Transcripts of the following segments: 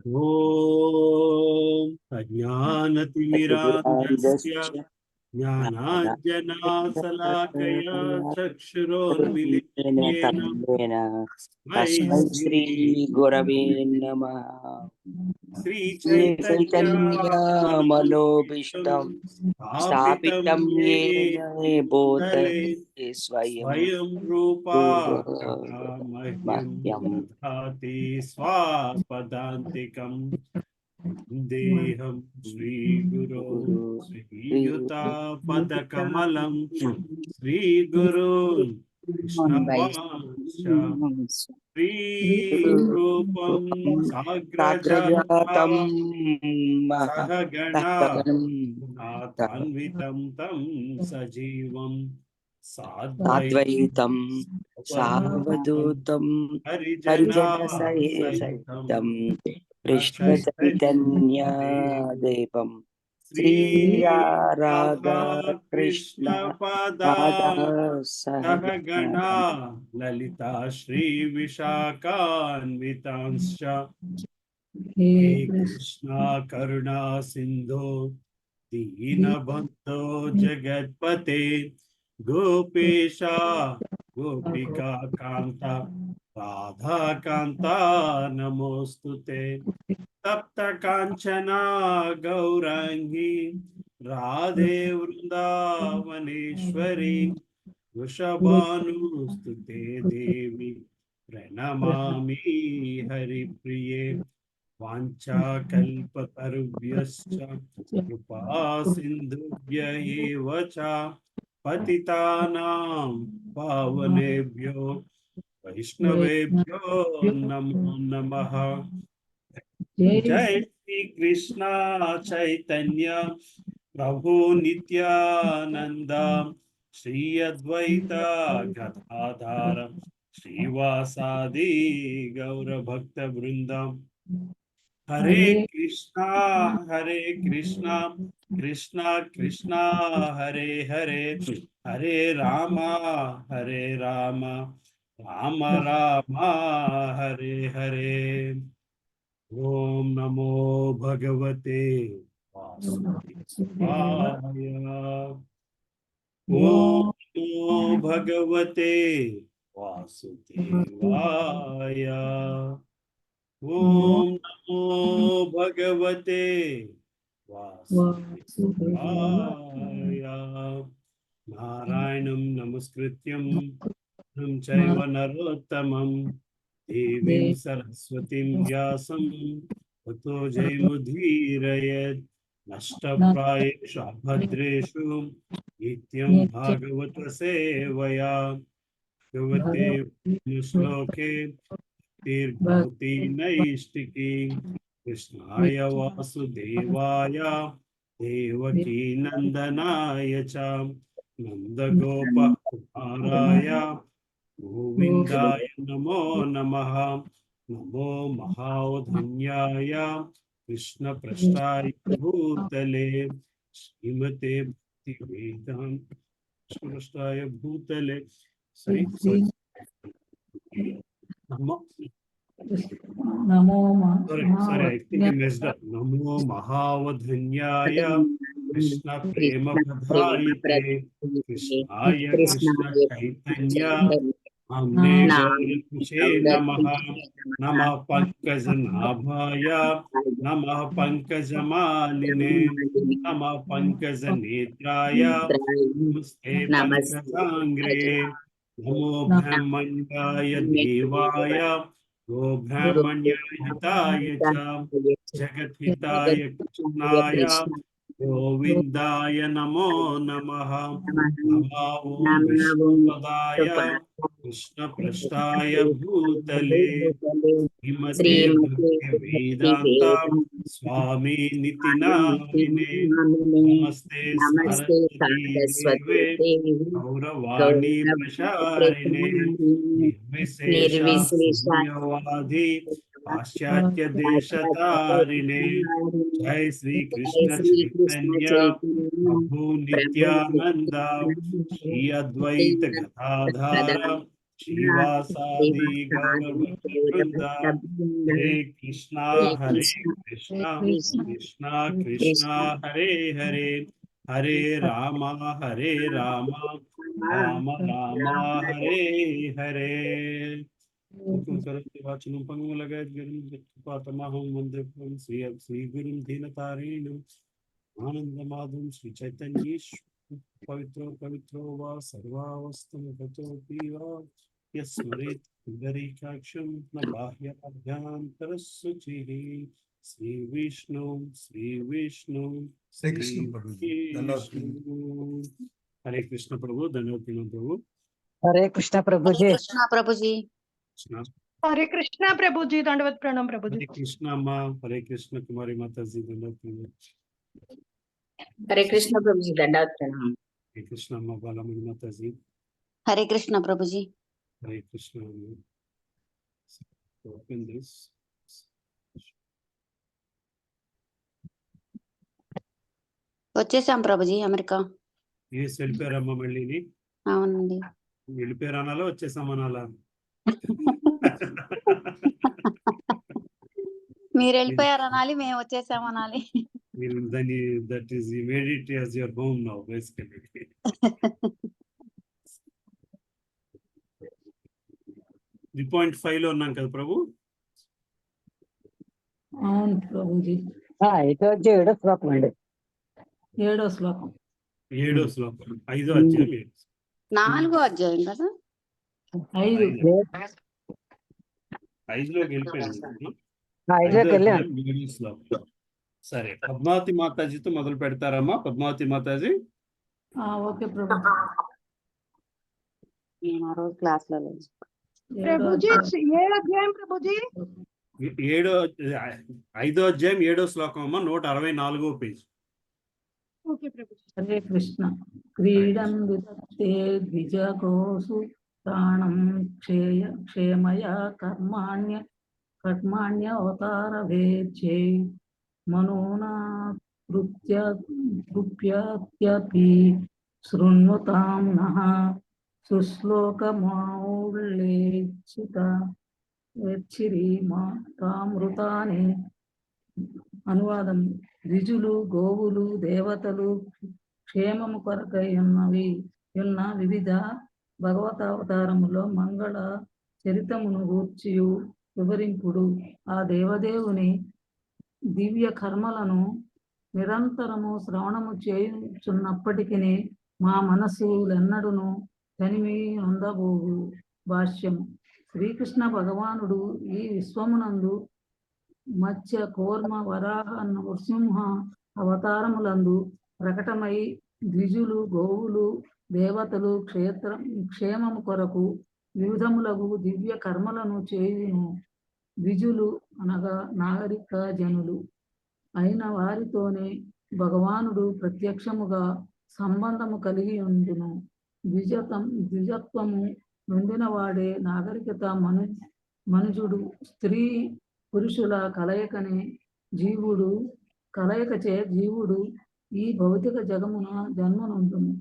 ॐ अज्ञानतिमिरान्धस्य ज्ञानाञ्जनाशलाकया चक्षुरोन्मिलितं तस्मै श्री गुरवे नमः। चैतन्यमनोभीष्टं स्थापितं येन भूतले स्वयं रूपा मह्यं मह्यं ददाति स्वापदान्तिकम् देहं श्रीगुरो श्रीयुतापदकमलं श्रीगुरून् कृष्णवांश श्रीरूपं साग्रजातं सहगणा गुणान्वितं तं सजीवं साद्वैतं सावधूतं हरिजनसहितं कृष्णचैतन्यदेवं श्रीराधा कृष्ण राधा सहगणा सहगण ललिता श्रीविशाखान्वितांश्च हे कृष्णा करुणा सिन्धो दीनबन्धो जगत्पते गोपेशा गोपिका कान्ता राधा कान्ता नमोऽस्तुते तप्त कांचना गौरांगी राधे वृंदावनेश्वरी वृषभानुस्तुते देवी प्रणमामि हरिप्रिये वाञ्छाकल्पतरुभ्यश्च कृपा सिन्धुभ्य एव च पतितानां पावनेभ्यो वैष्णवेभ्यो नमो नमः। जय श्री कृष्णा चैतन्य प्रभु नित्यानंद श्री अद्वैत गदाधर श्रीवासादि गौर भक्त वृंदम हरे कृष्णा कृष्णा कृष्णा हरे हरे हरे रामा राम राम हरे हरे। ओम नमो भगवते वासुदेवाय। ओम नमो भगवते वासुदेवाय। ओम नमो भगवते वासुदेवाय। नारायणं नमस्कृत्यं नरं चैव नरोत्तमं देवीं सरस्वतीं व्यासं ततो जयमुदीरयेत्। नष्टप्रायेषु अभद्रेषु नित्यं भागवत सेवया भगवते श्लोके तीर्भवती नैष्टिकी कृष्णाय वासुदेवाय देवकी नंदनाय च नन्दगोपकुमाराय गोविन्दाय नमो नमः। नमो महावधन्याय कृष्णपृष्ठाय भूतले श्रीमते भक्तिवेदान्त कृष्णपृष्ठाय भूतले Shri sorry, I think I messed up. Namo Mahavadhanyaya Krishna Prema Pradhayate Krishnaya Krishna Chaitanya Amne Gaurakushe Namaha Namah Pankajanaabhaya Namah Pankajamalini Namah Pankajanetraya Namaste Pankajangre Namo Brahmanyaya Devaya गो ब्राह्मण्याय हिताय च जगद्हिताय कृष्णाय गोविन्दाय नमो नमः। नमो ॐ विष्णुपदाय कृष्णपृष्ठाय भूतले श्रीमते भक्तिवेदान्त स्वामी निति नामिने नमस्ते सारस्वती देवे गौरवाणी प्रचारिणे निर्विशेषा शून्यवादी पाश्चात्य देशतारिणे जय श्री कृष्ण चैतन्य प्रभु नित्यानंद श्री अद्वैत गदाधर శ్రీవాసాది గౌరవృంద హరే కృష్ణ కృష్ణ కృష్ణ కృష్ణ హరే హరే హరే రామ రామ రామ హరే హరే. వాచనం పంగులగాతమహం వందే శ్రీ గురుం దీనతారీణం ఆనందమాధం శ్రీ చైతన్యేశ్వర పవిత్రో వా సర్వావస్థమగతోపి వా యస్మరేత్ పుండరీకాక్షం న బాహ్యాభ్యాంతరశుచిః. శ్రీ విష్ణు శ్రీ హరే కృష్ణ ప్రభు. ధన్యవాదాలు ప్రభు. हरे कृष्णा प्रभु जी। कृष्णा प्रभु जी। हरे कृष्णा प्रभु जी। दंडवत प्रणाम प्रभु जी। हरे कृष्णा अम्मा. हरे कृष्ण कुमारी माता जी. धन्यवाद. हरे कृष्णा प्रभु जी। दंडवत प्रणाम। हरे कृष्ण अम्मा बालामणि माता जी. हरे कृष्णा प्रभु जी। हरे कृष्ण. Open this. వచ్చేసాం ప్రభుజీ అమెరికా. వెళ్ళిపోయారమ్మా మళ్ళీ? అవునండి. వెళ్ళిపోయారు అనాలా వచ్చేసామనాలా? మీరు వెళ్ళిపోయారు అనాలి, మేము వచ్చేసాం అనాలి. మీరు దాన్ని that is you made it as your home now basically. 3.5 లో ఉన్నాం కదా ప్రభు? అవును ప్రభుజీ. అయితే 7వ శ్లోకం అండి. 7వ శ్లోకం. 7వ శ్లోకం 5వ అధ్యాయం. 4వ అధ్యాయం కదా? 5. 5లోకి వెళ్ళిపోయాను. 5లోకి వెళ్ళాను. సరే, పద్మావతి మాతాజీతో మొదలు పెడతారమ్మా. పద్మావతి మాతాజీ. ఓకే ప్రభు. నేను ఆ రోజు క్లాస్ లో లేదు. ప్రభుజీ 7వ అధ్యాయం ప్రభుజీ. 5వ అధ్యాయం 7వ శ్లోకం అమ్మా. 164వ పేజ్. ఓకే ప్రభుజీ. హరే కృష్ణ. క్రీడం విదత్తే ద్విజకోసు ప్రాణం క్షేమయ కర్మాణ్య అవతార వేచ్చే మనోనా కృప్యత్యపి శృణ్వతాం నః సుశ్లోకమౌల్లేచిత తామృతాని. అనువాదం: ద్విజులు, గోవులు, దేవతలు క్షేమము కొరకై ఉన్న వివిధ భగవతావతారములో మంగళ చరితమును గూర్చియు వివరింపుడు. ఆ దేవదేవుని దివ్య కర్మలను నిరంతరము శ్రవణము చేయుచున్నప్పటికీ మా మనస్సులెన్నడును తనివి నొందబోవు. భాష్యము: శ్రీకృష్ణ భగవానుడు ఈ విశ్వమునందు మత్స్య, కూర్మ, వరాహ, నృసింహ అవతారములందు ప్రకటమై ద్విజులు, గోవులు, దేవతలు క్షేమము కొరకు వివిధములగు దివ్య కర్మలను చేయును. ద్విజులు అనగా నాగరిక జనులు అయిన వారితోనే భగవానుడు ప్రత్యక్షముగా సంబంధము కలిగి ఉండును. ద్విజత్వము నొందినవాడే నాగరికత మనుజుడు. స్త్రీ పురుషుల కలయికచే జీవుడు ఈ భౌతిక జగమున జన్మనుండును.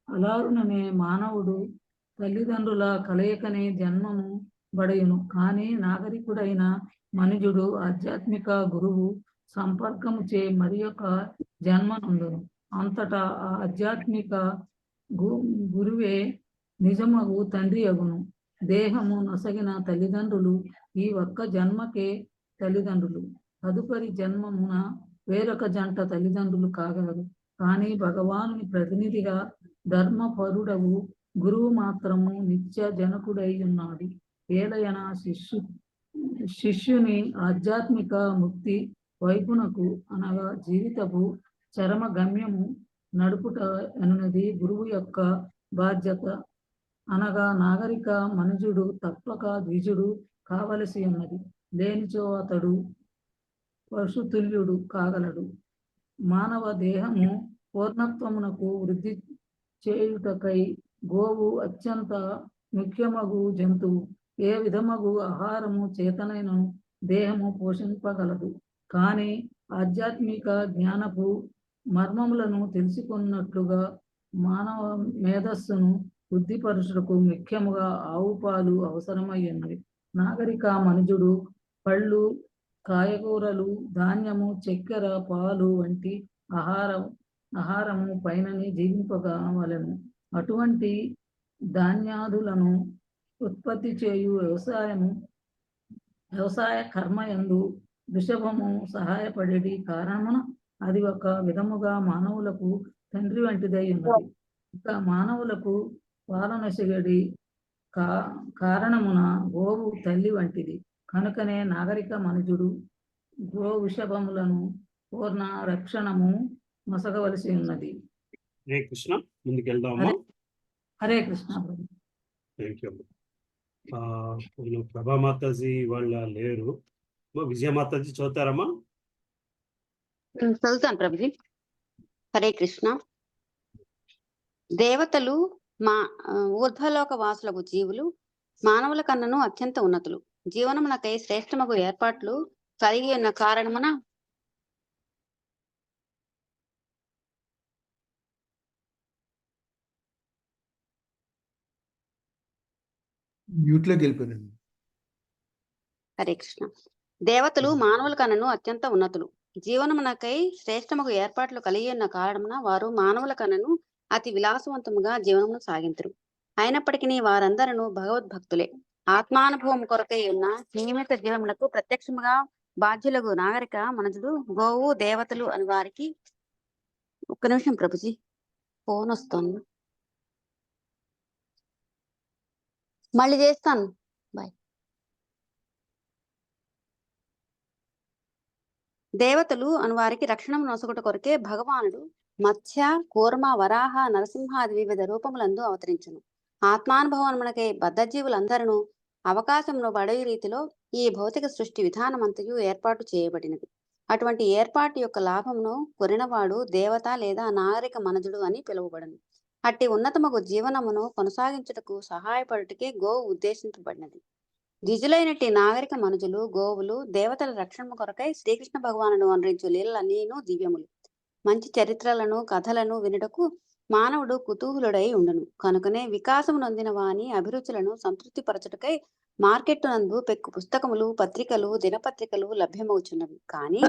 అలాగుననే మానవుడు తల్లిదండ్రుల కలయికనే జన్మము బడయును. కానీ నాగరికుడైన మనుజుడు ఆధ్యాత్మిక గురువు సంపర్కముచే మరి యొక్క జన్మనుండును. అంతటా ఆ ఆధ్యాత్మిక గురువే నిజమగు తండ్రి అగును. దేహము నొసగిన తల్లిదండ్రులు ఈ ఒక్క జన్మకే తల్లిదండ్రులు. తదుపరి జన్మమున వేరొక జంట తల్లిదండ్రులు కాగలరు. కానీ భగవానుని ప్రతినిధిగా ధర్మపరుడవు గురువు మాత్రము నిత్య జనకుడై ఉన్నాడు. ఏలయన శిష్యుని ఆధ్యాత్మిక ముక్తి వైపునకు అనగా జీవితపు చరమ గమ్యము నడుపుట అనున్నది గురువు యొక్క బాధ్యత. అనగా నాగరిక మనుజుడు తప్పక ద్విజుడు కావలసి ఉన్నది. లేనిచో అతడు పశుతుల్యుడు కాగలడు. మానవ దేహము పూర్ణత్వమునకు వృద్ధి చేయుటకై గోవు అత్యంత ముఖ్యమగు జంతువు. ఏ విధమగు ఆహారము చేతనైన దేహము పోషింపగలదు. కానీ ఆధ్యాత్మిక జ్ఞానపు మర్మములను తెలుసుకున్నట్లుగా మానవ మేధస్సును బుద్ధిపరుషులకు ముఖ్యముగా ఆవు పాలు అవసరమై ఉన్నవి. నాగరిక మనుజుడు పళ్ళు, కాయగూరలు, ధాన్యము, చక్కెర, పాలు వంటి ఆహారము పైనని జీవింపగలము. అటువంటి ధాన్యాదులను ఉత్పత్తి చేయు వ్యవసాయ కర్మ యందు వృషభము సహాయపడేటి కారణమున అది ఒక విధముగా మానవులకు తండ్రి వంటిదై ఉన్నది. ఇక మానవులకు పాలనొసగడి కారణమున గోవు తల్లి వంటిది. కనుకనే నాగరిక మనుజుడు గో వృషభములను పూర్ణ రక్షణము మొసగవలసి ఉన్నది. హరే కృష్ణ. ముందుకెళ్దామా? హరే కృష్ణ. Thank you. ప్రభా మాతాజీ వాళ్ళ లేరు. విజయ మాతాజీ చదువుతారమ్మా? చదువుతాను ప్రభుజీ. హరే కృష్ణ. దేవతలు ఊర్ధ్వలోక వాసులకు జీవులు మానవుల కన్నను అత్యంత ఉన్నతులు. జీవనమునకై శ్రేష్టమగు ఏర్పాట్లు కలిగి ఉన్న కారణమున హరే కృష్ణ. దేవతలు మానవుల కన్నను అత్యంత ఉన్నతులు. జీవనమునకై శ్రేష్టమగు ఏర్పాట్లు కలిగి ఉన్న కారణమున వారు మానవుల కన్నను అతి విలాసవంతముగా జీవనమును సాగింతురు. అయినప్పటికీ వారందరూ భగవద్భక్తులే. ఆత్మానుభవం కొరకై ఉన్న నియమిత జీవములకు ప్రత్యక్షముగా బాధ్యులకు నాగరిక మనుజుడు గోవు దేవతలు అని వారికి. ఒక్క నిమిషం ప్రభుజీ, ఫోన్ వస్తుంది, మళ్ళీ చేస్తాను, బాయ్. దేవతలు అని వారికి రక్షణ నొసగుట కొరకే భగవానుడు మత్స్య, కూర్మ, వరాహ, నరసింహాది వివిధ రూపములందు అవతరించును. ఆత్మానుభవమునకై బద్ధజీవులందరూ అవకాశమును పడే రీతిలో ఈ భౌతిక సృష్టి విధానమంతయు ఏర్పాటు చేయబడినది. అటువంటి ఏర్పాటు యొక్క లాభమును కొరినవాడు దేవత లేదా నాగరిక మనుజుడు అని పిలువబడును. అట్టి ఉన్నతమగు జీవనమును కొనసాగించుటకు సహాయపడుటకే గోవు ఉద్దేశించబడినది. ద్విజులైనట్టి నాగరిక మనుజులు గోవులు దేవతల రక్షణ కొరకై శ్రీకృష్ణ భగవానుడు అనురించు లీలలన్నీను దివ్యములు. మంచి చరిత్రలను కథలను వినుటకు మానవుడు కుతూహలుడై ఉండును. కనుకనే వికాసము నొందిన వాని అభిరుచులను సంతృప్తిపరచుటకై మార్కెట్టునందు పెక్కు పుస్తకములు, పత్రికలు, దినపత్రికలు లభ్యమవుచున్నవి. కానీ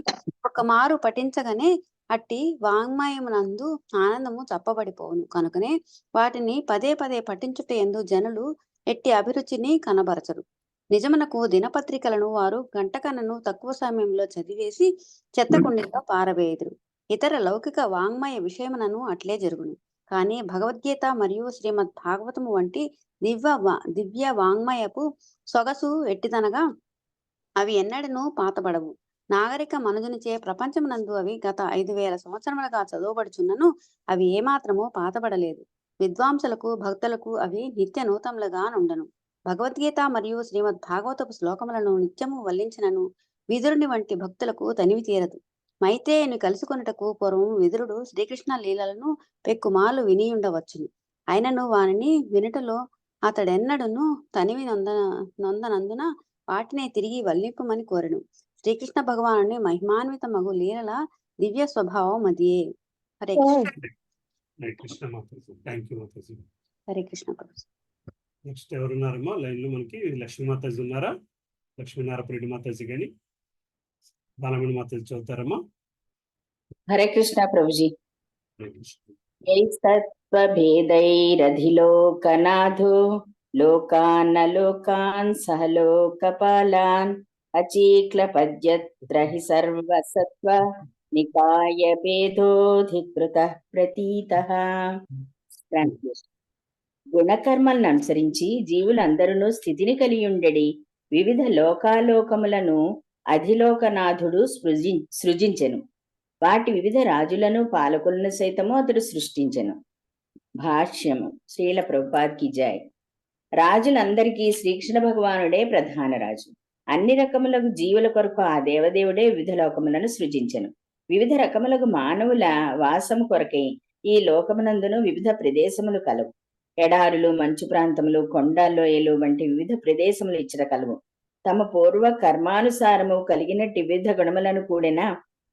ఒక మారు పఠించగానే అట్టి వాంగ్మయమునందు ఆనందము చప్పబడిపోవును. కనుకనే వాటిని పదే పదే పఠించుట యందు జనులు ఎట్టి అభిరుచిని కనబరచరు. నిజమునకు దినపత్రికలను వారు గంటకన్నను తక్కువ సమయంలో చదివేసి చెత్తకుండీలో పారవేయుదురు. ఇతర లౌకిక వాంగ్మయ విషయమునను అట్లే జరుగును. కానీ భగవద్గీత మరియు శ్రీమద్ భాగవతము వంటి దివ్య వాంగ్మయపు సొగసు ఎట్టిదనగా అవి ఎన్నడనూ పాతబడవు. నాగరిక మనుజునిచే ప్రపంచమునందు అవి గత 5000 సంవత్సరములుగా చదువుబడుచున్నను అవి ఏమాత్రమూ పాతబడలేదు. విద్వాంసులకు భక్తులకు అవి నిత్య నూతములుగా నుండను. భగవద్గీత మరియు శ్రీమద్ భాగవతపు శ్లోకములను నిత్యము వల్లించినను విదురుని వంటి భక్తులకు తనివి తీరదు. మైత్రేయుని కలుసుకొనుటకు పూర్వము విదురుడు శ్రీకృష్ణ లీలలను పెక్కుమాలు వినియుండవచ్చును. అయినను వానిని వినుటలో అతడెన్నడును తనివి నొందనందున వాటినే తిరిగి వల్లింపమని కోరెను. శ్రీకృష్ణ భగవానుని మహిమాన్వితమగు లీలల దివ్య స్వభావం అదియే. Hare Krishna Mataji. Thank you Mataji. Hare Krishna Prabhu. Next ఎవరున్నారమ్మా లైన్ లో? మనకి లక్ష్మీ మాతాజీ ఉన్నారా? లక్ష్మీనారాయణ మాతాజీ కానీ బాలమణి మాతాజీ చదువుతారమ్మా? హరే కృష్ణ ప్రభుజీ. హరే కృష్ణ. యైస్తత్వభేదైరధిలోకనాథో లోకాన్ సహ లోకపాలాన్ అచీక్లపద్యత్రహి సర్వసత్వ నికాయ భేదోధికృత ప్రతీతః. గుణకర్మలను అనుసరించి జీవులందరూ స్థితిని కలిగి ఉండడి వివిధ లోకాలోకములను అధిలోకనాథుడు సృజించెను. వాటి వివిధ రాజులను పాలకులను సైతము అతడు సృష్టించెను. భాష్యము. శ్రీల ప్రభుపాద్ కి జై. రాజులందరికీ శ్రీకృష్ణ భగవానుడే ప్రధాన రాజు. అన్ని రకములకు జీవుల కొరకు ఆ దేవదేవుడే వివిధ లోకములను సృజించెను. వివిధ రకములకు మానవుల వాసము కొరకై ఈ లోకమునందును వివిధ ప్రదేశములు కలవు. ఎడారులు, మంచు ప్రాంతములు, కొండలోయలు వంటి వివిధ ప్రదేశములు ఇచ్చట కలవు. తమ పూర్వ కర్మానుసారము కలిగినట్టు వివిధ గుణములను కూడిన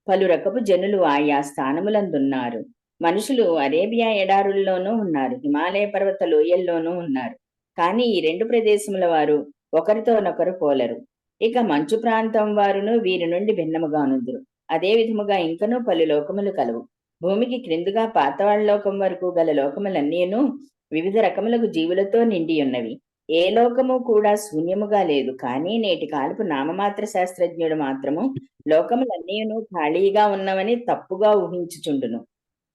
పలు రకపు జనులు ఆయా స్థానములందున్నారు. మనుషులు అరేబియా ఎడారుల్లోనూ ఉన్నారు, హిమాలయ పర్వత లోయల్లోనూ ఉన్నారు. కానీ ఈ రెండు ప్రదేశముల వారు ఒకరితోనొకరు పోలరు. ఇక మంచు ప్రాంతం వారును వీరి నుండి భిన్నముగానుందురు. అదే విధముగా ఇంకనూ పలు లోకములు కలవు. భూమికి క్రిందుగా పాతాళలోకం వరకు గల లోకములన్నీను వివిధ రకములకు జీవులతో నిండి ఉన్నవి. ఏ లోకము కూడా శూన్యముగా లేదు. కానీ నేటి కాలపు నామమాత్ర శాస్త్రజ్ఞుడు మాత్రము లోకములన్నీను ఖాళీగా ఉన్నవని తప్పుగా ఊహించుచుండును.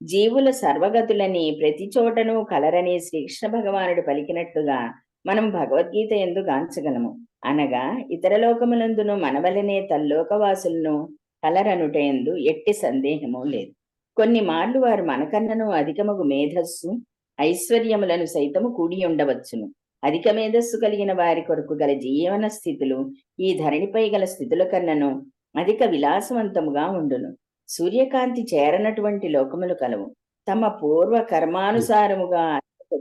జీవుల సర్వగతులని ప్రతి చోటను కలరని శ్రీకృష్ణ భగవానుడు పలికినట్లుగా మనం భగవద్గీత యందు గాంచగలము. అనగా ఇతర లోకములందును మనవలనే తల్లోకవాసులను కలరనుటయందు ఎట్టి సందేహము లేదు. కొన్ని మార్లు వారు మనకన్నను అధికమగు మేధస్సు ఐశ్వర్యములను సైతము కూడి ఉండవచ్చును. అధిక మేధస్సు కలిగిన వారి కొరకు గల జీవన స్థితులు ఈ ధరణిపై గల స్థితుల కన్నను అధిక విలాసవంతముగా ఉండును. సూర్యకాంతి చేరనటువంటి లోకములు కలవు. తమ పూర్వ కర్మానుసారముగా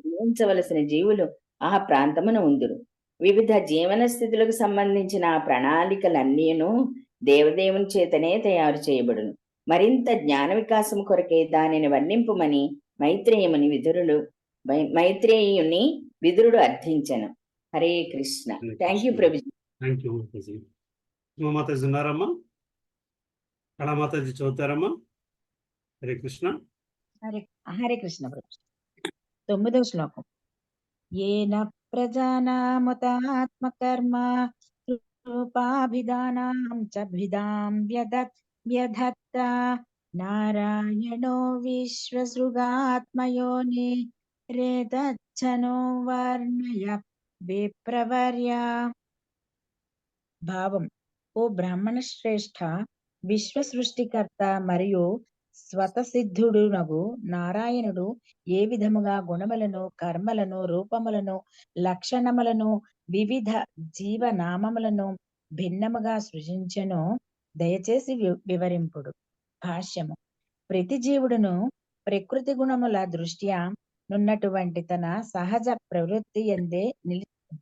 జీవించవలసిన జీవులు ఆ ప్రాంతమున ఉందురు. వివిధ జీవన స్థితులకు సంబంధించిన ప్రణాళికలన్నీను దేవదేవుని చేతనే తయారు చేయబడును. మరింత జ్ఞాన వికాసము కొరకే దానిని వర్ణింపుమని మైత్రేయుని విదురుడు అర్థించను. Hare Krishna. Thank you Prabhuji. Thank you Mataji. Mataji ఉన్నారమ్మా? కళామాతాజీ చదువుతారమ్మా? హరే కృష్ణ. హరే కృష్ణ ప్రభు. 9వ శ్లోకం. ఏన ప్రజానాముతాత్మకర్మ రూపాభిధానాం చ భిదాం వ్యధత్త నారాయణో విశ్వసృగాత్మయోని రేతచ్చనో వర్ణయ విప్రవర్య. భావం: ఓ బ్రాహ్మణ శ్రేష్ఠ, విశ్వ సృష్టికర్త మరియు స్వతసిద్ధుడునగు నారాయణుడు ఏ విధముగా గుణములను, కర్మలను, రూపములను, లక్షణములను, వివిధ జీవనామములను భిన్నముగా సృజించెనో దయచేసి వివరింపుడు. భాష్యము: ప్రతి జీవుడును ప్రకృతి గుణముల దృష్ట్యా నున్నటువంటి తన సహజ ప్రవృత్తి ఎందే నిలిచి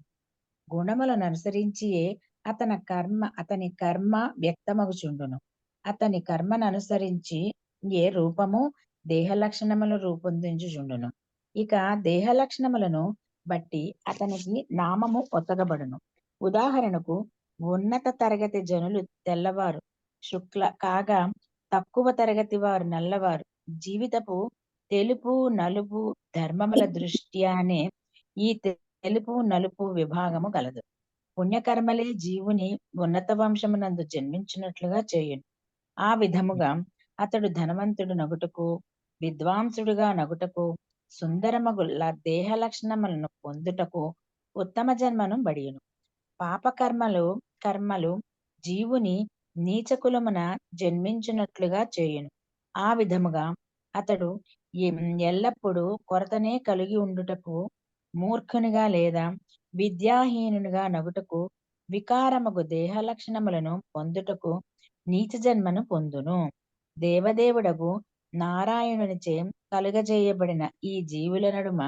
గుణములను అనుసరించియే అతని కర్మ వ్యక్తమగుచుండును. అతని కర్మను అనుసరించి ఏ రూపము, దేహ లక్షణములు రూపొందించుచుండును. ఇక దేహ లక్షణములను బట్టి అతనికి నామము ఒతగబడును. ఉదాహరణకు, ఉన్నత తరగతి జనులు తెల్లవారు శుక్ల కాగా తక్కువ తరగతి వారు నల్లవారు. జీవితపు తెలుపు నలుపు ధర్మముల దృష్ట్యానే ఈ తెలుపు నలుపు విభాగము గలదు. పుణ్యకర్మలే జీవుని ఉన్నత వంశమునందు జన్మించినట్లుగా చేయును. ఆ విధముగా అతడు ధనవంతుడు నగుటకు, విద్వాంసుడుగా నగుటకు, సుందరమగు దేహ లక్షణములను పొందుటకు ఉత్తమ జన్మను బడియును. కర్మలు జీవుని నీచకులమున జన్మించినట్లుగా చేయును. ఆ విధముగా అతడు ఎల్లప్పుడూ కొరతనే కలిగి ఉండుటకు, మూర్ఖునిగా లేదా విద్యాహీనునిగా నగుటకు, వికారమగు దేహ లక్షణములను పొందుటకు నీచ జన్మను పొందును. దేవదేవుడగు నారాయణునిచే కలుగజేయబడిన ఈ జీవుల నడుమ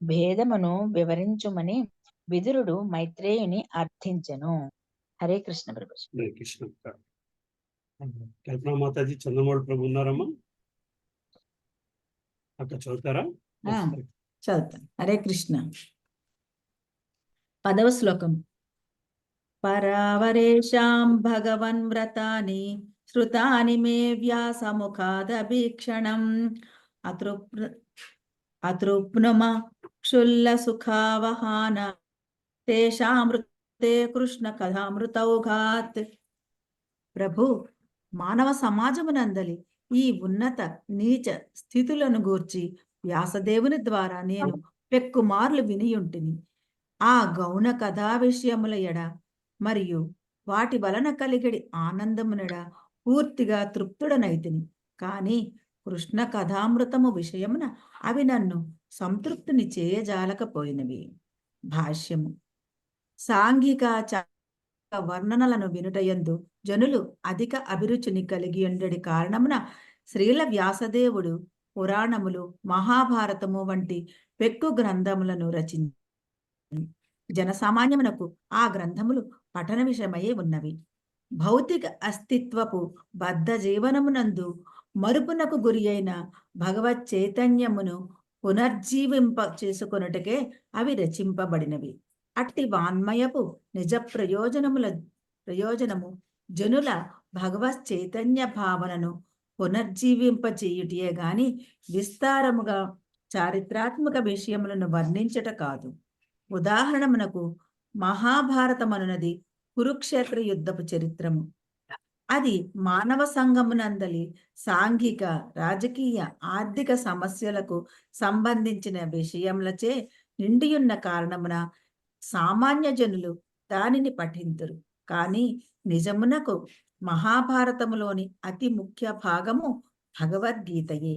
భేదమును వివరించుమని విదురుడు మైత్రేయుని అర్థించెను. హరే కృష్ణ ప్రభు. హరే కృష్ణ. కల్పనా మాతాజీ చంద్రమౌళి ప్రభు ఉన్నారమ్మా? అక్క చదువుతారా? చదువుతాను. హరే కృష్ణ. 10వ శ్లోకం. పరావరేషాం భగవన్ వ్రతాని శ్రుతాని మే వ్యాసముఖాదభీక్షణం అతృప్నుమ క్షుల్ల సుఖావహాన తేషామృతే కృష్ణ కథామృతౌఘాత్. ప్రభు, మానవ సమాజమునందలి ఈ ఉన్నత నీచ స్థితులను గూర్చి వ్యాసదేవుని ద్వారా నేను పెక్కుమార్లు వినియుంటిని. ఆ గౌణ కథా విషయముల ఎడ మరియు వాటి వలన కలిగడి ఆనందమునడ పూర్తిగా తృప్తుడనైతిని. కాని కృష్ణ కథామృతము విషయమున అవి నన్ను సంతృప్తిని చేయజాలకపోయినవి. భాష్యము: సాంఘిక వర్ణనలను వినుటయందు జనులు అధిక అభిరుచిని కలిగి ఉండడి కారణమున శ్రీల వ్యాసదేవుడు పురాణములు, మహాభారతము వంటి పెక్కు గ్రంథములను రచించి జనసామాన్యమునకు ఆ గ్రంథములు పఠన విషయమై ఉన్నవి. భౌతిక అస్తిత్వపు బద్ధ జీవనమునందు మరుపునకు గురి అయిన భగవత్ చైతన్యమును పునర్జీవింప చేసుకొనుటకే అవి రచింపబడినవి. అట్టి వాన్మయపు నిజ ప్రయోజనము జనుల భగవత్ చైతన్య భావనను పునర్జీవింపచేయుటియే గాని విస్తారముగా చారిత్రాత్మక విషయములను వర్ణించట కాదు. ఉదాహరణమునకు మహాభారతమనున్నది కురుక్షేత్ర యుద్ధపు చరిత్రము. అది మానవ సంఘమునందలి సాంఘిక, రాజకీయ, ఆర్థిక సమస్యలకు సంబంధించిన విషయములచే నిండియున్న కారణమున సామాన్య జనులు దానిని పఠింతురు. కానీ నిజమునకు మహాభారతములోని అతి ముఖ్య భాగము భగవద్గీతయే.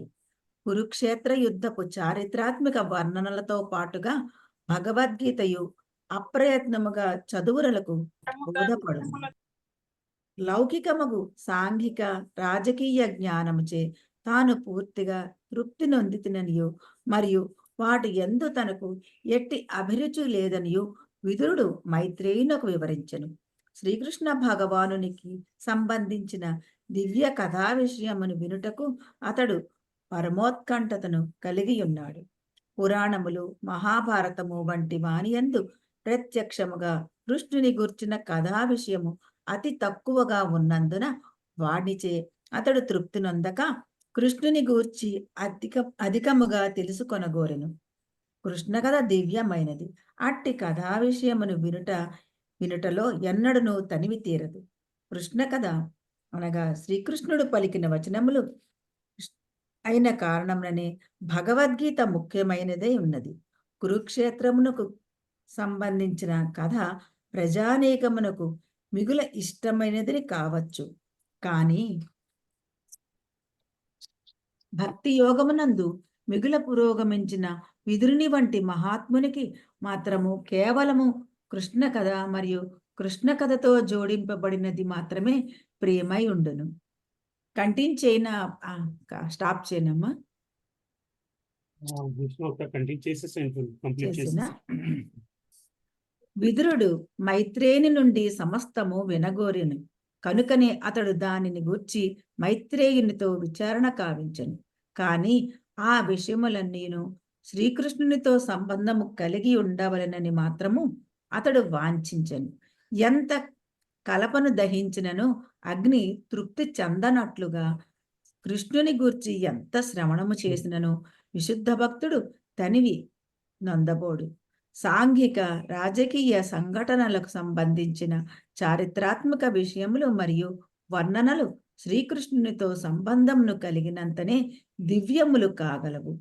కురుక్షేత్ర యుద్ధపు చారిత్రాత్మక వర్ణనలతో పాటుగా భగవద్గీతయు అప్రయత్నముగా చదువులకు బోధపడును. లౌకికమగు సాంఘిక, రాజకీయ జ్ఞానముచే తాను పూర్తిగా తృప్తి నొందితిననియు మరియు వాటి యందు తనకు ఎట్టి అభిరుచి లేదనియు విదురుడు మైత్రేయునకు వివరించెను. శ్రీకృష్ణ భగవానునికి సంబంధించిన దివ్య కథా విషయమును వినుటకు అతడు పరమోత్కంఠతను కలిగి ఉన్నాడు. పురాణములు, మహాభారతము వంటి వానియందు ప్రత్యక్షముగా కృష్ణుని గూర్చిన కథా విషయము అతి తక్కువగా ఉన్నందున వాడిచే అతడు తృప్తి నొందక కృష్ణుని గూర్చి అధికముగా తెలుసుకొనగోరెను. కృష్ణ కథ దివ్యమైనది. అట్టి కథా విషయమును వినుటలో ఎన్నడూ తనివి తీరదు. కృష్ణ కథ అనగా శ్రీకృష్ణుడు పలికిన వచనములు అయిన కారణముననే భగవద్గీత ముఖ్యమైనదే ఉన్నది. కురుక్షేత్రమునకు సంబంధించిన కథ ప్రజానేకమునకు మిగుల ఇష్టమైనది కావచ్చు. కానీ భక్తి యోగమునందు మిగుల పురోగమించిన విదురుని వంటి మహాత్మునికి మాత్రము కేవలము కృష్ణ కథ మరియు కృష్ణ కథతో జోడింపబడినది మాత్రమే ప్రియమై ఉండును. కంటిన్యూ స్టాప్ చేయనమ్మా. కంటిన్యూ చేసేసాను, కంప్లీట్ చేసిన చేసేసాను. విదురుడు మైత్రేయుని నుండి సమస్తము వినగోరెను. కనుకనే అతడు దానిని గూర్చి మైత్రేయునితో విచారణ కావించెను. కాని ఆ విషయములన్నీను శ్రీకృష్ణునితో సంబంధము కలిగి ఉండవలెనని మాత్రము అతడు వాంఛించెను. ఎంత కలపను దహించినను అగ్ని తృప్తి చెందనట్లుగా కృష్ణుని గూర్చి ఎంత శ్రవణము చేసినను విశుద్ధ భక్తుడు తనివి నొందబోడు. సాంఘిక, రాజకీయ సంఘటనలకు సంబంధించిన చారిత్రాత్మక విషయములు మరియు వర్ణనలు శ్రీకృష్ణునితో సంబంధమును కలిగినంతనే దివ్యములు కాగలవు.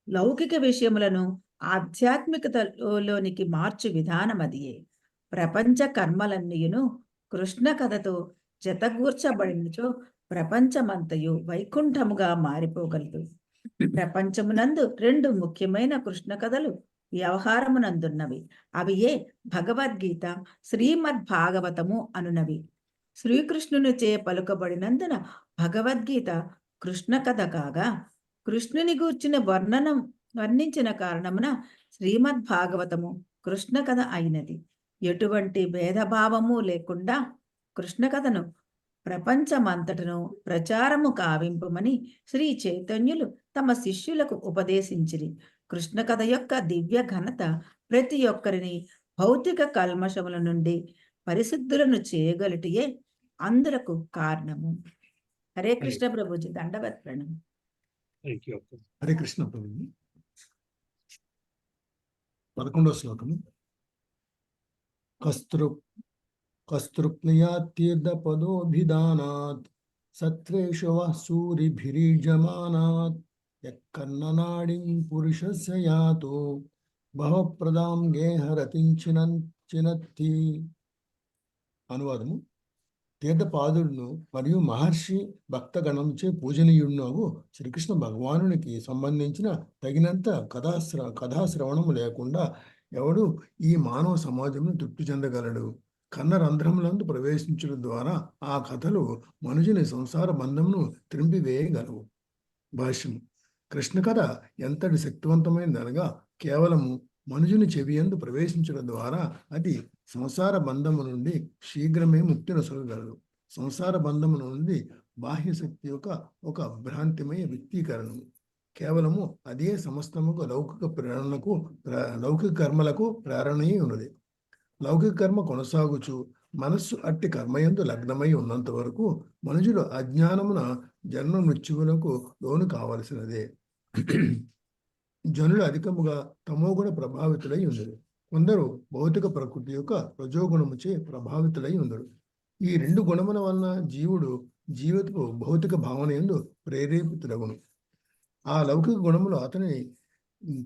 లౌకిక విషయములను ఆధ్యాత్మికతలోనికి మార్చు విధానమదియే. ప్రపంచ కర్మలన్నీయును కృష్ణ కథతో జతగూర్చబడినచో ప్రపంచమంతయు వైకుంఠముగా మారిపోగలదు. ప్రపంచమునందు 2 ముఖ్యమైన కృష్ణ కథలు వ్యవహారమునందున్నవి. అవియే భగవద్గీత, శ్రీమద్ భాగవతము అనునవి. శ్రీకృష్ణునిచే పలుకబడినందున భగవద్గీత కృష్ణ కథ కాగా, కృష్ణుని గూర్చిన వర్ణించిన కారణమున శ్రీమద్ భాగవతము కృష్ణ కథ అయినది. ఎటువంటి భేదభావము లేకుండా కృష్ణ కథను ప్రపంచమంతటను ప్రచారము కావింపమని శ్రీ చైతన్యులు తమ శిష్యులకు ఉపదేశించిరి. కృష్ణ కథ యొక్క దివ్య ఘనత ప్రతి ఒక్కరిని భౌతిక కల్మషముల నుండి పరిశుద్ధులను చేయగలిటియే అందులకు కారణము. హరే కృష్ణ ప్రభుజీ, దండవత్ ప్రణం. Thank you. హరే కృష్ణ ప్రభుజీ. 11వ శ్లోకము. కస్తృప్నయాతీర్థపదోభిధానాత్ సత్రేషు వః సూరిభిరీజమానాత్ యక్కన్ననాడిం పురుషస్య యాతో బహుప్రదాం గేహరతిం చినత్తి. అనువాదము. తీర్థపాదుడును మరియు మహర్షి భక్తగణంచే పూజనీయుడునగు శ్రీకృష్ణ భగవానునికి సంబంధించిన తగినంత కథాశ్రవణము లేకుండా ఎవడు ఈ మానవ సమాజంను తృప్తి చెందగలడు? కన్న రంధ్రములందు ప్రవేశించడం ద్వారా ఆ కథలు మనుషుని సంసార బంధమును త్రింపివేయగలవు. భాష్యము. కృష్ణ కథ ఎంతటి శక్తివంతమైనదనగా కేవలము మనుషుని చెవియందు ప్రవేశించడం ద్వారా అది సంసార బంధము నుండి శీఘ్రమే ముక్తి నొసగగలదు. సంసార బంధము నుండి బాహ్య శక్తి యొక్క ఒక భ్రాంతిమయ వ్యక్తీకరణము. కేవలము అదే సమస్తముకు లౌకిక కర్మలకు ప్రేరణయే ఉన్నది. లౌకిక కర్మ కొనసాగుచు మనస్సు అట్టి కర్మయందు లగ్నమై ఉన్నంత వరకు మనుషులు అజ్ఞానమున జన్మ మృత్యువులకు లోను కావలసినదే. జనులు అధికముగా తమోగుణ ప్రభావితులై ఉండరు. కొందరు భౌతిక ప్రకృతి యొక్క రజోగుణముచే ప్రభావితులై ఉండరు. ఈ రెండు గుణముల వలన జీవితపు భౌతిక భావన యందు ప్రేరేపితులగును. ఆ లౌకిక గుణములు అతని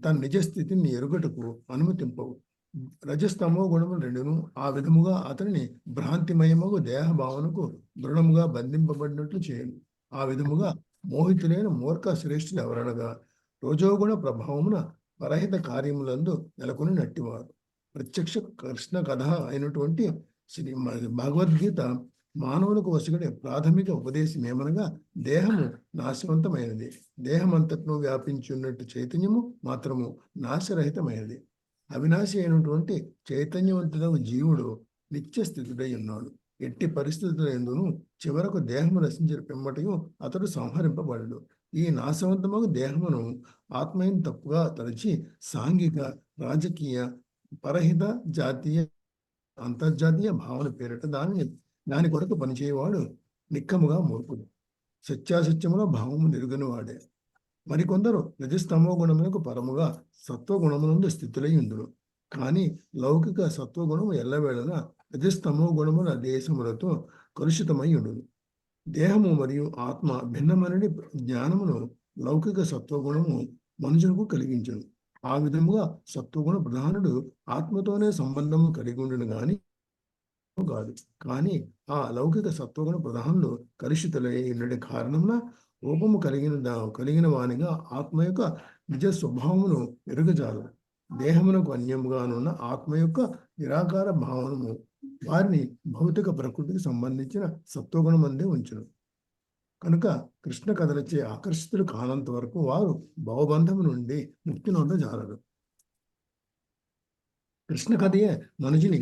తన నిజ స్థితిని ఎరుగటకు అనుమతింపవు. రజస్తమో గుణములు రెండును ఆ విధముగా అతనిని భ్రాంతిమయముగు దేహ భావనకు దృఢముగా బంధింపబడినట్లు చేయను. ఆ విధముగా మోహితులైన మూర్ఖ శ్రేష్ఠులు ఎవరనగా రోజోగుణ ప్రభావమున పరహిత కార్యములందు నెలకొని నట్టివారు. ప్రత్యక్ష కృష్ణ కథ అయినటువంటి శ్రీ భగవద్గీత మానవులకు వసగడే ప్రాథమిక ఉపదేశం ఏమనగా దేహము నాశవంతమైనది, దేహమంతటను వ్యాపించి ఉన్నట్టు చైతన్యము మాత్రము నాశరహితమైనది. అవినాశి అయినటువంటి చైతన్యవంతుడైన జీవుడు నిత్య స్థితుడై ఉన్నాడు. ఎట్టి పరిస్థితుల యందును చివరకు దేహము నశించిన పిమ్మటయు అతడు సంహరింపబడడు. ఈ నాశవంతమగు దేహమును ఆత్మయం తప్పుగా తలచి సాంఘిక, రాజకీయ, పరహిత, జాతీయ, అంతర్జాతీయ భావన పేరిట దాని కొరకు పనిచేయవాడు నిక్కముగా మూర్ఖుడు, సత్యాసత్యములో భావము నిరుగని వాడే. మరికొందరు రజస్తమో గుణములకు పరముగా సత్వగుణమునందు స్థితులై ఉందురు. కానీ లౌకిక సత్వగుణము ఎల్లవేళన రజస్తమో గుణముల దేశములతో కలుషితమై ఉండును. దేహము మరియు ఆత్మ భిన్నమనని జ్ఞానమును లౌకిక సత్వగుణము మనుషులకు కలిగించను. ఆ విధముగా సత్వగుణ ప్రధానుడు ఆత్మతోనే సంబంధము కలిగి ఉండును కాదు. ఆ లౌకిక సత్వగుణ ప్రధానులు కలుషితులై ఉండని కారణమున రూపము కలిగిన వానిగా ఆత్మ యొక్క నిజ స్వభావమును ఎరుగజాలు. దేహమునకు అన్యముగానున్న ఆత్మ యొక్క నిరాకార భావనము వారిని భౌతిక ప్రకృతికి సంబంధించిన సత్వగుణమందే ఉంచును. కనుక కృష్ణ కథలచే ఆకర్షితులు కానంత వరకు వారు భవబంధము నుండి ముక్తి నొందజాలరు. కృష్ణ కథయే మనుషుని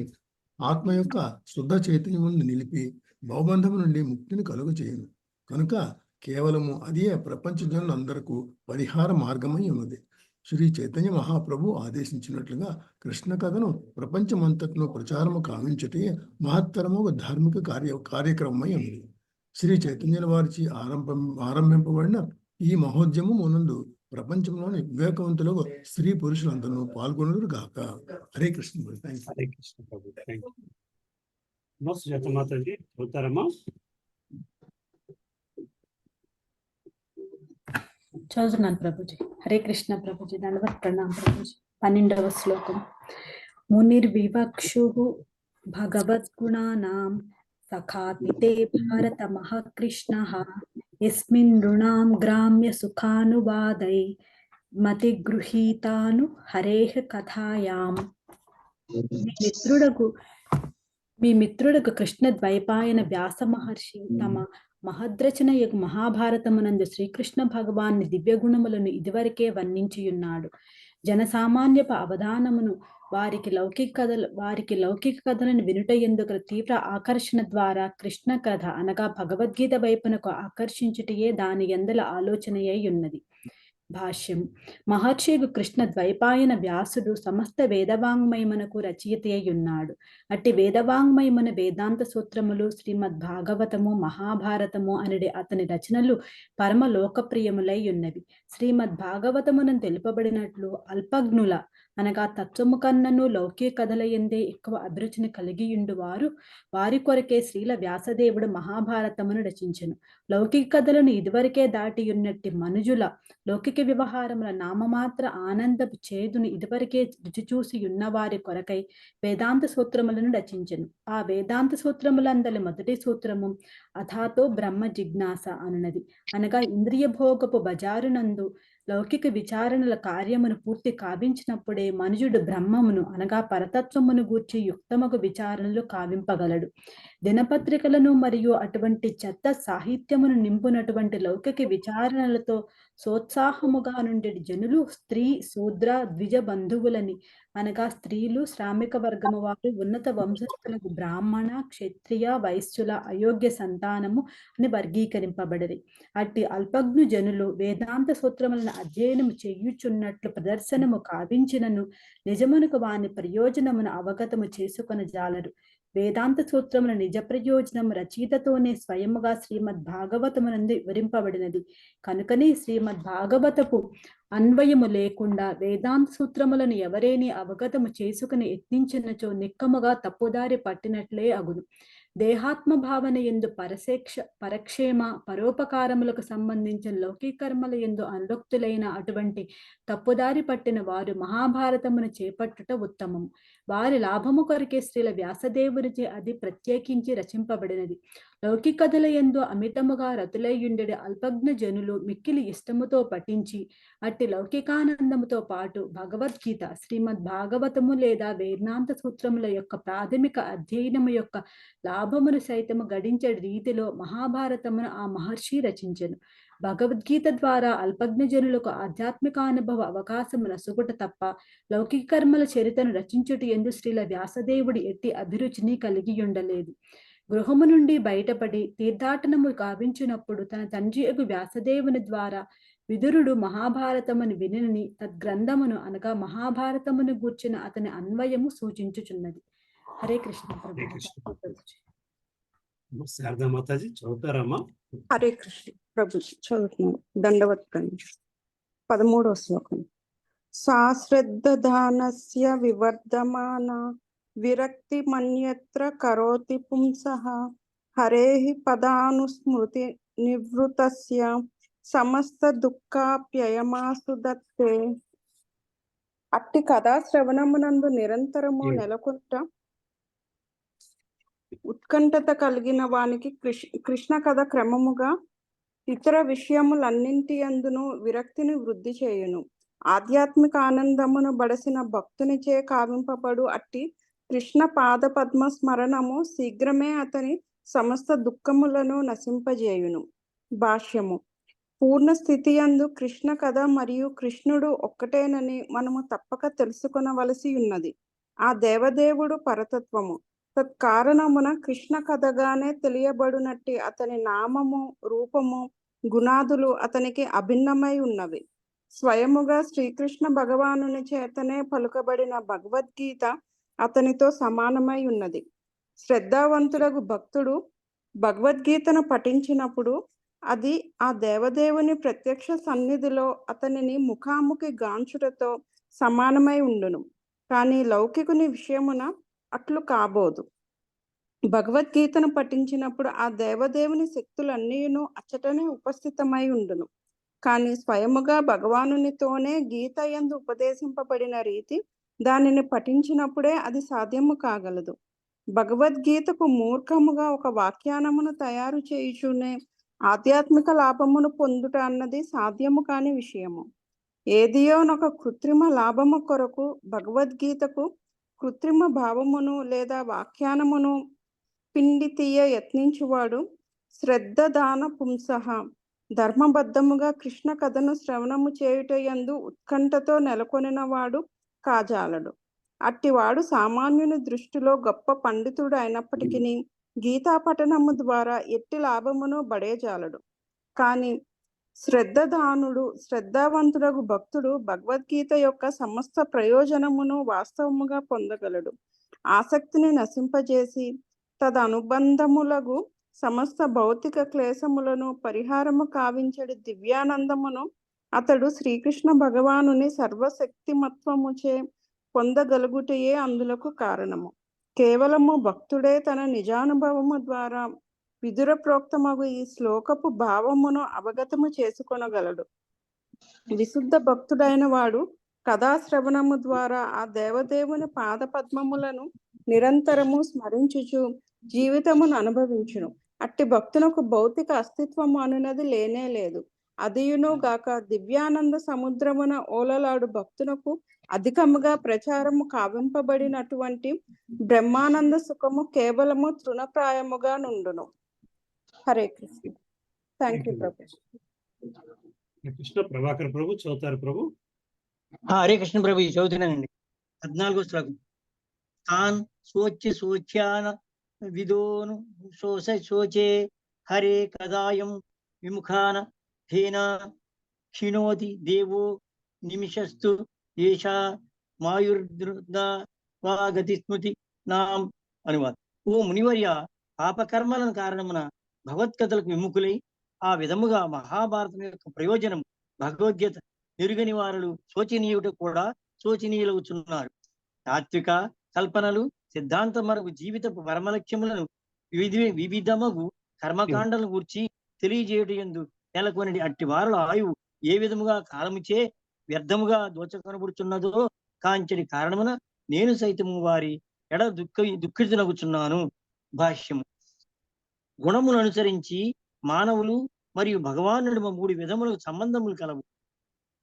ఆత్మ యొక్క శుద్ధ చైతన్యమును నిలిపి భవబంధము నుండి ముక్తిని కలుగు చేయను. కనుక కేవలము అదే ప్రపంచ జనులందరకు పరిహార మార్గమై ఉన్నది. శ్రీ చైతన్య మహాప్రభు ఆదేశించినట్లుగా కృష్ణ కథను ప్రపంచమంతట్లో ప్రచారము కావించటే మహత్తరము ధార్మిక కార్యక్రమమై ఉన్నది. శ్రీ చైతన్యుల వారిచి ఆరంభింపబడిన ఈ మహోద్యమం ముందు ప్రపంచంలోని వివేకవంతులకు స్త్రీ పురుషులందరూ పాల్గొనరు గాక. హరే కృష్ణ. హరే కృష్ణ ప్రభు. Thank you. సుజాత మాతాజీ చదువుతారమ్మా? చదువుతున్నాను ప్రభుజీ. హరే కృష్ణ ప్రభుజీ. దండవత్ ప్రణామ ప్రభుజీ. 12వ శ్లోకం. మునిర్వివక్షు భగవద్గుణానాం సఖాపితే భారత మహాకృష్ణః యస్మిన్ నృణాం గ్రామ్య సుఖానువాదై మతి గృహీతాను హరేః కథాయాం. మీ మిత్రుడకు కృష్ణ ద్వైపాయన వ్యాస మహర్షి తమ మహద్రచన యొక్క మహాభారతమునందు శ్రీకృష్ణ భగవాన్ని దివ్యగుణములను ఇదివరకే వర్ణించియున్నాడు. జనసామాన్యపు అవధానమును వారికి లౌకిక కథలను వినుట ఎందుకు తీవ్ర ఆకర్షణ ద్వారా కృష్ణ కథ అనగా భగవద్గీత వైపునకు ఆకర్షించుటయే దాని యందల ఆలోచనయై ఉన్నది. భాష్యం. మహర్షిగు కృష్ణ ద్వైపాయన వ్యాసుడు సమస్త వేదవాంగ్మయమునకు రచయిత అయ్యున్నాడు. అట్టి వేదవాంగ్మయమున వేదాంత సూత్రములు, శ్రీమద్ భాగవతము, మహాభారతము అనడి అతని రచనలు పరమ లోకప్రియములై ఉన్నవి. శ్రీమద్ భాగవతమును తెలుపబడినట్లు అల్పజ్ఞుల అనగా తత్వము కన్నను లౌకిక కథల ఎందే ఎక్కువ అభిరుచిని కలిగియుండు వారి కొరకే శ్రీల వ్యాసదేవుడు మహాభారతమును రచించెను. లౌకిక కథలను ఇదివరకే దాటియున్నట్టి మనుజుల లౌకిక వ్యవహారముల నామమాత్ర ఆనందపు చేదును ఇదివరకే రుచి చూసి ఉన్న వారి కొరకై వేదాంత సూత్రములను రచించెను. ఆ వేదాంత సూత్రములందలి మొదటి సూత్రము అథాతో బ్రహ్మ జిజ్ఞాస అనున్నది. అనగా ఇంద్రియ భోగపు బజారునందు లౌకిక విచారణల కార్యమును పూర్తి కావించినప్పుడే మనుజుడు బ్రహ్మమును అనగా పరతత్వమును గూర్చి యుక్తమగు విచారణలు కావింపగలడు. దినపత్రికలను మరియు అటువంటి చెత్త సాహిత్యమును నింపునటువంటి లౌకిక విచారణలతో సోత్సాహముగా నుండి జనులు స్త్రీ, శూద్ర, ద్విజ బంధువులని అనగా స్త్రీలు, శ్రామిక వర్గము వారు, ఉన్నత వంశస్థులకు బ్రాహ్మణ, క్షత్రియ, వైశ్యుల అయోగ్య సంతానము అని వర్గీకరింపబడిరి. అట్టి అల్పజ్ఞు జనులు వేదాంత సూత్రములను అధ్యయనము చేయుచున్నట్లు ప్రదర్శనము కావించినను నిజమునకు వాని ప్రయోజనమును అవగతము చేసుకొన జాలరు. వేదాంత సూత్రముల నిజ ప్రయోజనము రచయితతోనే స్వయముగా శ్రీమద్ భాగవతమునందు వివరింపబడినది. కనుకనే శ్రీమద్ భాగవతపు అన్వయము లేకుండా వేదాంత సూత్రములను ఎవరేని అవగతము చేసుకుని యత్నించినచో నిక్కముగా తప్పుదారి పట్టినట్లే అగును. దేహాత్మ భావన యందు పరక్షేమ పరోపకారములకు సంబంధించిన లౌకికర్మల యందు అనురక్తులైన అటువంటి తప్పుదారి పట్టిన వారు మహాభారతమును చేపట్టుట ఉత్తమము. వారి లాభము కొరకే శ్రీల వ్యాసదేవునిచే అది ప్రత్యేకించి రచింపబడినది. లౌకిక కథల యందు అమితముగా రతులయ్యుండెడి అల్పజ్ఞ జనులు మిక్కిలి ఇష్టముతో పఠించి అట్టి లౌకికానందముతో పాటు భగవద్గీత, శ్రీమద్ భాగవతము లేదా వేదాంత సూత్రముల యొక్క ప్రాథమిక అధ్యయనము యొక్క లాభమును సైతము గడించే రీతిలో మహాభారతమును ఆ మహర్షి రచించెను. భగవద్గీత ద్వారా అల్పజ్ఞ జనులకు ఆధ్యాత్మిక అనుభవ అవకాశము నసుగుట తప్ప లౌకిక కర్మల చరితను రచించుట ఎందు శ్రీల వ్యాసదేవుడి ఎట్టి అభిరుచిని కలిగి ఉండలేదు. గృహము నుండి బయటపడి తీర్థాటనము గావించినప్పుడు తన తండ్రి యగు వ్యాసదేవుని ద్వారా విదురుడు మహాభారతమును వినిని తద్గ్రంథమును అనగా మహాభారతమును గూర్చిన అతని అన్వయము సూచించుచున్నది. హరే కృష్ణ. హరే కృష్ణ. శారదా మాతాజీ చదువుతారమ్మా? హరే కృష్ణ ప్రభు. చదువుతున్నాను. దండవత్ ప్రణామం. 13వ శ్లోకం. సాశ్రద్ధదానస్య వివర్ధమాన విరక్తి మన్యత్ర కరోతి పుంసః హరేః పదానుస్మృతి నివృతస్య సమస్త దుఃఖాప్యయమాసు దత్తే. అట్టి కథా శ్రవణమునందు నిరంతరము నెలకొంట ఉత్కంఠత కలిగిన వానికి కృష్ణ కథ క్రమముగా ఇతర విషయములన్నింటి అందును విరక్తిని వృద్ధి చేయును. ఆధ్యాత్మిక ఆనందమును బడసిన భక్తునిచే కావింపబడు అట్టి కృష్ణ పాద పద్మ స్మరణము శీఘ్రమే అతని సమస్త దుఃఖములను నశింపజేయును. భాష్యము. పూర్ణ స్థితి యందు కృష్ణ కథ మరియు కృష్ణుడు ఒక్కటేనని మనము తప్పక తెలుసుకొనవలసి ఉన్నది. ఆ దేవదేవుడు పరతత్వము. తత్కారణమున కృష్ణ కథగానే తెలియబడునట్టి అతని నామము, రూపము, గుణాదులు అతనికి అభిన్నమై ఉన్నవి. స్వయముగా శ్రీకృష్ణ భగవానుని చేతనే పలుకబడిన భగవద్గీత అతనితో సమానమై ఉన్నది. శ్రద్ధావంతులకు భక్తుడు భగవద్గీతను పఠించినప్పుడు అది ఆ దేవదేవుని ప్రత్యక్ష సన్నిధిలో అతనిని ముఖాముఖి గాంచుటతో సమానమై ఉండును. కానీ లౌకికుని విషయమున అట్లు కాబోదు. భగవద్గీతను పఠించినప్పుడు ఆ దేవదేవుని శక్తులన్నీను అచ్చటనే ఉపస్థితమై ఉండును. కానీ స్వయముగా భగవానునితోనే గీత యందు ఉపదేశింపబడిన రీతి దానిని పఠించినప్పుడే అది సాధ్యము కాగలదు. భగవద్గీతకు మూర్ఖముగా ఒక వాఖ్యానమును తయారు చేయుచునే ఆధ్యాత్మిక లాభమును పొందుట అన్నది సాధ్యము కాని విషయము. ఏదియోనొక కృత్రిమ లాభము కొరకు భగవద్గీతకు కృత్రిమ భావమును లేదా వాఖ్యానమును పిండి తీయ యత్నించువాడు శ్రద్ధ దాన పుంసః ధర్మబద్ధముగా కృష్ణ కథను శ్రవణము చేయుట యందు ఉత్కంఠతో నెలకొనిన వాడు కాజాలడు. అట్టివాడు సామాన్యుని దృష్టిలో గొప్ప పండితుడు అయినప్పటికీ గీతా పఠనము ద్వారా ఎట్టి లాభమును బడేజాలడు. కానీ శ్రద్ధదానుడు, శ్రద్ధావంతుడగు భక్తుడు భగవద్గీత యొక్క సమస్త ప్రయోజనమును వాస్తవముగా పొందగలడు. ఆసక్తిని నశింపజేసి తదనుబంధములగు సమస్త భౌతిక క్లేశములను పరిహారము కావించడి దివ్యానందమును అతడు శ్రీకృష్ణ భగవానుని సర్వశక్తిమత్వముచే పొందగలుగుటయే అందులకు కారణము. కేవలము భక్తుడే తన నిజానుభవము ద్వారా విదుర ప్రోక్తమగు ఈ శ్లోకపు భావమును అవగతము చేసుకొనగలడు. విశుద్ధ భక్తుడైన వాడు కథాశ్రవణము ద్వారా ఆ దేవదేవుని పాద పద్మములను నిరంతరము స్మరించుచు జీవితమును అనుభవించును. అట్టి భక్తునకు భౌతిక అస్తిత్వము అనున్నది లేనే లేదు. అదియును గాక దివ్యానంద సముద్రమున ఓలలాడు భక్తునకు అధికముగా ప్రచారము కావింపబడినటువంటి బ్రహ్మానంద సుఖము కేవలము తృణప్రాయముగా నుండును. హరే కృష్ణ. థ్యాంక్ యూ ప్రభు. కృష్ణ ప్రభాకర్ ప్రభు చదువుతారు ప్రభు. హరే కృష్ణ ప్రభు చదువుతున్నానండి. 14వ శ్లోకం. తాన్ శోచ్యాన విదోను శోచే హరే కదాయం విముఖాన హేనా క్షిణోతి దేవో నిమిషస్తు ఏషా మాయుర్దృదా వా గతి స్మృతి నాం. అనువాదం. ఓ మునివర్య, పాపకర్మల కారణమున భగవత్కథలకు విముఖులై ఆ విధముగా మహాభారతం యొక్క ప్రయోజనం భగవద్గీత ఎరుగని వారు శోచనీయుడు కూడా శోచనీయులవుతున్నారు. తాత్విక కల్పనలు సిద్ధాంతమరకు జీవితపు పరమలక్ష్యములను వివిధమగు కర్మకాండలను గూర్చి తెలియజేయుటయందు నెలకొని అట్టి వారుల ఆయువు ఏ విధముగా కాలముచే వ్యర్థముగా దోచకొనబడుచున్నదో కాంచడి కారణమున నేను సైతము వారి ఎడ దుఃఖితునగుచున్నాను. భాష్యము. గుణములు అనుసరించి మానవులు మరియు భగవానుడు 3 విధములకు సంబంధములు కలవు.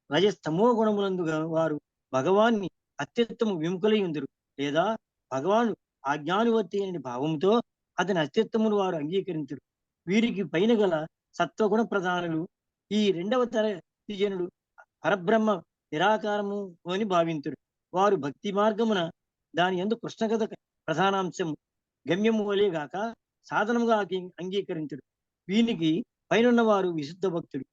రజస్తమో గుణములందు వారు భగవాన్ని అత్యుత్తమ విముఖులై ఉందరు, లేదా భగవాను ఆజ్ఞానువర్తి అనే భావంతో అతని అస్తిత్వమును వారు అంగీకరించరు. వీరికి పైన గల సత్వగుణ ప్రధానులు ఈ 2వ తరగతి జనులు పరబ్రహ్మ నిరాకారము అని భావింతురు. వారు భక్తి మార్గమున దాని యందు కృష్ణ కథ ప్రధానాంశం గమ్యము వలే గాక సాధనముగా అంగీకరించరు. వీనికి పైనున్న వారు విశుద్ధ భక్తులు.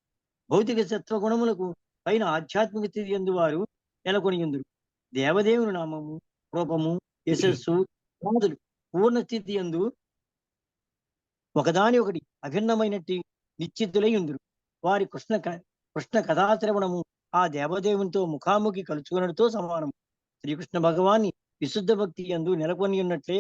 భౌతిక సత్వగుణములకు పైన ఆధ్యాత్మిక స్థితి యందు వారు నెలకొని ఉందురు. దేవదేవుని నామము, రూపము, యశస్సు మొదలు పూర్ణ స్థితి యందు ఒకదాని ఒకటి అభిన్నమైనట్టి నిశ్చితులై ఉందురు. వారి కృష్ణ కథాశ్రవణము ఆ దేవదేవునితో ముఖాముఖి కలుసుకున్నతో సమానం. శ్రీకృష్ణ భగవాన్ని విశుద్ధ భక్తి యందు నెలకొని ఉన్నట్లే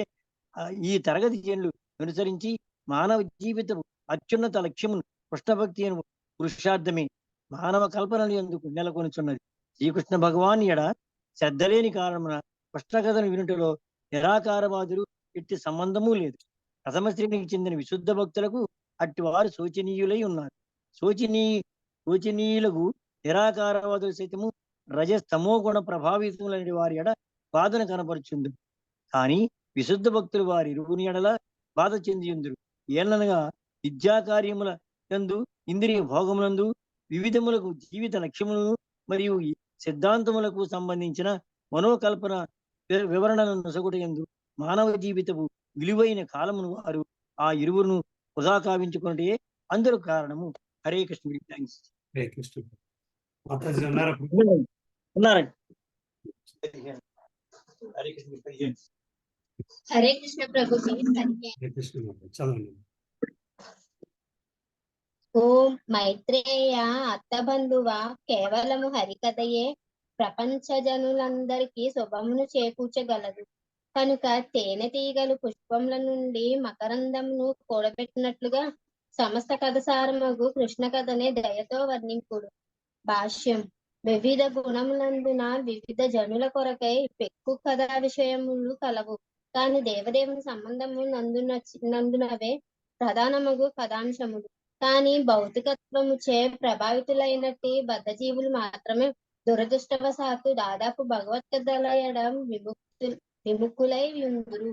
ఈ తరగతి జనులు అనుసరించి మానవ జీవితం అత్యున్నత లక్ష్యమును కృష్ణ భక్తి అను పురుషార్థమే మానవ కల్పనలు ఎందుకు నెలకొనిచున్నది. శ్రీకృష్ణ భగవాన్ ఎడ శ్రద్ధ లేని కారణమున కృష్ణ కథను వినుటలో నిరాకారవాదులు ఎట్టి సంబంధము లేదు. ప్రథమ శ్రేణికి చెందిన విశుద్ధ భక్తులకు అట్టి వారు శోచనీయులై ఉన్నారు. శోచనీయులకు నిరాకారవాదులు సైతము రజస్తమో గుణ ప్రభావితములైన వారి ఎడ బాధను కనపరుచుందు. కానీ విశుద్ధ భక్తులు వారి ఇరువుని ఎడల బాధ చెందియుందురు. ఏలనగా విద్యా కార్యముల యందు, ఇంద్రియ భోగములందు, వివిధములకు జీవిత లక్ష్యములను మరియు సిద్ధాంతములకు సంబంధించిన మనోకల్పన వివరణలను నొసగుటయందు మానవ జీవితపు విలువైన కాలమును వారు ఆ ఇరువురును వృధా కావించుకున్నటే అందరూ కారణము. హరే కృష్ణ. హరే కృష్ణ. మాతాజీ ఉన్నారా? ఉన్నారండి. హరే కృష్ణ. హరే కృష్ణ ప్రభుజీ. హరే కృష్ణ. చదవండి. ఓం మైత్రేయ అత్తబంధువా, కేవలము హరికథయే ప్రపంచ జనులందరికీ శుభమును చేకూర్చగలదు. కనుక తేనెటీగలు పుష్పముల నుండి మకరందమును కూడబెట్టినట్లుగా సమస్త కథసారమగు కృష్ణ కథనే దయతో వర్ణింపుడు. భాష్యం. వివిధ గుణములందున వివిధ జనుల కొరకై పెక్కు కథా విషయములు కలవు. కాని దేవదేవుని సంబంధము నందునవే ప్రధానమగు కథాంశములు. కానీ భౌతికత్వముచే ప్రభావితులైనట్టి బద్ధజీవులు మాత్రమే దురదృష్టవశాత్తు దాదాపు భగవద్గీతల ఎడ విముఖులై ఉందురు.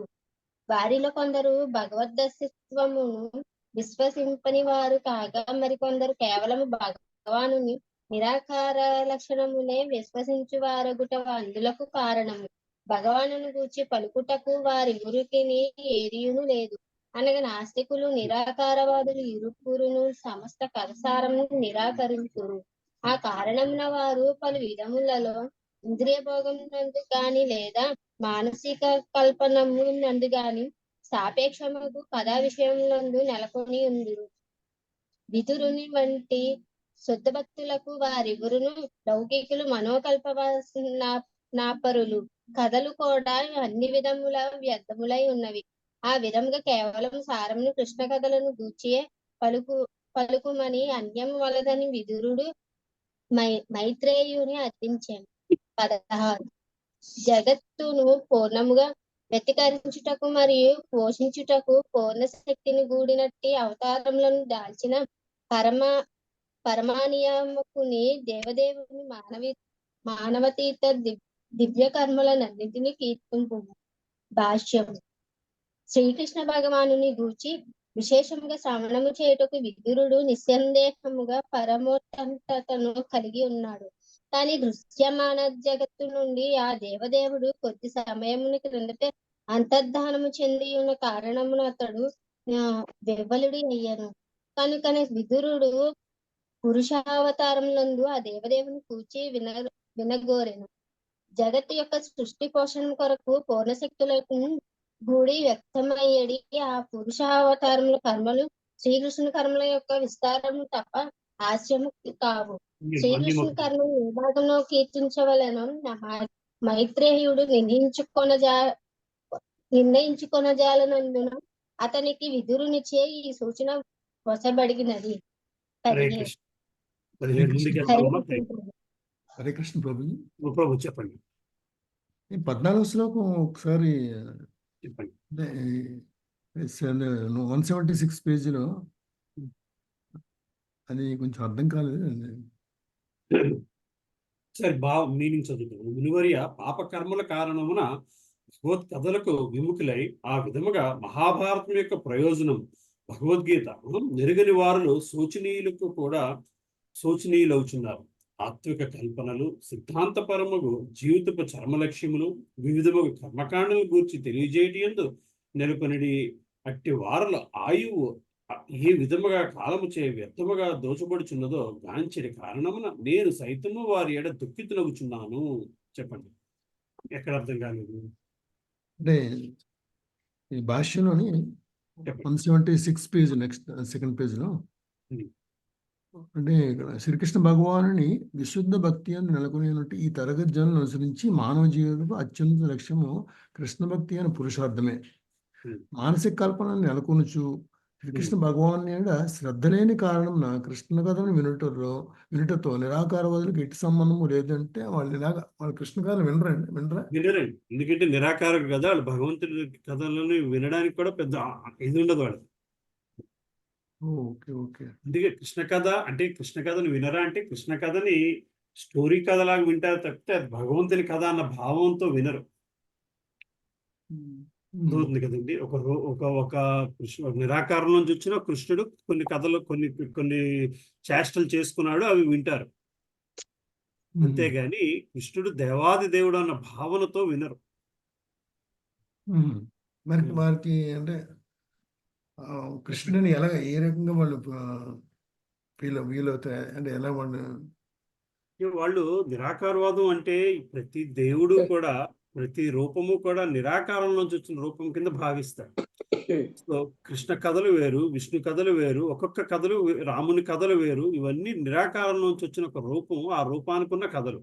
వారిలో కొందరు భగవద్దస్తిత్వమును విశ్వసింపని వారు కాగా, మరికొందరు కేవలము భగవానుని నిరాకార లక్షణమునే విశ్వసించు వారగుట అందులకు కారణము. భగవానుని గూర్చి పలుకుటకు వారి గురికిని ఏదియును లేదు. అనగా నాస్తికులు, నిరాకారవాదులు ఇరువురును సమస్త కథసారమును నిరాకరించురు. ఆ కారణమున వారు పలు విధములలో ఇంద్రియ భోగం నందు గాని లేదా మానసిక కల్పనము నందు గాని సాపేక్షముకు కథా విషయములందు నెలకొని ఉందురు. విదురుని వంటి శుద్ధ భక్తులకు వారివురును లౌకికులు, మనోకల్పనాపరులు. కథలు కూడా అన్ని విధముల వ్యర్థములై ఉన్నవి. ఆ విధముగా కేవలం సారమును కృష్ణ కథలను గూర్చియే పలుకుమని అన్యం వలదని విదురుడు మైత్రేయుని అర్థించాను. 16. జగత్తును పూర్ణముగా వ్యతికరించుటకు మరియు పోషించుటకు పూర్ణ శక్తిని గూడినట్టి అవతారములను దాల్చిన పరమానియామకుని దేవదేవుని మానవతీత దివ్య కర్మలన్నింటినీ కీర్తింపు. భాష్యం. శ్రీకృష్ణ భగవానుని గూర్చి విశేషముగా శ్రవణము చేయుటకు విదురుడు నిస్సందేహముగా పరమోత్తమతను కలిగి ఉన్నాడు. కానీ దృశ్యమాన జగత్తు నుండి ఆ దేవదేవుడు కొద్ది సమయముని క్రిందటే అంతర్ధానము చెంది ఉన్న కారణమున అతడు విహ్వలుడి అయ్యాను. కనుకనే విదురుడు పురుషావతారములందు ఆ దేవదేవుని కూర్చి వినగోరెను. జగత్తు యొక్క సృష్టి పోషణ కొరకు పూర్ణశక్తులకు గూడి వ్యక్తమయ్యేది ఆ పురుషావతారముల కర్మలు శ్రీకృష్ణుని కర్మల యొక్క విస్తారము తప్ప హాస్యము కావు. శ్రీకృష్ణుని కర్మలు ఏ భాగంలో కీర్తించవలను మైత్రేయుడు నిర్ణయించుకొనజాలనందున అతనికి విదురునిచే ఈ సూచన వసబడినది. హరే కృష్ణ. 17 ముందుకు వెళ్దామమ్మా. హరే కృష్ణ ప్రభుజీ. ప్రభు చెప్పండి. ఈ 14వ శ్లోకం ఒకసారి చెప్పండి. 176 పేజీలో అది కొంచెం అర్థం కాలేదు. సరే, మీనింగ్ చదువుతాను. మునివర్య పాపకర్మల కారణమున భగవత్ కథలకు విముఖులై ఆ విధముగా మహాభారతం యొక్క ప్రయోజనం భగవద్గీత నెరుగని వారులు శోచనీయులవుచున్నారు. ఆత్విక కల్పనలు సిద్ధాంతపరముగు జీవితపు చర్మలక్ష్యములు వివిధముగు కర్మకాండల గూర్చి తెలియజేయటందు నెలకొనిడి అట్టి వారుల ఆయువు ఏ విధముగా కాలము చే వ్యర్థముగా దోచబడుచున్నదో గాంచెడి కారణమున నేను సైతము వారి ఎడ దుఃఖితులవుచున్నాను. చెప్పండి, ఎక్కడ అర్థం కాలేదు? అంటే ఈ భాష్యంలోని 176 పేజ్ నెక్స్ట్ సెకండ్ పేజ్లో అంటే ఇక్కడ శ్రీకృష్ణ భగవానుని విశుద్ధ భక్తి అని నెలకొనేటువంటి ఈ తరగతి జనులను అనుసరించి మానవ జీవితపు అత్యంత లక్ష్యము కృష్ణ భక్తి అని పురుషార్థమే. మానసిక కల్పనను నెలకొనుచు శ్రీకృష్ణ భగవాన్ శ్రద్ధ లేని కారణం కృష్ణ కథను వినుటతో నిరాకారవాదులకు ఎట్టి సంబంధము లేదంటే వాళ్ళు కృష్ణ కథను వినరండి. ఎందుకంటే నిరాకారం కదా, వాళ్ళు భగవంతుడి కథలను వినడానికి కూడా పెద్ద ఇది ఉండదు వాళ్ళకి. అందుకే కృష్ణ కథ అంటే కృష్ణ కథను వినరా అంటే కృష్ణ కథని స్టోరీ కథలాగా వింటారు తప్పితే అది భగవంతుని కథ అన్న భావంతో వినరు. అవుతుంది కదండి. ఒక నిరాకారం నుంచి వచ్చిన కృష్ణుడు కొన్ని కథలు కొన్ని చేష్టలు చేసుకున్నాడు, అవి వింటారు. అంతేగాని కృష్ణుడు దేవాది దేవుడు అన్న భావనతో వినరు. మరి వారికి అంటే కృష్ణుడిని ఎలా ఏ రకంగా వాళ్ళు వీలవుతాయి అంటే ఎలా వాళ్ళు నిరాకారవాదం అంటే ప్రతి దేవుడు కూడా ప్రతి రూపము కూడా నిరాకారం నుంచి వచ్చిన రూపం కింద భావిస్తారు. సో కృష్ణ కథలు వేరు, విష్ణు కథలు వేరు, ఒక్కొక్క కథలు రాముని కథలు వేరు. ఇవన్నీ నిరాకారం నుంచి వచ్చిన ఒక రూపం, ఆ రూపానికి ఉన్న కథలు.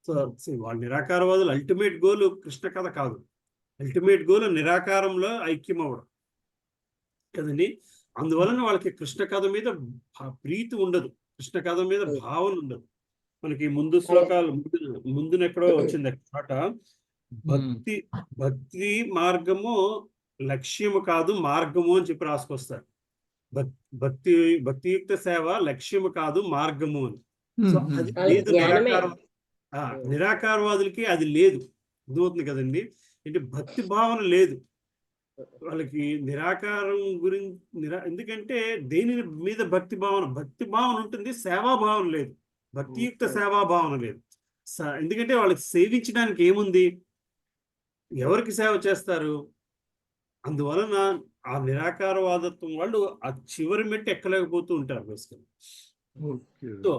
సో వాళ్ళ నిరాకారవాదులు అల్టిమేట్ గోల్ కృష్ణ కథ కాదు. అల్టిమేట్ గోల్ నిరాకారంలో ఐక్యం అవ్వడం కదండి. అందువలన వాళ్ళకి కృష్ణ కథ మీద ప్రీతి ఉండదు, కృష్ణ కథ మీద భావన ఉండదు. మనకి ముందు శ్లోకాలు ముందునెక్కడో వచ్చింది మాట, భక్తి మార్గము లక్ష్యము కాదు మార్గము అని చెప్పి రాసుకొస్తారు. భక్తియుక్త సేవ లక్ష్యము కాదు మార్గము అని. సో అది లేదు నిరాకారవాదులకి, అది లేదు. అర్థమవుతుంది కదండి. అంటే భక్తి భావన లేదు వాళ్ళకి. నిరాకారం గురించి ఎందుకంటే దేని మీద భక్తి భావన ఉంటుంది, సేవాభావన లేదు, భక్తియుక్త సేవాభావన లేదు. ఎందుకంటే వాళ్ళకి సేవించడానికి ఏముంది, ఎవరికి సేవ చేస్తారు? అందువలన ఆ నిరాకారవాదత్వం వాళ్ళు ఆ చివరి మెట్టు ఎక్కలేకపోతూ ఉంటారు బేసికల్. సో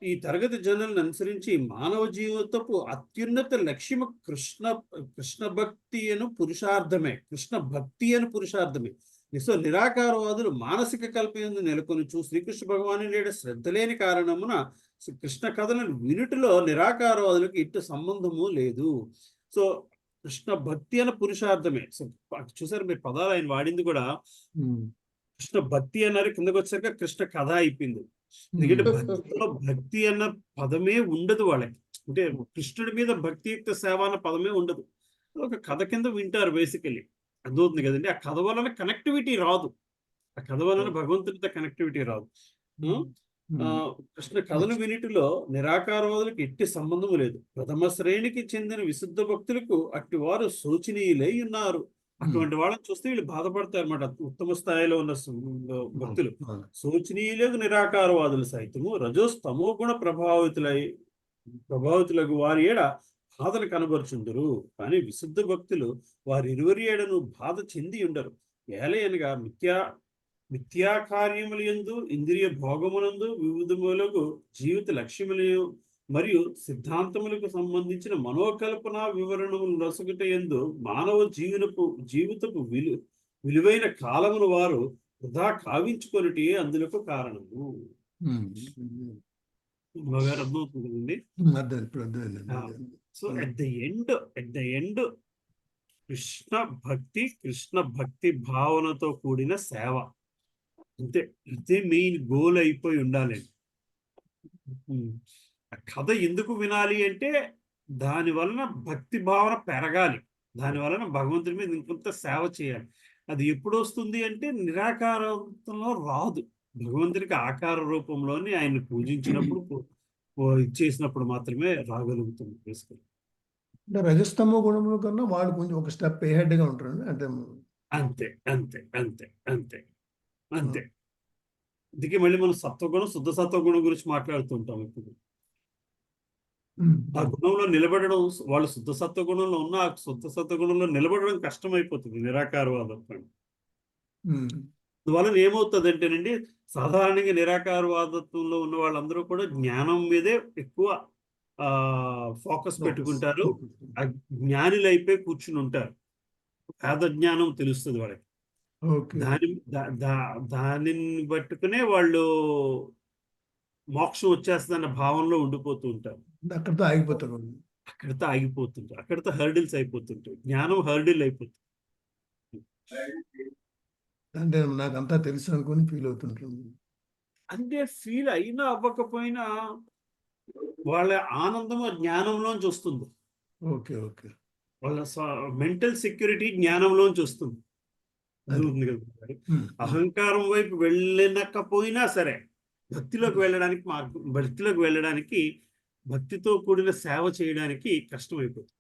ఈ తరగతి జనులను అనుసరించి మానవ జీవితపు అత్యున్నత లక్ష్యము కృష్ణ భక్తి అను పురుషార్థమే, కృష్ణ భక్తి అను పురుషార్థమే. సో నిరాకారవాదులు మానసిక కల్పయందు నెలకొనుచు శ్రీకృష్ణ భగవాను నేడు శ్రద్ధ లేని కారణమున కృష్ణ కథలను వినుటిలో నిరాకారవాదులకు ఇటు సంబంధము లేదు. సో కృష్ణ భక్తి అన్న పురుషార్థమే. సో చూసారు మీరు పదాలు ఆయన వాడింది కూడా కృష్ణ భక్తి అన్నారు, కిందకు వచ్చాక కృష్ణ కథ అయిపోయింది. ఎందుకంటే భక్తిలో భక్తి అన్న పదమే ఉండదు వాళ్ళకి. అంటే కృష్ణుడి మీద భక్తియుక్త సేవ అన్న పదమే ఉండదు. ఒక కథ కింద వింటారు బేసికలీ. అర్థమవుతుంది కదండి. ఆ కథ వలన కనెక్టివిటీ రాదు, ఆ కథ వలన భగవంతుడితో కనెక్టివిటీ రాదు. కృష్ణ కథను వినిటిలో నిరాకారవాదులకు ఎట్టి సంబంధము లేదు. ప్రథమ శ్రేణికి చెందిన విశుద్ధ భక్తులకు అట్టి వారు శోచనీయులై ఉన్నారు. అటువంటి వాళ్ళని చూస్తే వీళ్ళు బాధపడతారు అనమాట. ఉత్తమ స్థాయిలో ఉన్న భక్తులు. శోచనీయులకు నిరాకారవాదులు సైతము రజోస్తమో గుణ ప్రభావితులకు వారి ఏడ బాధను కనబరుచుందరు. కానీ విశుద్ధ భక్తులు వారి ఇరువురి ఏడను బాధ చెంది ఉండరు. ఏలయనగా మిథ్యా కార్యముల యందు, ఇంద్రియ భోగమునందు, వివిధములకు జీవిత లక్ష్యములు మరియు సిద్ధాంతములకు సంబంధించిన మనోకల్పన వివరణములు నొసగుట యందు మానవ జీవితపు విలువైన కాలమును వారు వృధా కావించుకొనిటే అందులకు కారణము. అర్థమవుతుంది కదండి. So at the end Krishna భక్తి భావనతో కూడిన సేవ, అంతే. ఇదే మెయిన్ గోల్ అయిపోయి ఉండాలండి. ఆ కథ ఎందుకు వినాలి అంటే దాని వలన భక్తి భావన పెరగాలి, దాని వలన భగవంతుడి మీద ఇంకొంత సేవ చేయాలి. అది ఎప్పుడు వస్తుంది అంటే నిరాకారంలో రాదు, భగవంతుడికి ఆకార రూపంలోని ఆయన్ని పూజించినప్పుడు చేసినప్పుడు మాత్రమే రాగలుగుతుంది. బేసికల్ అంటే రజస్తమో గుణముల కన్నా వాళ్ళు కొంచెం ఒక స్టెప్ హెడ్ గా ఉంటారు అంటే. అంతే అంతే అంతే అంతే అంతే. అందుకే మళ్ళీ మనం సత్వగుణం, శుద్ధ సత్వగుణం గురించి మాట్లాడుతుంటాం. ఇప్పుడు ఆ గుణంలో నిలబడడం, వాళ్ళు శుద్ధ సత్వగుణంలో ఉన్న ఆ శుద్ధ సత్వగుణంలో నిలబడడం కష్టమైపోతుంది నిరాకారవాదం. అందువలన ఏమవుతుంది అంటేనండి, సాధారణంగా నిరాకారవాదత్వంలో ఉన్న వాళ్ళందరూ కూడా జ్ఞానం మీదే ఎక్కువ ఫోకస్ పెట్టుకుంటారు. ఆ జ్ఞానులు అయిపోయి కూర్చుని ఉంటారు. వేద జ్ఞానం తెలుస్తుంది వాళ్ళకి. దానిని పట్టుకునే వాళ్ళు మోక్షం వచ్చేస్తుందన్న భావనలో ఉండిపోతూ ఉంటారు. అక్కడితో ఆగిపోతుంటారు, అక్కడితో హర్డిల్స్ అయిపోతుంటాయి. జ్ఞానం హర్డిల్ అయిపోతుంది. అంటే నాకు అంతా తెలుసు అనుకుని ఫీల్ అవుతుంటుంది. అంటే ఫీల్ అయినా అవ్వకపోయినా వాళ్ళ ఆనందం జ్ఞానంలోంచి వస్తుంది. Okay okay. వాళ్ళ మెంటల్ సెక్యూరిటీ జ్ఞానంలోంచి వస్తుంది. అహంకారం వైపు వెళ్ళనకపోయినా సరే భక్తిలోకి వెళ్ళడానికి భక్తితో కూడిన సేవ చేయడానికి కష్టమైపోతుంది.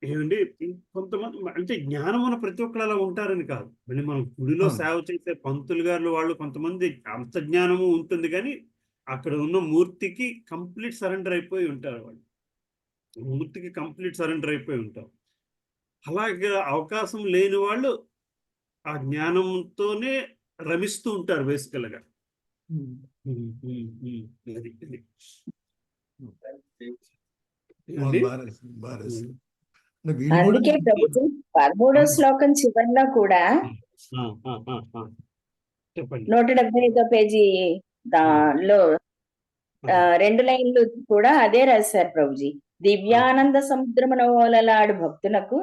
ఏమండి, కొంతమంది అంటే జ్ఞానం మన ప్రతి ఒక్కరు అలా ఉంటారని కాదు. మళ్ళీ మనం గుడిలో సేవ చేసే పంతులు గారు వాళ్ళు కొంతమంది అంత జ్ఞానము ఉంటుంది, కానీ అక్కడ ఉన్న మూర్తికి కంప్లీట్ సరెండర్ అయిపోయి ఉంటారు. వాళ్ళు మూర్తికి కంప్లీట్ సరెండర్ అయిపోయి ఉంటారు. అలాగే అవకాశం లేని వాళ్ళు ఆ జ్ఞానంతోనే రమిస్తూ ఉంటారు బేసికల్గా. అందుకే ప్రభుజీ 13వ శ్లోకం చివరిలో కూడా 175 పేజీ దానిలో 2 లైన్లు కూడా అదే రాశారు ప్రభుజీ. దివ్యానంద సముద్రమున ఓలలాడు భక్తులకు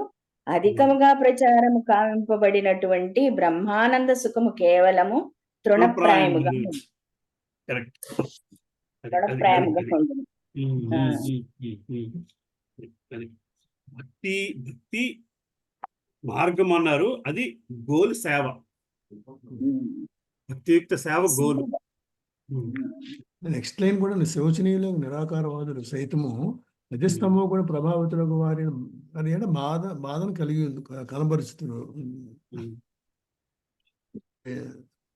అధికముగా ప్రచారము కావింపబడినటువంటి బ్రహ్మానంద సుఖము కేవలము తృణప్రాయముగా ఉంటుంది. భక్తి మార్గం అన్నారు, అది గోల్ సేవ. భక్తియుక్త సేవ గోల్. నెక్స్ట్ లైన్ కూడా శోచనీయులకు నిరాకారవాదులు సైతము రజస్తమో కూడా ప్రభావితులకు వారి బాధను కలిగి కనబరుస్తున్నారు.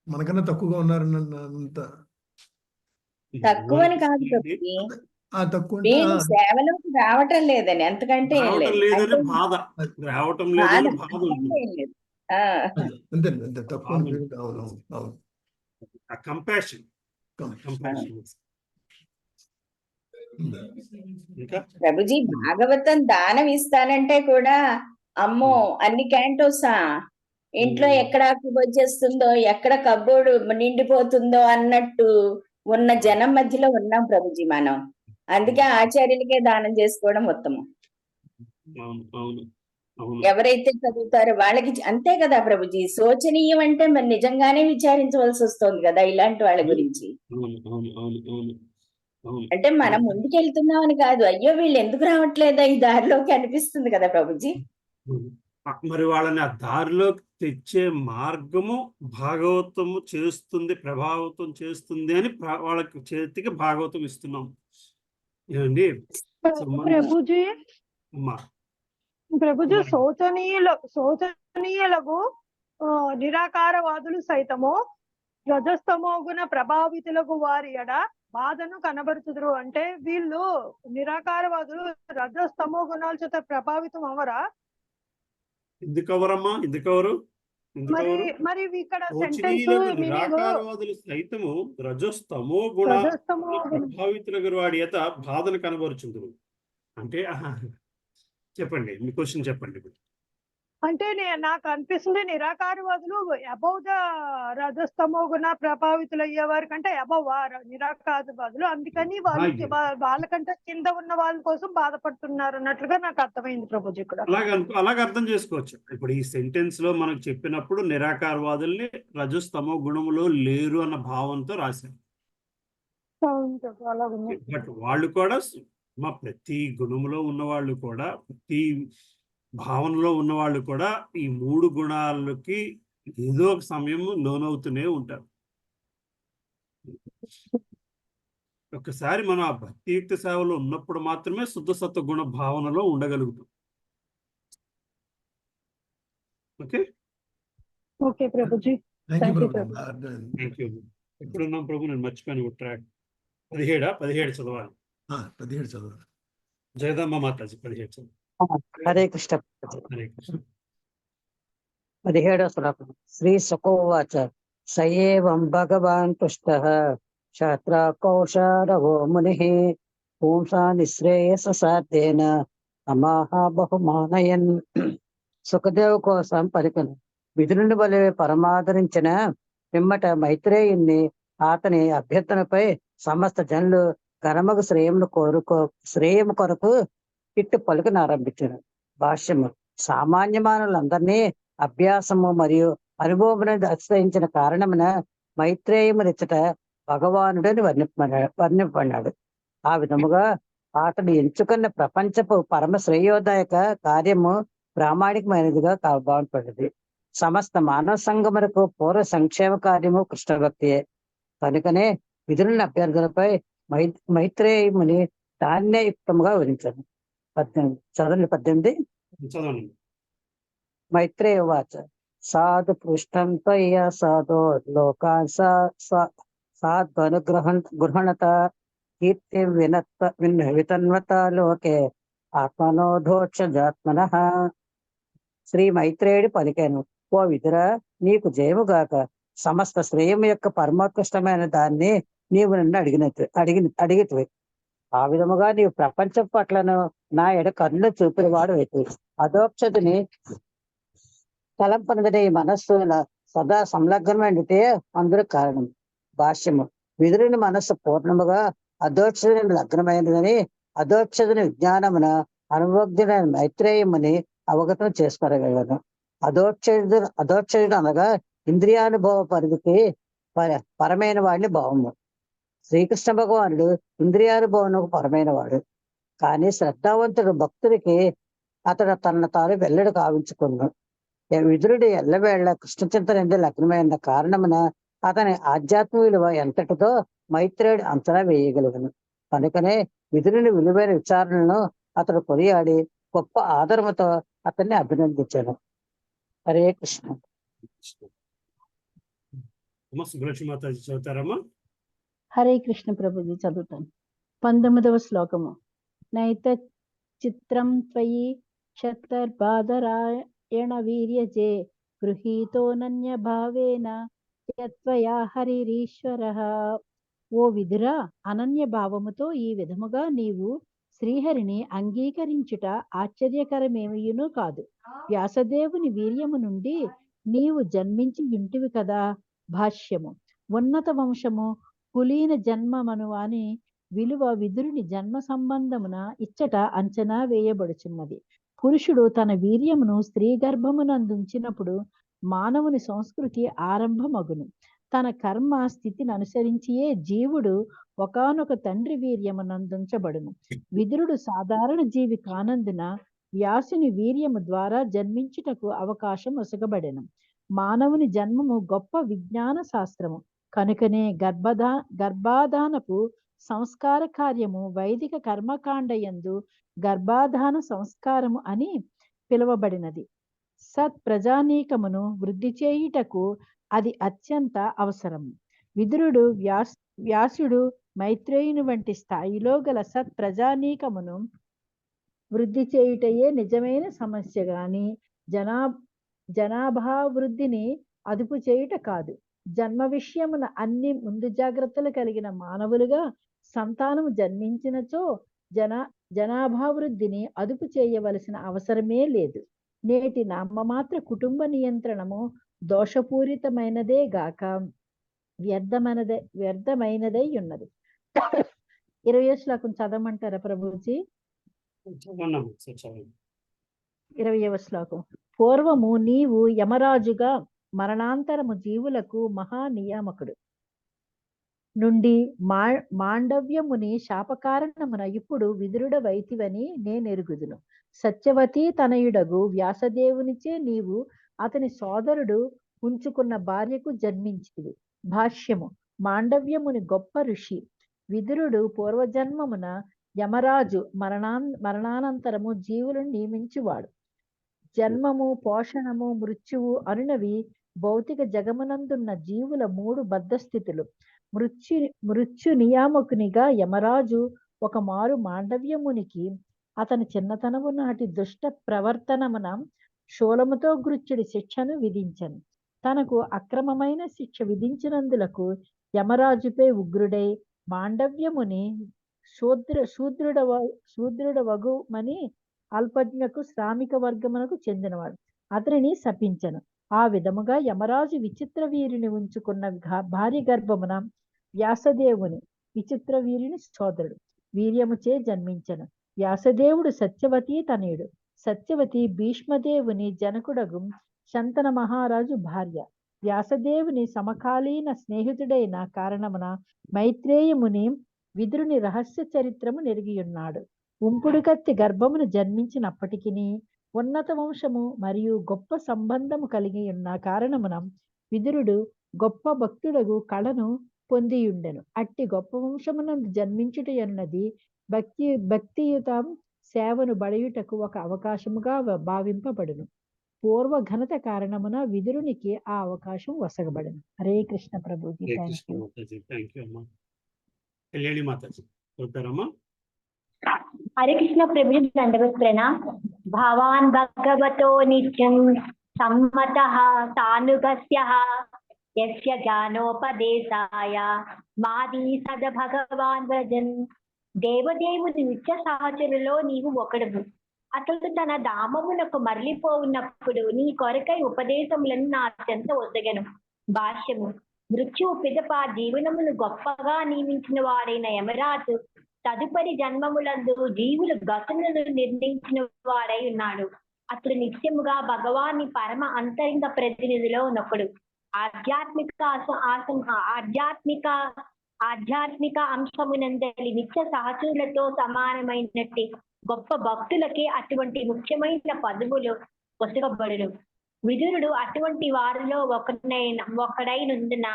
మనకన్నా తక్కువగా ఉన్నారన్నంత తక్కువని కాదు, సేవలోకి రావటం లేదని, ఎంతకంటే ప్రభుజీ భాగవతం దానం ఇస్తానంటే కూడా అమ్మో అన్ని క్యాంటోసా, ఇంట్లో ఎక్కడ వచ్చేస్తుందో, ఎక్కడ కబ్బోర్డు నిండిపోతుందో అన్నట్టు ఉన్న జనం మధ్యలో ఉన్నాం ప్రభుజీ మనం. అందుకే ఆచార్యులకే దానం చేసుకోవడం ఉత్తమం. ఎవరైతే చదువుతారో వాళ్ళకి అంతే కదా ప్రభుజీ. శోచనీయం అంటే మరి నిజంగానే విచారించవలసి వస్తుంది కదా ఇలాంటి వాళ్ళ గురించి. అంటే మనం ముందుకెళ్తున్నాం అని కాదు, అయ్యో వీళ్ళు ఎందుకు రావట్లేదా ఈ దారిలోకి అనిపిస్తుంది కదా ప్రభుజీ. మరి వాళ్ళని ఆ దారిలోకి తెచ్చే మార్గము భాగవతము చేస్తుంది, ప్రభావితం చేస్తుంది అని వాళ్ళకి చేతికి భాగవతం ఇస్తున్నాం. ఏమండి ప్రభుజీ, అమ్మా ప్రభుజీ శోచనీయులకు నిరాకారవాదులు సైతము రజస్తమోగుణ ప్రభావితులకు వారి ఎడ బాధను కనబరుచుదురు. అంటే వీళ్ళు నిరాకారవాదులు రజస్తమో గుణాల చేత ప్రభావితం అవరా? ఎందుకవరమ్మా? ఎందుకవరు? మరి ఇక్కడ సెంటెన్స్ శోచనీయులకు మీనింగ్ నిరాకారవాదులు సైతము రజస్తమో గుణ ప్రభావితులకు వాడి చేత బాధను కనబరుచుందురు అంటే చెప్పండి, మీ క్వశ్చన్ చెప్పండి. అంటే నాకు అనిపిస్తుంది నిరాకారవాదులు అబౌవ్ ద రజస్తమో గుణ ప్రభావితులు అయ్యే వారి కంటే అబౌవ్ నిరాకారవాదులు, అందుకని వాళ్ళకంటే కింద ఉన్న వాళ్ళ కోసం బాధపడుతున్నారు అన్నట్లుగా నాకు అర్థమైంది ప్రభుజీ. ఇక్కడ అలాగ అర్థం చేసుకోవచ్చు. ఇప్పుడు ఈ సెంటెన్స్ లో మనకు చెప్పినప్పుడు నిరాకారవాదుల్ని రజస్తమో గుణములో లేరు అన్న భావంతో రాశారు. బట్ వాళ్ళు కూడా ప్రతి గుణములో ఉన్న వాళ్ళు కూడా, ప్రతి భావనలో ఉన్నవాళ్ళు కూడా ఈ 3 గుణాలకి ఏదో ఒక సమయం లోనవుతూనే ఉంటారు. ఒక్కసారి మనం ఆ భక్తియుక్త సేవలో ఉన్నప్పుడు మాత్రమే శుద్ధ సత్వ గుణ భావనలో ఉండగలుగుతాం. Okay okay Prabhuji. Thank you. ఎప్పుడున్నాం ప్రభు? నేను మర్చిపోయాను. ట్రాక్ 17 చదవాలి. 17 చదవాలి. జయదమ్మ మాతాజీ 17 చదవాలి. హరే కృష్ణ. హరే కృష్ణ. 17వ శ్లోకం. శ్రీ సుకోవాచ సయేవం భగవాన్ పుష్టః క్షాత్ర కౌశారవో మునిః పుంసా నిశ్రేయస సాధ్యేన అమాహ బహుమానయన్. సుఖదేవ్ కోసం పలికను విదురుని వలె పరమాదరించిన పిమ్మట మైత్రేయుణ్ణి అతని అభ్యర్థనపై సమస్త జనులు ఘనమగు శ్రేయము కొరకు ఇట్టు పలుకును ఆరంభించారు. భాష్యము. సామాన్య మానవులందరినీ అభ్యాసము మరియు అనుభవమును ఆశ్రయించిన కారణమున మైత్రేయమునిచ్చట భగవానుడని వర్ణింపబడినాడు. ఆ విధముగా అతడు ఎంచుకున్న ప్రపంచపు పరమ శ్రేయోదాయక కార్యము ప్రామాణికమైనదిగా భావింపబడింది. సమస్త మానవ సంగములకు పూర్వ సంక్షేమ కార్యము కృష్ణ భక్తియే. కనుకనే విధుల అభ్యర్థులపై మైత్రేయముని ధాన్యయుక్తముగా వివరించారు. 18 చదవండి. మైత్రేయ వాచ సాధు పృష్టం త్వయ్య సాధో లోకాన్ గృహణత కీర్తి వితన్వత లోకే ఆత్మనోధోక్షజాత్మనః. శ్రీ మైత్రేయుడు పలికాను, ఓ విదురా, నీకు జయముగాక. సమస్త శ్రేయము యొక్క పరమోత్కృష్టమైన దాన్ని నీవు నన్ను అడిగితివి. ఆ విధముగా నీవు ప్రపంచం పట్లను నా ఎడ కన్ను చూపిన వాడు అయితే అధోక్షతుని తలంపనదనే మనస్సు సదా సంలగ్నమైనటే అందుకు కారణం. భాష్యము. విదురుని మనస్సు పూర్ణముగా అధోక్షతుని లగ్నమైనదని అధోక్షతుని విజ్ఞానమున అనుభోగ్యుడైన మైత్రేయముని అవగతం చేసుకోగలను. అధోక్షతుడు అనగా ఇంద్రియానుభవ పరిధికి పరమైన వాడిని భావము. శ్రీకృష్ణ భగవానుడు ఇంద్రియానుభవమునకు పరమైన వాడు. కానీ శ్రద్ధావంతుడు భక్తుడికి అతడు తనను తాను వెల్లడి కావించుకున్నాడు. విదురుడు ఎల్లవేళ్ల కృష్ణ చింతన లగ్నమైన కారణమున అతని ఆధ్యాత్మిక విలువ ఎంతటితో మైత్రేయుడు అంచనా వేయగలిగను. కనుకనే విదురుని విలువైన విచారణను అతడు కొనియాడి గొప్ప ఆదరముతో అతన్ని అభినందించాను. హరే కృష్ణ. హరే కృష్ణ ప్రభుజీ. చదువుతాను. 19వ శ్లోకము. నైత చిత్రం త్వయి శతర్బాధరాయణ వీర్యజే గృహీతోనన్య భావేన యత్వయా హరిరీశ్వరః. ఓ విదురా, అనన్య భావముతో ఈ విధముగా నీవు శ్రీహరిని అంగీకరించుట ఆశ్చర్యకరమేమీయును కాదు. వ్యాసదేవుని వీర్యము నుండి నీవు జన్మించి ఇంటివి కదా. భాష్యము. ఉన్నత వంశము కులీన జన్మమను అని విలువ విదురుని జన్మ సంబంధమున ఇచ్చట అంచనా వేయబడుచున్నది. పురుషుడు తన వీర్యమును స్త్రీ గర్భమునందుంచినప్పుడు మానవుని సంస్కృతి ఆరంభమగును. తన కర్మ స్థితిని అనుసరించియే జీవుడు ఒకానొక తండ్రి వీర్యమునందుంచబడును. విదురుడు సాధారణ జీవి కానందున వ్యాసుని వీర్యము ద్వారా జన్మించుటకు అవకాశం ఒసగబడెను. మానవుని జన్మము గొప్ప విజ్ఞాన శాస్త్రము కనుకనే గర్భాధానపు సంస్కార కార్యము వైదిక కర్మకాండయందు గర్భాధాన సంస్కారము అని పిలువబడినది. సత్ ప్రజానీకమును వృద్ధి చేయుటకు అది అత్యంత అవసరం. విదురుడు వ్యాసుడు మైత్రేయుని వంటి స్థాయిలో గల సత్ ప్రజానీకమును వృద్ధి చేయుటయే నిజమైన సమస్య గాని జనాభావృద్ధిని అదుపు చేయుట కాదు. జన్మ విషయమున అన్ని ముందు జాగ్రత్తలు కలిగిన మానవులుగా సంతానము జన్మించినచో జనాభావృద్ధిని అదుపు చేయవలసిన అవసరమే లేదు. నేటి నామమాత్ర కుటుంబ నియంత్రణము దోషపూరితమైనదే గాక వ్యర్థమైనదై ఉన్నది. 20వ శ్లోకం చదవమంటారా ప్రభుజీ? 20వ శ్లోకం. పూర్వము నీవు యమరాజుగా మరణాంతరము జీవులకు మహానియామకుడు నుండి మాండవ్యముని శాపకారణమున ఇప్పుడు విదురుడ వైతివని నేనెరుగుదును. సత్యవతి తనయుడగు వ్యాసదేవునిచే నీవు అతని సోదరుడు ఉంచుకున్న భార్యకు జన్మించివి. భాష్యము. మాండవ్యముని గొప్ప ఋషి విదురుడు పూర్వజన్మమున యమరాజు మరణానంతరము జీవులను నియమించువాడు. జన్మము, పోషణము, మృత్యువు అనునవి భౌతిక జగమునందున్న జీవుల 3 బద్ధస్థితులు. మృత్యు నియామకునిగా యమరాజు ఒక మారు మాండవ్యమునికి అతని చిన్నతనము నాటి దుష్ట ప్రవర్తనమున శూలముతో గృచ్చుడి శిక్షను విధించను. తనకు అక్రమమైన శిక్ష విధించినందులకు యమరాజుపై ఉగ్రుడై మాండవ్యముని శూద్రుడవగుమని అల్పజ్ఞకు శ్రామిక వర్గమునకు చెందినవాడు అతనిని శపించను. ఆ విధముగా యమరాజు విచిత్ర వీరిని ఉంచుకున్న భార్య గర్భమున వ్యాసదేవుని విచిత్ర వీరిని సోదరుడు వీర్యముచే జన్మించను. వ్యాసదేవుడు సత్యవతి తనయుడు. సత్యవతి భీష్మదేవుని జనకుడగు శంతన మహారాజు భార్య. వ్యాసదేవుని సమకాలీన స్నేహితుడైన కారణమున మైత్రేయముని విదురుని రహస్య చరిత్రము నెరిగియున్నాడు. ఉంపుడు కత్తి గర్భమును జన్మించినప్పటికీ ఉన్నత వంశము మరియు గొప్ప సంబంధము కలిగి ఉన్న కారణమున విదురుడు గొప్ప భక్తుడగు కళను పొందియుండెను. అట్టి గొప్ప వంశమునందు జన్మించుట అన్నది భక్తియుత సేవను బడయుటకు ఒక అవకాశముగా భావింపబడును. పూర్వ ఘనత కారణమున విదురునికి ఆ అవకాశం వసగబడును. హరే కృష్ణ ప్రభుజీ. హరే కృష్ణ ప్రభుజీ. దండవత్ ప్రణామ్. భవాన్ భగవతో నిత్యం సమ్మతః సానుగస్యః యస్య జ్ఞానోపదేశాయ మాది సద భగవాన్ వ్రజన్. దేవదేవుని నిత్య సహచరులో నీవు ఒకడువు. అతడు తన ధామమునకు మరలిపోవున్నప్పుడు నీ కొరకై ఉపదేశములను నా చెంత ఒసగెను. భాష్యము. మృత్యువు పిదప జీవనమును గొప్పగా నియమించిన వాడైన యమరాజు తదుపరి జన్మములందు జీవుల గతులను నిర్ణయించిన వాడై ఉన్నాడు. అతడు నిత్యముగా భగవాన్ని పరమ అంతరింగ ప్రతినిధిలో నొకడు. ఆధ్యాత్మిక అంశమునందలి నిత్య సహచరులతో సమానమైనట్టి గొప్ప భక్తులకే అటువంటి ముఖ్యమైన పదవులు పొసగబడును. విదురుడు అటువంటి వారిలో ఒకడైనందున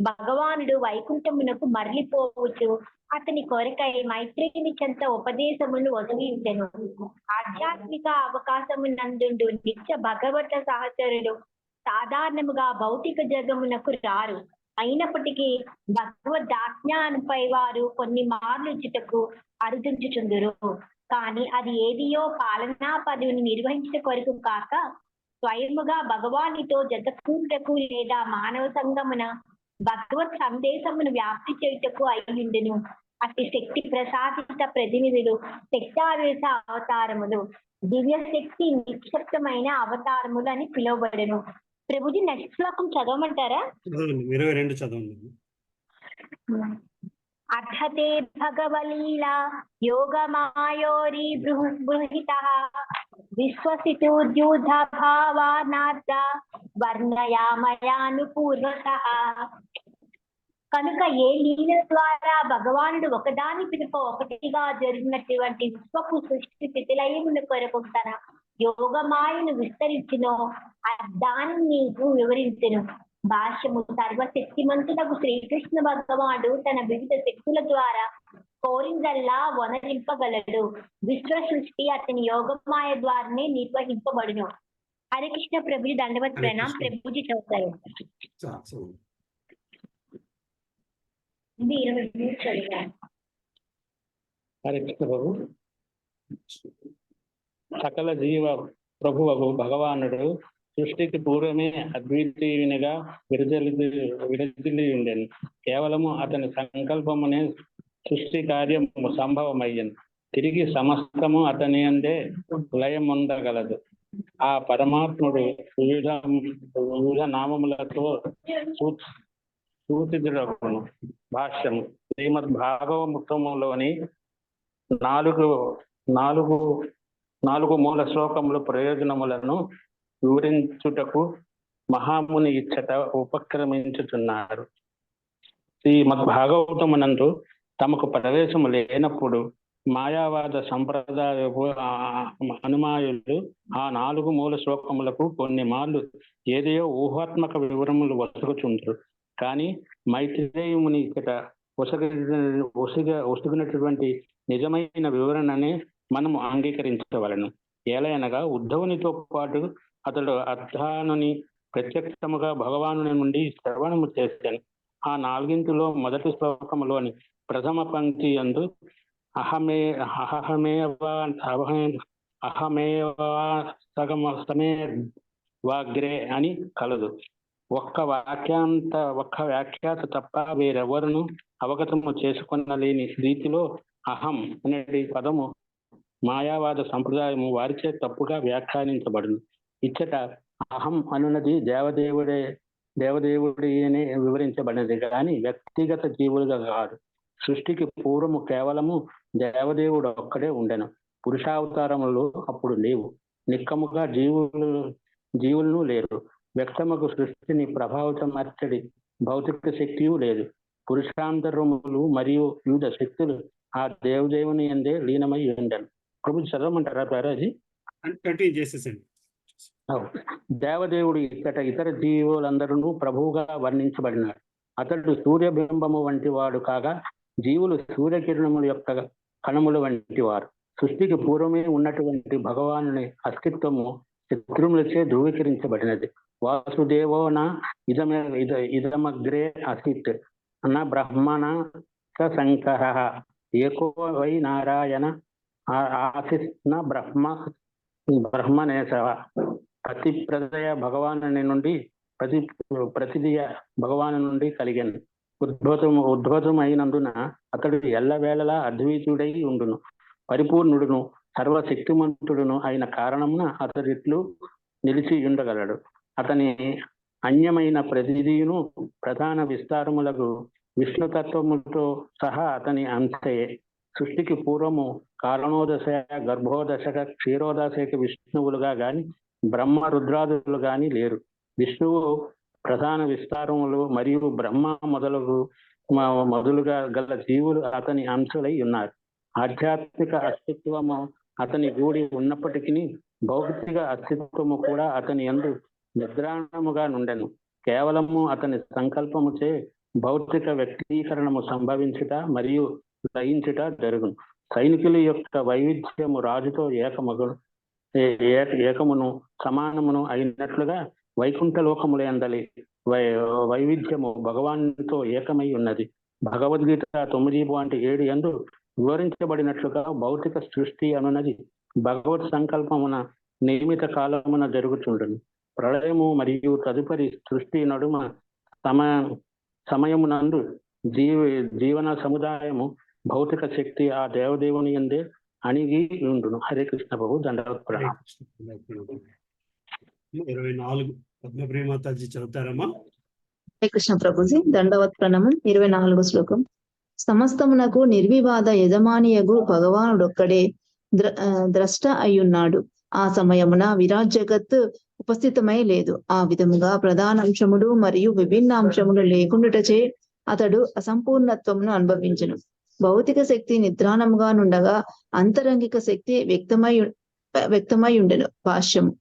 భగవానుడు వైకుంఠమునకు మరలిపోవచ్చు అతని కొరకై మైత్రేయుని చెంత ఉపదేశములు ఒసగించెను. ఆధ్యాత్మిక అవకాశమునందు నిత్య భగవత సహచరులు సాధారణముగా భౌతిక జగమునకు రారు. అయినప్పటికీ భగవద్జ్ఞానంపై వారు కొన్ని మార్లు ఇచ్చుటకు అరుదించుచుందురు. కానీ అది ఏదియో పాలనా పదవిని నిర్వహించట కొరకు కాక స్వయముగా భగవానితో జతకూటకు లేదా మానవ సంగమున భగవత్ సందేశమును వ్యాప్తి చేయుటకు అయ్యుండును. అతి శక్తి ప్రసాదిత ప్రతినిధులు శక్తావేశ అవతారములు దివ్య శక్తి నిక్షిప్తమైన అవతారములు అని పిలువబడును. ప్రభుజీ నెక్స్ట్ శ్లోకం చదవమంటారా? 22 చదవండి. అర్హతే భగవలీలా యోగమాయోరి బృహితః విశ్వసితోద్యూత భావానార్థ వర్ణయామయానుపూర్వతః. కనుక ఏ లీల ద్వారా భగవానుడు ఒకదాని పిలుప ఒకటిగా జరిగినటువంటి విశ్వపు సృష్టి స్థితిలయముల కొరకు తన యోగమాయను విస్తరించినో దాన్ని నీకు వివరించెను. భాష్యము. సర్వశక్తిమంతులకు శ్రీకృష్ణ భగవానుడు తన వివిధ శక్తుల ద్వారా కోరిందల్లా వనరింపగలడు. విశ్వ సృష్టి అతని యోగమాయ ద్వారానే నిర్వహింపబడును. హరే కృష్ణ ప్రభుజీ, దండవత్ ప్రణాం. ప్రభుజీ చదువుతారు. ఇది 20 నిమిషాలు చదివాను. హరే కృష్ణ ప్రభు. సకల జీవ ప్రభువు భగవానుడు సృష్టికి పూర్వమే అద్వితీయునిగా విరజిల్లి ఉండేను. కేవలము అతని సంకల్పమునే సృష్టి కార్యము సంభవమయ్యను. తిరిగి సమస్తము అతని అందే లయముందగలదు. ఆ పరమాత్ముడు వివిధ నామములతో సూచితుడగును. భాష్యము. శ్రీమద్ భాగవతములోని నాలుగు మూల శ్లోకముల ప్రయోజనములను వివరించుటకు మహాముని ఇచ్చట ఉపక్రమించుతున్నారు. శ్రీమద్ భాగవతమునందు తమకు ప్రవేశము లేనప్పుడు మాయావాద సంప్రదాయపు అనుమాయులు ఆ 4 మూల శ్లోకములకు కొన్ని మార్లు ఏదేయో ఊహాత్మక వివరములు వసుకుచుంటారు. కానీ మైత్రేయుముని ఇక్కడ ఒసుగినటువంటి నిజమైన వివరణనే మనము అంగీకరించవలను. ఏలయనగా ఉద్ధవునితో పాటు అతడు అర్థానుని ప్రత్యక్షముగా భగవానుని నుండి శ్రవణము చేశాను. ఆ 4 మొదటి శ్లోకములోని ప్రథమ పంక్తి యందు అహమేవాగ్రే అని కలదు. ఒక్క వ్యాఖ్యాత తప్ప వేరెవరును అవగతము చేసుకొనలేని రీతిలో అహం అనే పదము మాయావాద సంప్రదాయము వారిచే తప్పుగా వ్యాఖ్యానించబడును. ఇచ్చట అహం అనున్నది దేవదేవుడి అని వివరించబడినది కానీ వ్యక్తిగత జీవులుగా కాదు. సృష్టికి పూర్వము కేవలము దేవదేవుడు ఒక్కడే ఉండెను. పురుషావతారములు అప్పుడు లేవు. నిక్కముగా జీవులను లేరు. వ్యక్తముకు సృష్టిని ప్రభావితం మార్చడి భౌతిక శక్తియు లేదు. పురుషాంతరములు మరియు వివిధ శక్తులు ఆ దేవదేవుని అందే లీనమై ఉండెను. ప్రభు చదవమంటారా పేరాజీ? కంటిన్యూ చేసేసండి. దేవదేవుడు ఇతర జీవులందరూ ప్రభువుగా వర్ణించబడినాడు. అతడు సూర్యబింబము వంటి వాడు కాగా జీవులు సూర్యకిరణముల యొక్క కణములు వంటి వారు. సృష్టికి పూర్వమే ఉన్నటువంటి భగవానుని అస్తిత్వము శత్రువులచే ధృవీకరించబడినది. వాసుదేవోన ఇదమగ్రే అసిత్ అన్న బ్రహ్మణ శంకర ఏకో వై నారాయణ ఆసిత్ న బ్రహ్మనేశవ. ప్రతిప్రదయ భగవాను నుండి ప్రతిదియ భగవాను నుండి కలిగాను. ఉద్భుతమైనందున అతడు ఎల్లవేళలా అద్వైతుడై ఉండును. పరిపూర్ణుడును సర్వశక్తిమంతుడును అయిన కారణమున అతడిట్లు నిలిచి ఉండగలడు. అతని అన్యమైన ప్రతిదియును ప్రధాన విస్తారములకు విష్ణుతత్వముతో సహా అతని అంశయే. సృష్టికి పూర్వము కారణోదశ, గర్భోదశక, క్షీరోదశక విష్ణువులుగా గాని బ్రహ్మ రుద్రాదులు గాని లేరు. విష్ణువు ప్రధాన విస్తారములు మరియు బ్రహ్మ మొదలుగా గల జీవులు అతని అంశలై ఉన్నారు. ఆధ్యాత్మిక అస్తిత్వము అతని గూడి ఉన్నప్పటికీ భౌతిక అస్తిత్వము కూడా అతని యందు నిద్రాణముగా నుండెను. కేవలము అతని సంకల్పముచే భౌతిక వ్యక్తీకరణము సంభవించుట మరియు లయించుట జరుగును. సైనికుల యొక్క వైవిధ్యము రాజుతో ఏకమును సమానమును అయినట్లుగా వైకుంఠ లోకములందలి వైవిధ్యము భగవానుతో ఏకమై ఉన్నది. భగవద్గీత 9:7 యందు వివరించబడినట్లుగా భౌతిక సృష్టి అనున్నది భగవత్ సంకల్పమున నియమిత కాలమున జరుగుతుండును. ప్రళయము మరియు తదుపరి సృష్టి నడుమ సమయమునందు జీవన సముదాయము భౌతిక శక్తి ఆ దేవదేవుని యందే అణిగి ఉండును. హరే కృష్ణ ప్రభు. దండవత్ ప్రణామం. 24 పద్మప్రియమాతాజీ చదువుతారమ్మా? హరే కృష్ణ ప్రభుజీ, దండవత్ ప్రణామం. 24 శ్లోకం. సమస్తమునకు నిర్వివాద యజమానియగు భగవానుడొక్కడే ద్రష్ట అయ్యున్నాడు. ఆ సమయమున విరాట్ జగత్ ఉపస్థితమై లేదు. ఆ విధముగా ప్రధానాంశములు మరియు విభిన్న అంశములు లేకుండాటచే అతడు అసంపూర్ణత్వమును అనుభవించును. భౌతిక శక్తి నిద్రాణముగా నుండగా అంతరంగిక శక్తి వ్యక్తమై ఉండెను. భాష్యము.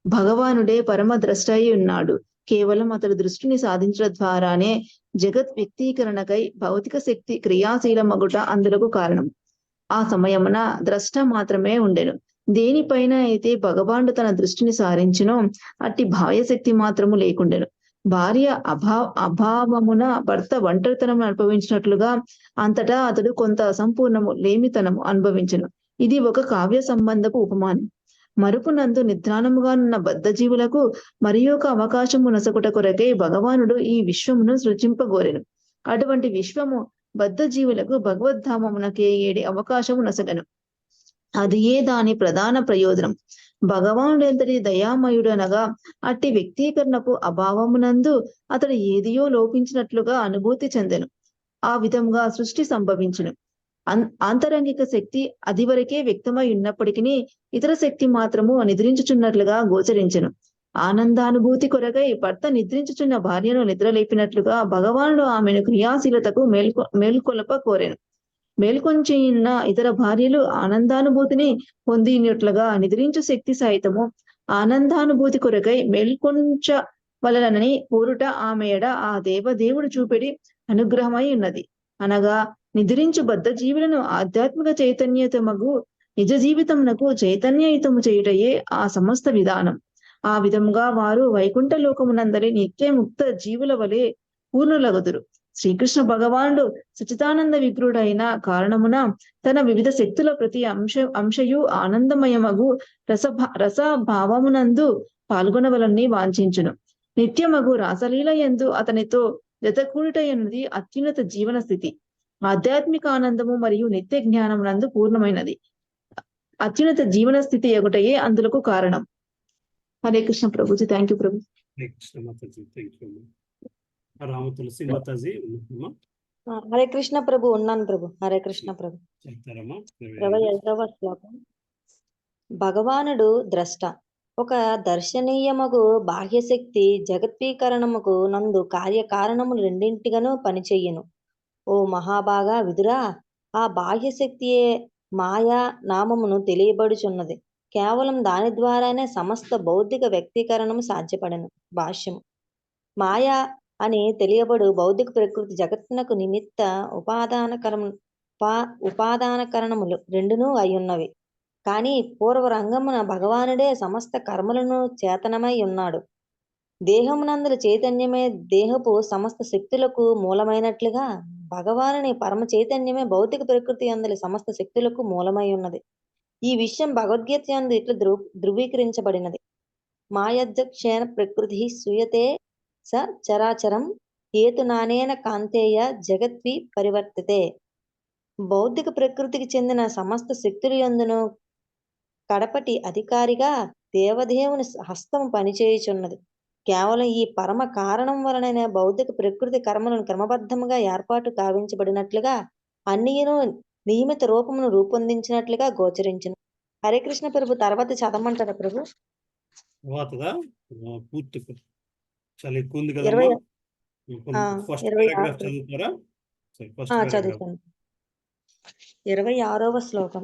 భగవానుడే పరమ ద్రష్ట అయి ఉన్నాడు. కేవలం అతడు దృష్టిని సాధించడం ద్వారానే జగత్ వ్యక్తీకరణకై భౌతిక శక్తి క్రియాశీలమగుట అందులకు కారణం. ఆ సమయమున ద్రష్ట మాత్రమే ఉండెను. దేనిపైన అయితే భగవానుడు తన దృష్టిని సారించినో అట్టి భావ్యశక్తి మాత్రము లేకుండెను. భార్య అభావమున భర్త ఒంటరితనము అనుభవించినట్లుగా అంతటా అతడు కొంత అసంపూర్ణము లేమితనము అనుభవించెను. ఇది ఒక కావ్య సంబంధపు ఉపమానం. మరుపునందు నిద్రాణముగానున్న బద్ధజీవులకు మరి ఒక అవకాశము నొసగుట కొరకై భగవానుడు ఈ విశ్వమును సృజింపగోరెను. అటువంటి విశ్వము బద్ధజీవులకు భగవద్ధామమునకే ఏడి అవకాశము నొసగను. అది ఏ దాని ప్రధాన ప్రయోజనం. భగవానుడు ఎంతటి దయామయుడనగా అట్టి వ్యక్తీకరణకు అభావమునందు అతడు ఏదియో లోపించినట్లుగా అనుభూతి చెందెను. ఆ విధంగా సృష్టి సంభవించును. ఆంతరంగిక శక్తి అది వరకే వ్యక్తమై ఉన్నప్పటికీ ఇతర శక్తి మాత్రము నిద్రించుచున్నట్లుగా గోచరించెను. ఆనందానుభూతి కొరకై భర్త నిద్రించుచున్న భార్యను నిద్రలేపినట్లుగా భగవానుడు ఆమెను క్రియాశీలతకు మేల్కొలప కోరెను. మేల్కొంచిన ఇతర భార్యలు ఆనందానుభూతిని పొందినట్లుగా నిద్రించు శక్తి సైతము ఆనందానుభూతి కొరకై మేల్కొంచవలనని కోరుట ఆమె ఎడ ఆ దేవదేవుడు చూపెడి అనుగ్రహమై ఉన్నది. అనగా నిద్రించు బద్ధ జీవులను ఆధ్యాత్మిక చైతన్యతమగు నిజ జీవితమునకు చైతన్యయుతము చేయుటయే ఆ సమస్త విధానం. ఆ విధముగా వారు వైకుంఠ లోకమునందరి నిత్యముక్త జీవుల వలె పూర్ణులగుదురు. శ్రీకృష్ణ భగవానుడు సచిదానంద విగ్రహుడైన కారణమున తన వివిధ శక్తుల ప్రతి అంశయు ఆనందమయమగు రసభావమునందు పాల్గొనవలని వాంఛించును. నిత్యమగు రాసలీల యందు అతనితో జతకూడుట ఎన్నది అత్యున్నత జీవన స్థితి. ఆధ్యాత్మిక ఆనందము మరియు నిత్య జ్ఞానమునందు పూర్ణమైనది. అత్యున్నత జీవన స్థితి ఒకటయే అందులకు కారణం. Hare Krishna Prabhuji. Thank you Prabhu. Hare Krishna Mataji. Thank you. Rama Tulasi Mataji. Hare Krishna Prabhu. ఉన్నాను ప్రభు. హరే కృష్ణ ప్రభు. చెప్తారమ్మా. 25వ శ్లోకం. భగవానుడు ద్రష్ట. ఒక దర్శనీయమగు బాహ్యశక్తి జగత్వీకరణముకు నందు కార్యకారణములు రెండింటిగాను పనిచెయ్యను. ఓ మహాభాగా విదురా, ఆ బాహ్యశక్తియే మాయా నామమును తెలియబడుచున్నది. కేవలం దాని ద్వారానే సమస్త భౌతిక వ్యక్తీకరణము సాధ్యపడను. భాష్యము. మాయా అని తెలియబడు భౌతిక ప్రకృతి జగత్తునకు నిమిత్త ఉపాదానకరణములు రెండునూ అయ్యున్నవి. కానీ పూర్వరంగమున భగవానుడే సమస్త కర్మలను చేతనమై ఉన్నాడు. దేహమునందుల చైతన్యమే దేహపు సమస్త శక్తులకు మూలమైనట్లుగా భగవానుని పరమ చైతన్యమే భౌతిక ప్రకృతి అందుల సమస్త శక్తులకు మూలమై ఉన్నది. ఈ విషయం భగవద్గీత యందు ఇట్లా ధృవీకరించబడినది. మాయధ్యక్షేణ ప్రకృతి సూయతే స చరాచరం హేతునానేన కాంతేయ జగత్వి పరివర్తితే. భౌతిక ప్రకృతికి చెందిన సమస్త శక్తుల యందును కడపటి అధికారిగా దేవదేవుని హస్తము పనిచేయుచున్నది. కేవలం ఈ పరమ కారణం వలననే భౌతిక ప్రకృతి కర్మలను క్రమబద్ధముగా ఏర్పాటు కావించబడినట్లుగా అన్నియును నియమిత రూపమును రూపొందించినట్లుగా గోచరించును. హరే కృష్ణ ప్రభు. తర్వాత చదవమంటారా ప్రభు? పూర్తి చాలా ఎక్కువ ఉంది కదమ్మా. ఫస్ట్ పారాగ్రాఫ్ చదువుతారా? చదువుతాను. 26వ శ్లోకం.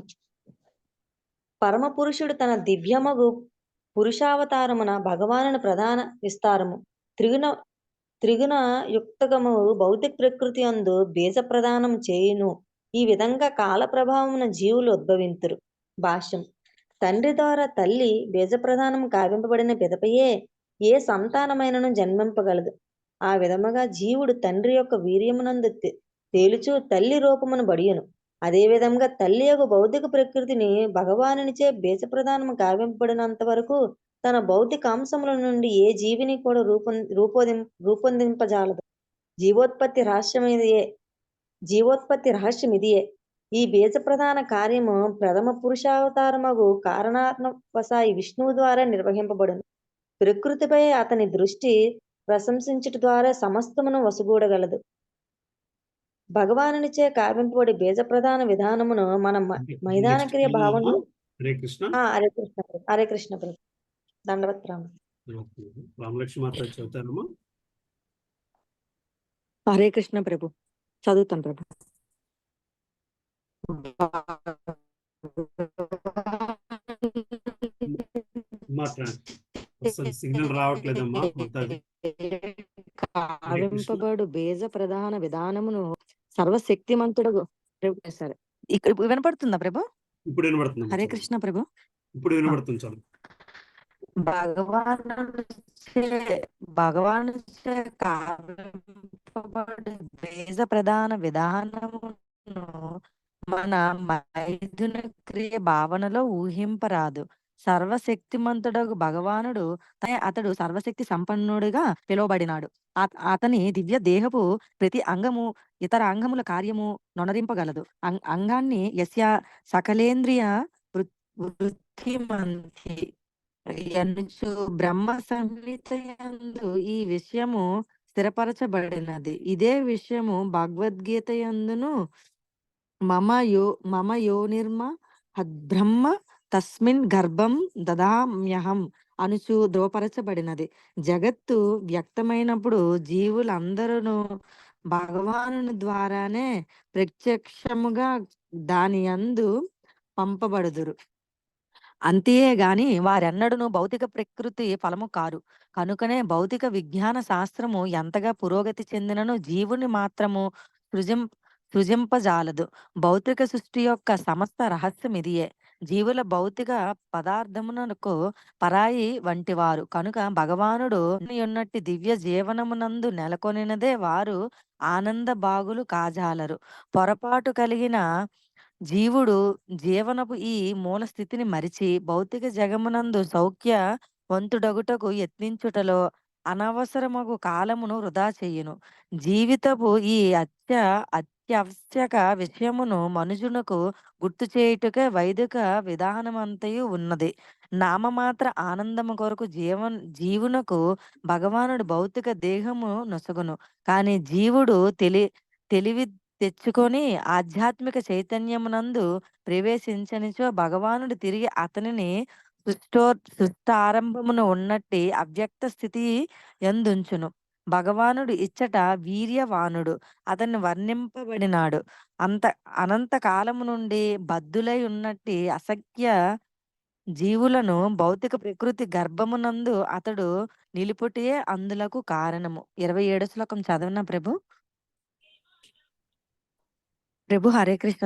పరమ పురుషుడు తన దివ్యమగు పురుషావతారమున భగవానుని ప్రధాన విస్తారము త్రిగుణ యుక్తగము భౌతిక ప్రకృతి అందు బీజ ప్రదానం చేయును. ఈ విధంగా కాల ప్రభావమున జీవులు ఉద్భవింతురు. భాష్యం. తండ్రి ద్వారా తల్లి బీజ ప్రదానం కావింపబడిన పిదపయే ఏ సంతానమైనను జన్మింపగలదు. ఆ విధముగా జీవుడు తండ్రి యొక్క వీర్యమునందు తేలుచు తల్లి రూపమును బడియను. అదే విధంగా తల్లి యొక్క భౌతిక ప్రకృతిని భగవానునిచే బీజ ప్రదానము కావింపబడినంత వరకు తన భౌతిక అంశముల నుండి ఏ జీవిని కూడా రూపొందింపజాలదు. జీవోత్పత్తి రహస్యం ఇదియే. ఈ బీజ ప్రధాన కార్యము ప్రథమ పురుషావతారమగు కారణాత్మవసాయి విష్ణువు ద్వారా నిర్వహింపబడును. ప్రకృతిపై అతని దృష్టి ప్రశంసించుట ద్వారా సమస్తమును వసుగూడగలదు. భగవానునిచే కావింపబడి బీజ ప్రధాన విధానమును మన మైదాన క్రియ భావనలు. హరే కృష్ణ. హరే కృష్ణ ప్రభు. హరే కృష్ణ ప్రభు. దండవత్ రామ. రామలక్ష్మి మాత చదువుతారమ్మా. హరే కృష్ణ ప్రభు. చదువుతాను ప్రభు. అసలు సిగ్నల్ రావట్లేదమ్మా మాతాజీ. హరే కృష్ణ. కావింపబడు బేజ ప్రధాన విధానమును సర్వశక్తిమంతుడు సరే ఇక్కడ వినపడుతుందా ప్రభు? ఇప్పుడు వినబడుతుంది. హరే కృష్ణ ప్రభు. ఇప్పుడు వినబడుతుంది చాలు. భగవాను కావింపబడు బేజ ప్రధాన విధానమును మన మైథున క్రియ భావనలో ఊహింపరాదు. సర్వశక్తిమంతుడగు భగవానుడు అతడు సర్వశక్తి సంపన్నుడిగా పిలువబడినాడు. అతని దివ్య దేహపు ప్రతి అంగము ఇతర అంగముల కార్యము నొనరింపగలదు. అంగాన్ని యస్య సకలేంద్రియ వృత్తిమంతి ఎనుచు బ్రహ్మ సంహితయందు ఈ విషయము స్థిరపరచబడినది. ఇదే విషయము భగవద్గీత యందును మమ యోనిర్మ బ్రహ్మ తస్మిన్ గర్భం దదామ్యహం అనుచు ధ్రువపరచబడినది. జగత్తు వ్యక్తమైనప్పుడు జీవులందరూ భగవాను ద్వారానే ప్రత్యక్షముగా దాని యందు పంపబడుదురు. అంతేగాని వారెన్నడూను భౌతిక ప్రకృతి ఫలము కారు. కనుకనే భౌతిక విజ్ఞాన శాస్త్రము ఎంతగా పురోగతి చెందినను జీవుని మాత్రము సృజింపజాలదు. భౌతిక సృష్టి యొక్క సమస్త రహస్యం ఇదియే. జీవుల భౌతిక పదార్థమునకు పరాయి వంటివారు కనుక భగవానుడు ఉన్నట్టి దివ్య జీవనమునందు నెలకొనినదే వారు ఆనంద బాగులు కాజాలరు. పొరపాటు కలిగిన జీవుడు జీవనపు ఈ మూల స్థితిని మరిచి భౌతిక జగమునందు సౌఖ్య వంతుడగుటకు యత్నించుటలో అనవసరమగు కాలమును వృధా చెయ్యును. జీవితపు ఈ అత్యవశ్యక విషయమును మనుజునకు గుర్తు చేయుటకే వైదిక విధానమంతయు ఉన్నది. నామమాత్ర ఆనందము కొరకు జీవునకు భగవానుడు భౌతిక దేహము నొసగును. కానీ జీవుడు తెలివి తెచ్చుకొని ఆధ్యాత్మిక చైతన్యమునందు ప్రవేశించనిచో భగవానుడు తిరిగి అతనిని సృష్టారంభమున ఉన్నట్టి అవ్యక్త స్థితి యందుంచును. భగవానుడు ఇచ్చట వీర్యవానుడు. అతన్ని వర్ణింపబడినాడు. అనంత కాలము నుండి బద్ధులై ఉన్నట్టి అసఖ్య జీవులను భౌతిక ప్రకృతి గర్భమునందు అతడు నిలుపుటయే అందులకు కారణము. 27 శ్లోకం చదవనా ప్రభు? ప్రభు హరే కృష్ణ.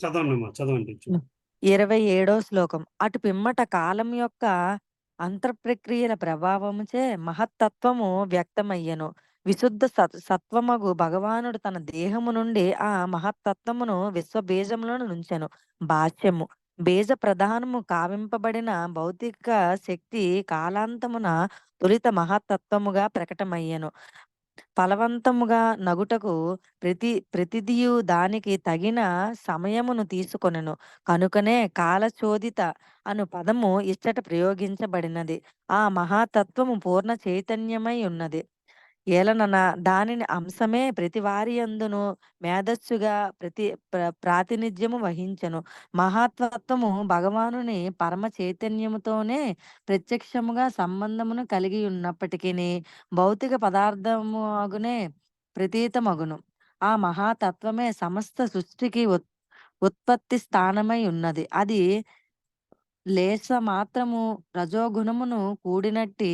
చదవండి. 27వ శ్లోకం. అటు పిమ్మట కాలం యొక్క అంతర్ప్రక్రియల ప్రభావముచే మహత్తత్వము వ్యక్తమయ్యను. విశుద్ధ సత్వమగు భగవానుడు తన దేహము నుండి ఆ మహత్తత్వమును విశ్వబీజములను నుంచెను. భాష్యము. బీజ ప్రధానము కావింపబడిన భౌతిక శక్తి కాలాంతమున తొలిత మహత్తత్వముగా ప్రకటమయ్యను. ఫలవంతముగా నగుటకు ప్రతిదియు దానికి తగిన సమయమును తీసుకొనెను. కనుకనే కాలచోదిత అను పదము ఇచ్చట ప్రయోగించబడినది. ఆ మహాతత్వము పూర్ణ చైతన్యమై ఉన్నది. ఏలనన దానిని అంశమే ప్రతి వారి యందును మేధస్సుగా ప్రాతినిధ్యము వహించెను. మహాత్వత్వము భగవానుని పరమ చైతన్యముతోనే ప్రత్యక్షముగా సంబంధమును కలిగి ఉన్నప్పటికీ భౌతిక పదార్థమునే ప్రతీతమగును. ఆ మహాతత్వమే సమస్త సృష్టికి ఉత్పత్తి స్థానమై ఉన్నది. అది లేస మాత్రము రజోగుణమును కూడినట్టి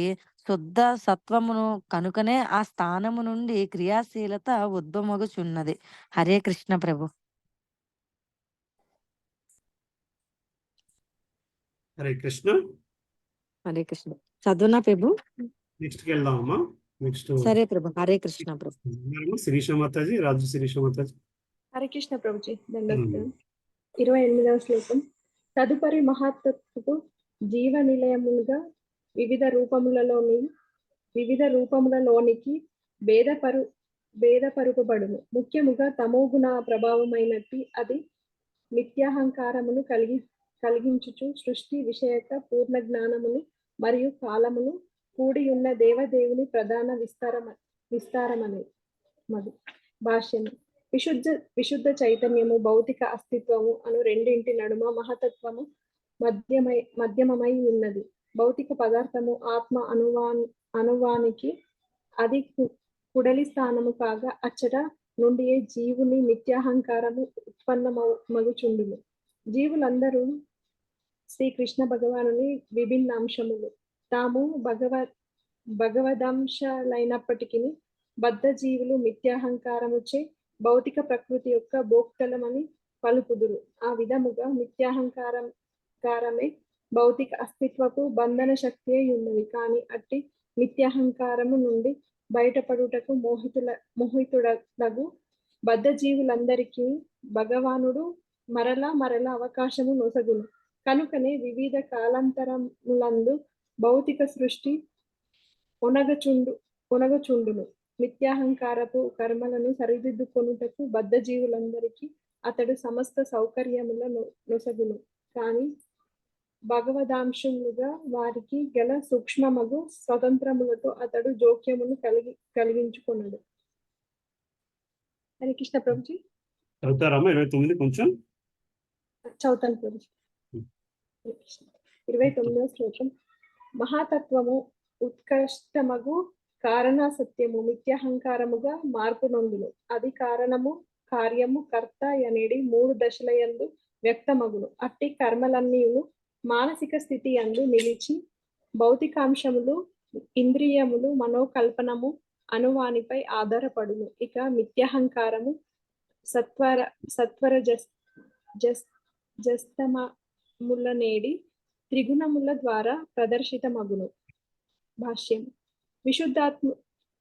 శుద్ధ సత్వమును కనుకనే ఆ స్థానము నుండి క్రియాశీలత ఉద్భవమగుచున్నది. హరే కృష్ణ ప్రభు. హరే కృష్ణ. హరే కృష్ణ. చదువునా ప్రభు? నెక్స్ట్ వెళ్దామమ్మా. నెక్స్ట్ సరే ప్రభు. హరే కృష్ణ ప్రభు. శిరీష మాతాజీ, రాజు శిరీష మాతాజీ. హరే కృష్ణ ప్రభుజీ. 28వ శ్లోకం. తదుపరి మహత్తత్వపు జీవ నిలయములుగా వివిధ రూపములలోనికి భేదపరుపబడును. ముఖ్యముగా తమోగుణ ప్రభావమైనట్టి అది మిథ్యాహంకారమును కలిగించుచు సృష్టి విషయక పూర్ణ జ్ఞానమును మరియు కాలమును కూడి ఉన్న దేవదేవుని ప్రధాన విస్తారమని భాష్యము. విశుద్ధ చైతన్యము భౌతిక అస్తిత్వము అను రెండింటి నడుమ మహతత్వము మధ్యమమై ఉన్నది. భౌతిక పదార్థము ఆత్మ అనువానికి అది కుడలి స్థానము కాగా అచ్చట నుండియే జీవుని మిథ్యాహంకారము ఉత్పన్నమగుచుండును. జీవులందరూ శ్రీకృష్ణ భగవానుని విభిన్న అంశములు. తాము భగవదంశాలైనప్పటికీ బద్ధ జీవులు మిథ్యాహంకారముచే భౌతిక ప్రకృతి యొక్క భోక్తలమని పలుకుదురు. ఆ విధముగా మిథ్యాహంకారమే భౌతిక అస్తిత్వపు బంధన శక్తి అయి ఉన్నది. కానీ అట్టి మిథ్యాహంకారము నుండి బయటపడుటకు మోహితుడగు బద్ధ జీవులందరికీ భగవానుడు మరల అవకాశము నొసగును. కనుకనే వివిధ కాలాంతరములందు భౌతిక సృష్టి ఒనగచుండును. మిథ్యాహంకారపు కర్మలను సరిదిద్దుకొనుటకు బద్ధ జీవులందరికీ అతడు సమస్త సౌకర్యముల నొసగును. కానీ భగవదాంశములుగా వారికి గల సూక్ష్మమగు స్వతంత్రములతో అతడు జోక్యమును కలిగించుకొనడు. హరే కృష్ణ ప్రభుజీ. చదువుతారమ్మా 29 కొంచెం చదువుతాను ప్రభుజీ. 29వ శ్లోకం. మహాతత్వము ఉత్కృష్టమగు కారణ సత్యము మిథ్యాహంకారముగా మార్పు నొందును. అది కారణము కార్యము కర్త అనేడి 3 దశలయందు వ్యక్తమగును. అట్టి కర్మలన్నీయును మానసిక స్థితి యందు నిలిచి భౌతికాంశములు ఇంద్రియములు మనోకల్పనము అనువానిపై ఆధారపడును. ఇక మిథ్యాహంకారము సత్వర జస్తమములనేడి త్రిగుణముల ద్వారా ప్రదర్శితమగును. భాష్యం.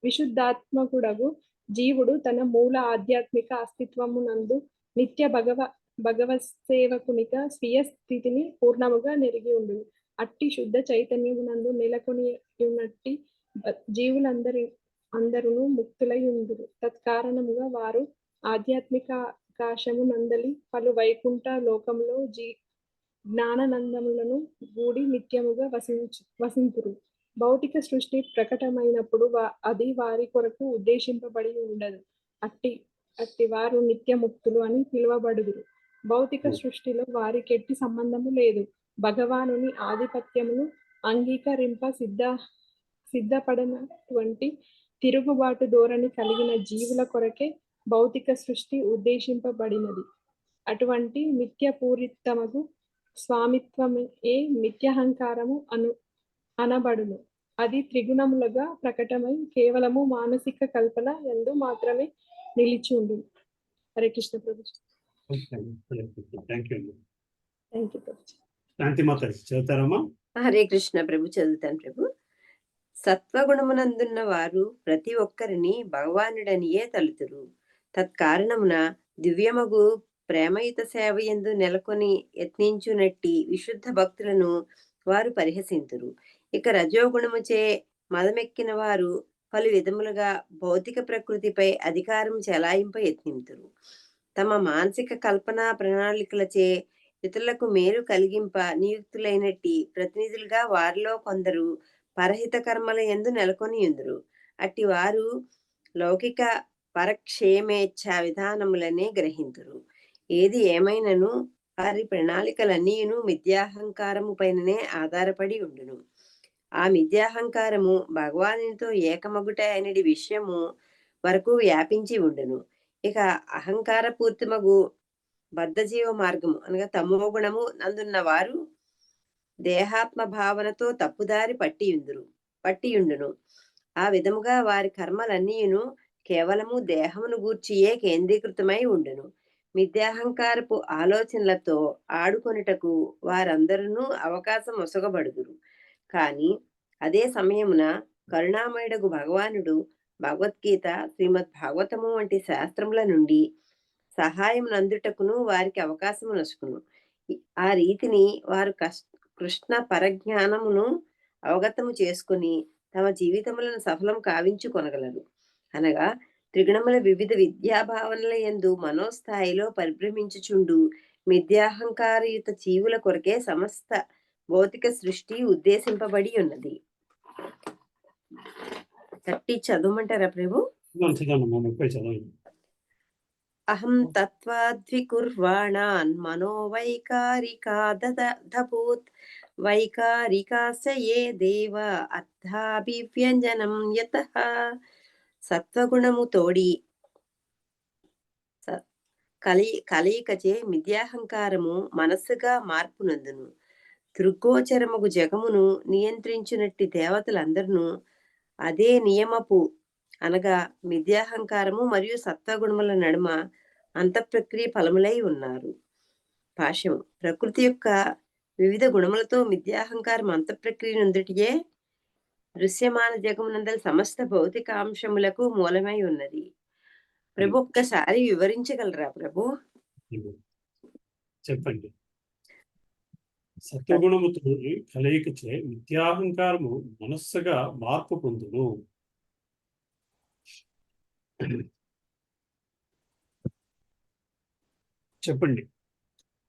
విశుద్ధాత్మకుడగు జీవుడు తన మూల ఆధ్యాత్మిక అస్తిత్వమునందు నిత్య భగవత్సేవకునిగా స్వీయ స్థితిని పూర్ణముగా నెరిగి ఉండును. అట్టి శుద్ధ చైతన్యమునందు నెలకొనియున్నట్టి జీవులందరూ ముక్తులై ఉందురు. తత్కారణముగా వారు ఆధ్యాత్మికాకాశమునందలి పలు వైకుంఠ లోకంలో జ్ఞానానందములను గూడి నిత్యముగా వసింతురు. భౌతిక సృష్టి ప్రకటమైనప్పుడు అది వారి కొరకు ఉద్దేశింపబడి ఉండదు. అట్టి వారు నిత్యముక్తులు అని పిలువబడుదురు. భౌతిక సృష్టిలో వారికి ఎట్టి సంబంధము లేదు. భగవానుని ఆధిపత్యమును అంగీకరింప సిద్ధపడినటువంటి తిరుగుబాటు ధోరణి కలిగిన జీవుల కొరకే భౌతిక సృష్టి ఉద్దేశింపబడినది. అటువంటి మిథ్యపూరితమగు స్వామిత్వమే మిథ్యాహంకారము అనబడును. అది త్రిగుణములుగా ప్రకటమై కేవలము మానసిక కల్పన యందు మాత్రమే నిలిచి ఉండును. హరే కృష్ణ ప్రభుజీ. Thank you Prabhuji. శాంతిమాత చదువుతారమ్మా. హరే కృష్ణ ప్రభు. చదువుతాను ప్రభు. సత్వగుణమునందున్న వారు ప్రతి ఒక్కరిని భగవానుడనియే తలుతురు. తత్కారణమున దివ్యమగు ప్రేమయుత సేవయందు నెలకొని యత్నించునట్టి విశుద్ధ భక్తులను వారు పరిహసింతురు. ఇక రజోగుణముచే మదమెక్కిన వారు పలు విధములుగా భౌతిక ప్రకృతిపై అధికారం చెలాయింప యత్నింతురు. తమ మానసిక కల్పనా ప్రణాళికలచే ఇతరులకు మేలు కలిగింప నియుక్తులైనట్టి ప్రతినిధులుగా వారిలో కొందరు పరహిత కర్మల యందు నెలకొని ఉందురు. అట్టి వారు లౌకిక పరక్షేమేచ్ఛ విధానములనే గ్రహింతురు. ఏది ఏమైనను వారి ప్రణాళికలన్నీయును మిథ్యాహంకారము పైననే ఆధారపడి ఉండును. ఆ మిథ్యాహంకారము భగవానునితో ఏకమగుట అనేది విషయము వరకు వ్యాపించి ఉండును. ఇక అహంకార పూర్తిమగు బద్ధజీవ మార్గము అనగా తమోగుణము నందున్న వారు దేహాత్మ భావనతో తప్పుదారి పట్టియుండును. ఆ విధముగా వారి కర్మలన్నీయును కేవలము దేహమును గూర్చియే కేంద్రీకృతమై ఉండును. మిథ్యాహంకారపు ఆలోచనలతో ఆడుకొనుటకు వారందరూ అవకాశం ఒసగబడుదురు. కానీ అదే సమయమున కరుణామయుడగు భగవానుడు భగవద్గీత, శ్రీమద్ భాగవతము వంటి శాస్త్రముల నుండి సహాయం నందుటకును వారికి అవకాశము నొసుకును. ఆ రీతిని వారు కృష్ణ పరజ్ఞానమును అవగతము చేసుకుని తమ జీవితములను సఫలం కావించుకొనగలరు. అనగా త్రిగుణముల వివిధ విద్యాభావనల యందు మనోస్థాయిలో పరిభ్రమించుచుండు మిథ్యాహంకారయుత జీవుల కొరకే సమస్త భౌతిక సృష్టి ఉద్దేశింపబడి ఉన్నది. 30 చదవమంటారా ప్రభు? అహం తత్వాద్వికుర్వాణాన్ మనోవైకారికాదధభూత్ వైకారికాస్య ఏ దేవ అర్థాభివ్యంజనం యతః. సత్వగుణము తోడి కలయికచే మిథ్యాహంకారము మనస్సుగా మార్పు నందును. దృగ్గోచరముగు జగమును నియంత్రించినట్టి దేవతలందరూ అదే నియమపు అనగా మిథ్యాహంకారము మరియు సత్వగుణముల నడుమ అంతఃప్రక్రియ ఫలములై ఉన్నారు. భాష్యము. ప్రకృతి యొక్క వివిధ గుణములతో మిథ్యాహంకారం అంతఃప్రక్రియ నుండియే దృశ్యమాన జగమునందలి సమస్త భౌతికాంశములకు మూలమై ఉన్నది. ప్రభు ఒక్కసారి వివరించగలరా ప్రభు? చెప్పండి. సత్వగుణముతో కలయికచే మిథ్యాహంకారము మనస్సుగా మార్పు పొందును. చెప్పండి.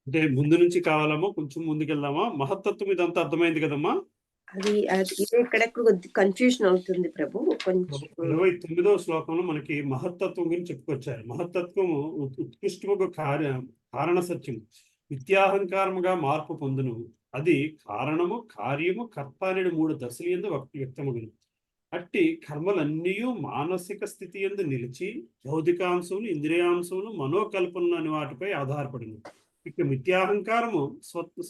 అంటే ముందు నుంచి కావాలమ్మా, కొంచెం ముందుకెళ్దామా? మహత్తత్వం ఇదంతా అర్థమైంది కదమ్మా? అది ఇదే ఎక్కడెక్కడ కన్ఫ్యూజన్ అవుతుంది ప్రభు. కొంచెం 29వ శ్లోకంలో మనకి మహత్తత్వం గురించి చెప్పుకొచ్చారు. మహత్తత్వము ఉత్కృష్టముగా కారణ సత్యము మిథ్యాహంకారముగా మార్పు పొందును. అది కారణము, కార్యము, కర్త అనే 3 దశలు యందు వ్యక్తమగును. అట్టి కర్మలన్నీ మానసిక స్థితి యందు నిలిచి భౌతికాంశములు, ఇంద్రియాంశములు, మనోకల్పనలు అనే వాటిపై ఆధారపడిను. ఇక మిథ్యాహంకారము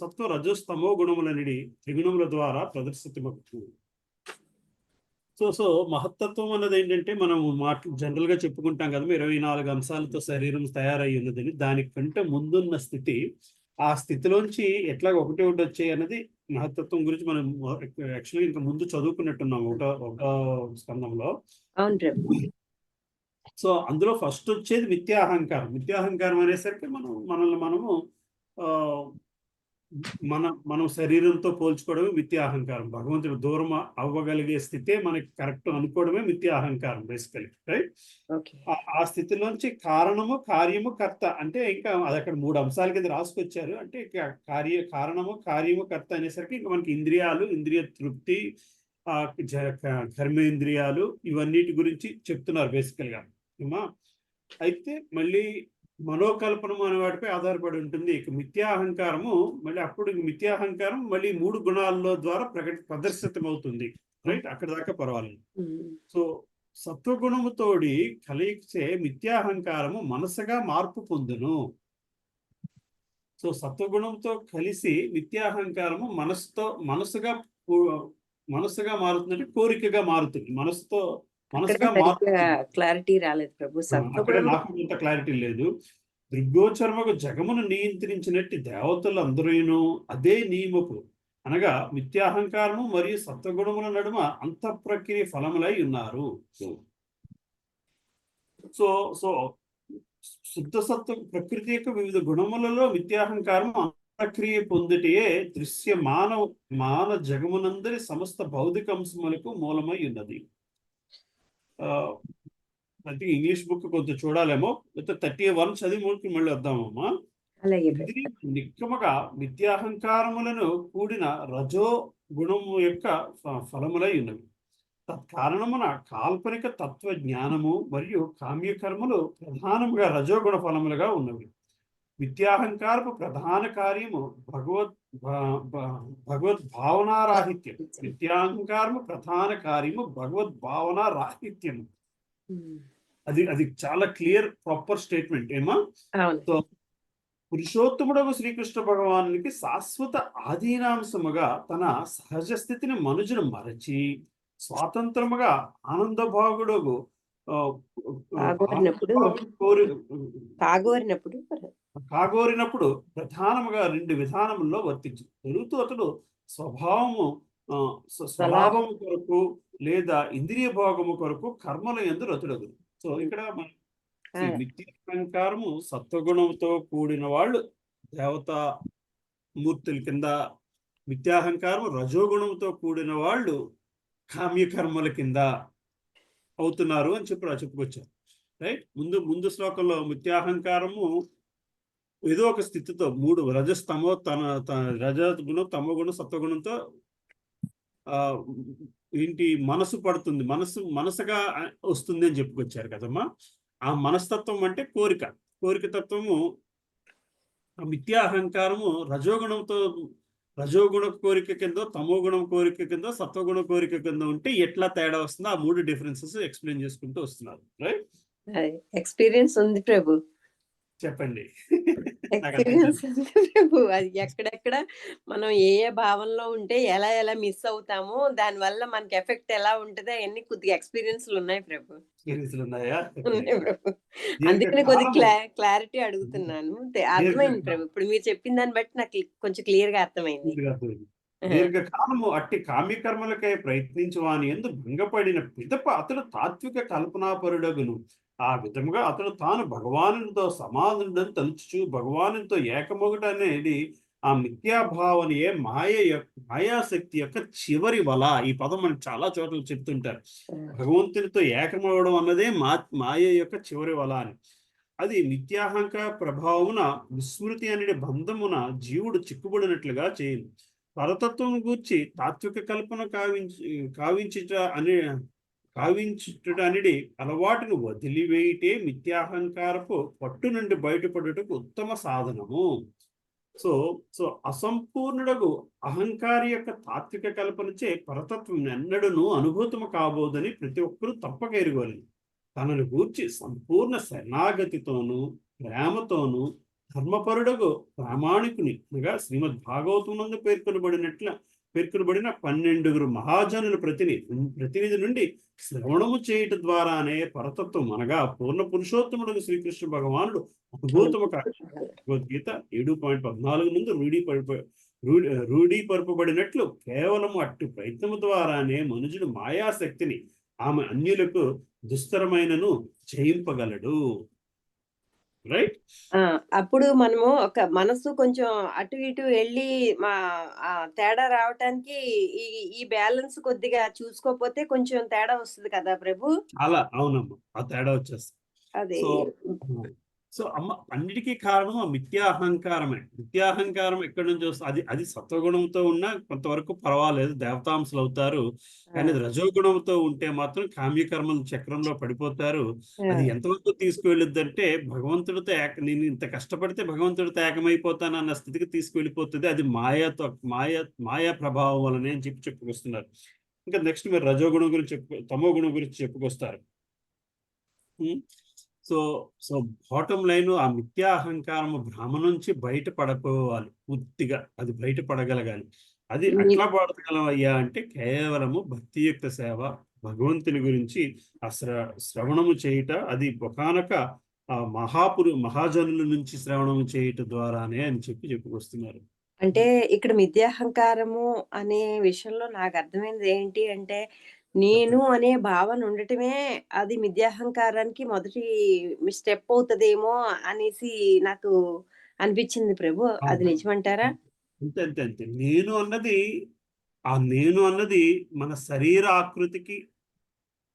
సత్వ రజస్తమో గుణములనిడి త్రిగుణముల ద్వారా ప్రదర్శితమవుతుంది. సో మహత్తత్వం అన్నది ఏంటంటే, మనం జనరల్ గా చెప్పుకుంటాం కదా, 24 అంశాలతో శరీరం తయారై ఉన్నదని. దానికంటే ముందున్న స్థితి, ఆ స్థితిలోంచి ఎట్లా ఒకటి వచ్చాయి అన్నది మహత్తత్వం గురించి మనం యాక్చువల్లీ ఇంకా ముందు చదువుకున్నట్టున్నాం ఒక స్కందంలో. అవును ప్రభు. సో అందులో ఫస్ట్ వచ్చేది మిథ్యాహంకారం. మిథ్యాహంకారం అనేసరికి మనల్ని మనము మనం శరీరంతో పోల్చుకోవడమే మిథ్యాహంకారం. భగవంతుడు దూరం అవ్వగలిగే స్థితే మనకి కరెక్ట్ అనుకోవడమే మిథ్యాహంకారం బేసికలీ, రైట్? ఆ స్థితిలోంచి కారణము, కార్యము, కర్త అంటే ఇంకా అది అక్కడ 3 అంశాల కింద రాసుకొచ్చారు. అంటే కారణము, కార్యము, కర్త అనేసరికి ఇంకా మనకి ఇంద్రియాలు, ఇంద్రియ తృప్తి, కర్మేంద్రియాలు, ఇవన్నిటి గురించి చెప్తున్నారు బేసికల్ గా. అయితే మళ్ళీ మనోకల్పనము అనే వాటిపై ఆధారపడి ఉంటుంది. ఇక మిథ్యాహంకారము మళ్ళీ అప్పుడు మిథ్యాహంకారం మళ్ళీ 3 గుణాల్లో ద్వారా ప్రదర్శితమవుతుంది, రైట్? అక్కడ దాకా పర్వాలేదు. సో సత్వగుణముతోడి కలయికచే మిథ్యాహంకారము మనసుగా మార్పు పొందును. సో సత్వగుణంతో కలిసి మిథ్యాహంకారము మనసుగా మారుతుందంటే కోరికగా మారుతుంది. మనసుగా క్లారిటీ రాలేదు ప్రభు. నాకు ఇంత క్లారిటీ లేదు. దృగ్గోచరముకు జగమును నియంత్రించినట్టు దేవతలందరూ అదే నియమపు అనగా మిథ్యాహంకారము మరియు సత్వగుణముల నడుమ అంతఃప్రక్రియ ఫలములై ఉన్నారు. సో శుద్ధ సత్వ ప్రకృతి యొక్క వివిధ గుణములలో మిథ్యాహంకారము అంతఃక్రియ పొందుటే దృశ్య మాన జగమునందరి సమస్త భౌతిక అంశములకు మూలమై ఉన్నది. అంటే ఇంగ్లీష్ బుక్ కొంచెం చూడాలేమో, లేకపోతే 31 చదివి మళ్ళీ వద్దామమ్మా. నిక్కముగా మిథ్యాహంకారములను కూడిన రజో గుణము యొక్క ఫలములై ఉన్నవి. తత్కారణమున కాల్పనిక తత్వ జ్ఞానము మరియు కామ్యకర్మలు ప్రధానముగా రజోగుణ ఫలములుగా ఉన్నవి. మిథ్యాహంకారపు ప్రధాన కార్యము భగవద్భావనారాహిత్యం. మిథ్యాహంకారము ప్రధాన కార్యము భగవద్భావనారాహిత్యము. అది చాలా క్లియర్ ప్రాపర్ స్టేట్మెంట్ ఏమా. సో పురుషోత్తముడకు శ్రీకృష్ణ భగవానునికి శాశ్వత ఆధీనాంశముగా తన సహజ స్థితిని మనుజును మరచి స్వాతంత్రముగా ఆనందభాగుడు కాగోరినప్పుడు ప్రధానముగా 2 విధానముల్లో వర్తించు. తొలుతూ అతడు స్వభావము కొరకు లేదా ఇంద్రియ భోగము కొరకు కర్మల యందు రతుడగు. సో ఇక్కడ మిథ్యాహంకారము సత్వగుణంతో కూడిన వాళ్ళు దేవతా మూర్తుల కింద, మిథ్యాహంకారము రజోగుణంతో కూడిన వాళ్ళు కామ్యకర్మల కింద అవుతున్నారు అని చెప్పుకొచ్చారు, రైట్? ముందు శ్లోకంలో మిథ్యాహంకారము ఏదో ఒక స్థితితో 3 రజస్తమో రజగుణం, తమోగుణం, సత్వగుణంతో మనసు పడుతుంది, మనసుగా వస్తుంది అని చెప్పుకొచ్చారు కదమ్మా. ఆ మనస్తత్వం అంటే కోరిక తత్వము. మిథ్యాహంకారము రజోగుణ కోరిక కింద, తమోగుణం కోరిక కింద, సత్వగుణ కోరిక కింద ఉంటే ఎట్లా తేడా వస్తుందో ఆ 3 డిఫరెన్సెస్ ఎక్స్ప్లెయిన్ చేసుకుంటూ వస్తున్నారు, రైట్? ఎక్స్పీరియన్స్ ఉంది ప్రభు. చెప్పండి. నాకు అర్థం ఎక్స్పీరియన్స్ కాదు. అంటే ప్రభు అది ఎక్కడెక్కడ మనం ఏ ఏ భావంలో ఉంటే ఎలా ఎలా మిస్ అవుతామో దానివల్ల మనకి ఎఫెక్ట్ ఎలా ఉంటుందో అవన్నీ కొద్దిగా ఎక్స్పీరియన్స్లు ఉన్నాయి ప్రభు. ఎక్స్పీరియన్స్లు ఉన్నాయా? ఉన్నాయి ప్రభు. అందుకని కొద్దిగా దీర్ఘకాలము క్లారిటీ అడుగుతున్నాను. అర్థమైంది ప్రభు. ఇప్పుడు మీరు చెప్పిన దాన్ని బట్టి నాకు కొంచెం క్లియర్ గా అర్థమైంది. దీర్ఘకాలము అట్టి కామ్యకర్మలకై ప్రయత్నించు వాని యందు భంగపడిన పిదప అతడు తాత్విక కల్పనాపరుడగును. ఆ విధముగా అతడు తాను భగవానునితో సమానుడని తలుచుచు భగవానునితో ఏకమొగట అనేది ఆ మిథ్యాభావనయే మాయాశక్తి యొక్క చివరి వల. ఈ పదం మనకి చాలా చోట్ల చెప్తుంటారు. భగవంతునితో ఏకమవడం అన్నదే మాయ యొక్క చివరి వల అని. అది మిథ్యాహంకార ప్రభావమున విస్మృతి అనే బంధమున జీవుడు చిక్కుబడినట్లుగా చేయను. పరతత్వం గూర్చి తాత్విక కల్పన కావించుట అనేది అలవాటును వదిలివేయిటే మిథ్యాహంకారపు పట్టు నుండి బయటపడుటకు ఉత్తమ సాధనము. సో అసంపూర్ణుడకు అహంకారి యొక్క తాత్విక కల్పనచే పరతత్వం ఎన్నడూను అనుభూతము కాబోదని ప్రతి ఒక్కరూ తప్పక ఎరుగోలేదు. తనను గూర్చి సంపూర్ణ శరణాగతితోనూ ప్రేమతోనూ ధర్మపరుడకు ప్రామాణికుని అనగా శ్రీమద్ భాగవతమునందు పేర్కొనబడిన 12 మహాజనుల ప్రతినిధి నుండి శ్రవణము చేయటం ద్వారానే పరతత్వం అనగా పూర్ణ పురుషోత్తముడు శ్రీకృష్ణ భగవానుడు అనుభూతము భగవద్గీత 7.14 నుండి రూఢీపరపబడినట్లు కేవలము అట్టి ప్రయత్నము ద్వారానే మనుషుడు మాయాశక్తిని ఆమె అన్యులకు దుస్తరమైనను జయింపగలడు. రైట్. అప్పుడు మనము ఒక మనసు కొంచెం అటు ఇటు వెళ్ళి తేడా రావటానికి ఈ బ్యాలెన్స్ కొద్దిగా చూసుకోకపోతే కొంచెం తేడా వస్తుంది కదా ప్రభు. అలా అవునమ్మా, ఆ తేడా వచ్చేస్తుంది. అదే సో అమ్మ అన్నిటికీ కారణం ఆ మిథ్యాహంకారమే. మిథ్యాహంకారం ఎక్కడి నుంచి వస్తుంది? అది సత్వగుణంతో ఉన్నా కొంతవరకు పర్వాలేదు, దేవతాంశలు అవుతారు. కానీ అది రజోగుణంతో ఉంటే మాత్రం కామ్యకర్మల చక్రంలో పడిపోతారు. అది ఎంతవరకు తీసుకువెళ్ళిద్ది అంటే భగవంతుడితో నేను ఇంత కష్టపడితే భగవంతుడితో ఏకమైపోతాను అన్న స్థితికి తీసుకువెళ్ళిపోతుంది. అది మాయా ప్రభావం వలనే అని చెప్పుకొస్తున్నారు. ఇంకా నెక్స్ట్ మీరు రజోగుణం గురించి తమో గుణం గురించి చెప్పుకొస్తారు. సో బాటమ్ లైన్ ఆ మిథ్యాహంకారము భ్రమ నుంచి బయటపడపోవాలి పూర్తిగా. అది బయటపడగలగాలి. అది ఎట్లా పడగలవయ్యా అంటే కేవలము భక్తియుక్త సేవ, భగవంతుని గురించి ఆ శ్రవణము చేయుట, అది ఒకనొక మహాజనుల నుంచి శ్రవణము చేయుట ద్వారానే అని చెప్పుకొస్తున్నారు. అంటే ఇక్కడ మిథ్యాహంకారము అనే విషయంలో నాకు అర్థమైంది ఏంటి అంటే నేను అనే భావన ఉండటమే అది మిథ్యాహంకారానికి మొదటి స్టెప్ అవుతుందేమో అనేసి నాకు అనిపించింది ప్రభు. అది నిజమంటారా? అంతే. నేను అన్నది మన శరీర ఆకృతికి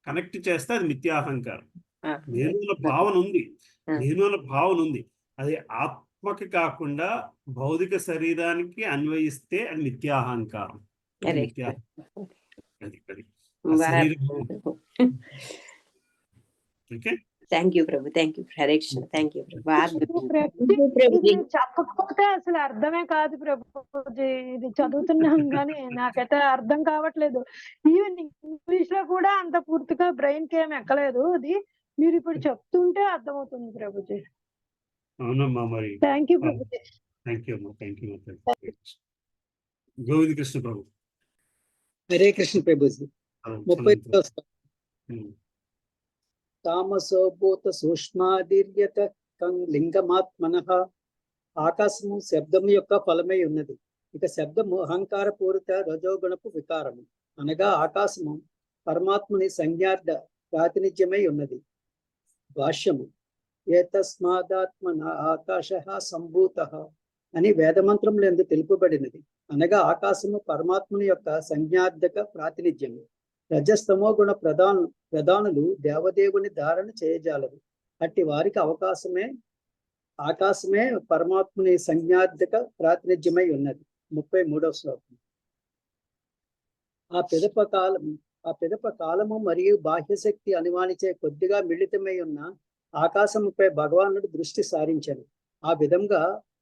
కనెక్ట్ చేస్తే అది మిథ్యాహంకారం. నేను అన్న భావన ఉంది. అది ఆత్మకి కాకుండా భౌతిక శరీరానికి అన్వయిస్తే అది మిథ్యాహంకారం. Thank you Prabhu. Thank you Hare Krishna. Thank you Prabhu. చెప్పకపోతే అసలు అర్థమే కాదు ప్రభు. ఇది చదువుతున్నాం కానీ నాకైతే అర్థం కావట్లేదు. ఈవెన్ ఇంగ్లీష్ లో కూడా అంత పూర్తిగా బ్రెయిన్ కి ఏం ఎక్కలేదు. అది మీరు ఇప్పుడు చెప్తుంటే అర్థమవుతుంది ప్రభుజీ. అవునమ్మా. మరి thank you Prabhuji. Thank you. Govinda Krishna Prabhu. Hare Krishna Prabhuji. 30 తామసోభూత సూక్ష్మాదిర్యత లింగమాత్మనః. ఆకాశము శబ్దము యొక్క ఫలమై ఉన్నది. ఇక శబ్దము అహంకార పూరిత రజోగుణపు వికారము అనగా ఆకాశము పరమాత్మని సంజ్ఞార్థ ప్రాతినిధ్యమై ఉన్నది. భాష్యము ఏతస్మాదాత్మన ఆకాశః సంభూతః అని వేదమంత్రములందు తెలుపబడినది. అనగా ఆకాశము పరమాత్మని యొక్క సంజ్ఞార్థక ప్రాతినిధ్యము. రజస్తమో గుణ ప్రధానులు దేవదేవుని ధారణ చేయజాలరు. అట్టి వారికి ఆకాశమే పరమాత్మని సంజ్ఞార్థక ప్రాతినిధ్యమై ఉన్నది. 33వ శ్లోకం. ఆ పిదప కాలము మరియు బాహ్యశక్తి అనుమానించే కొద్దిగా మిళితమై ఉన్న ఆకాశముపై భగవానుడు దృష్టి సారించను. ఆ విధంగా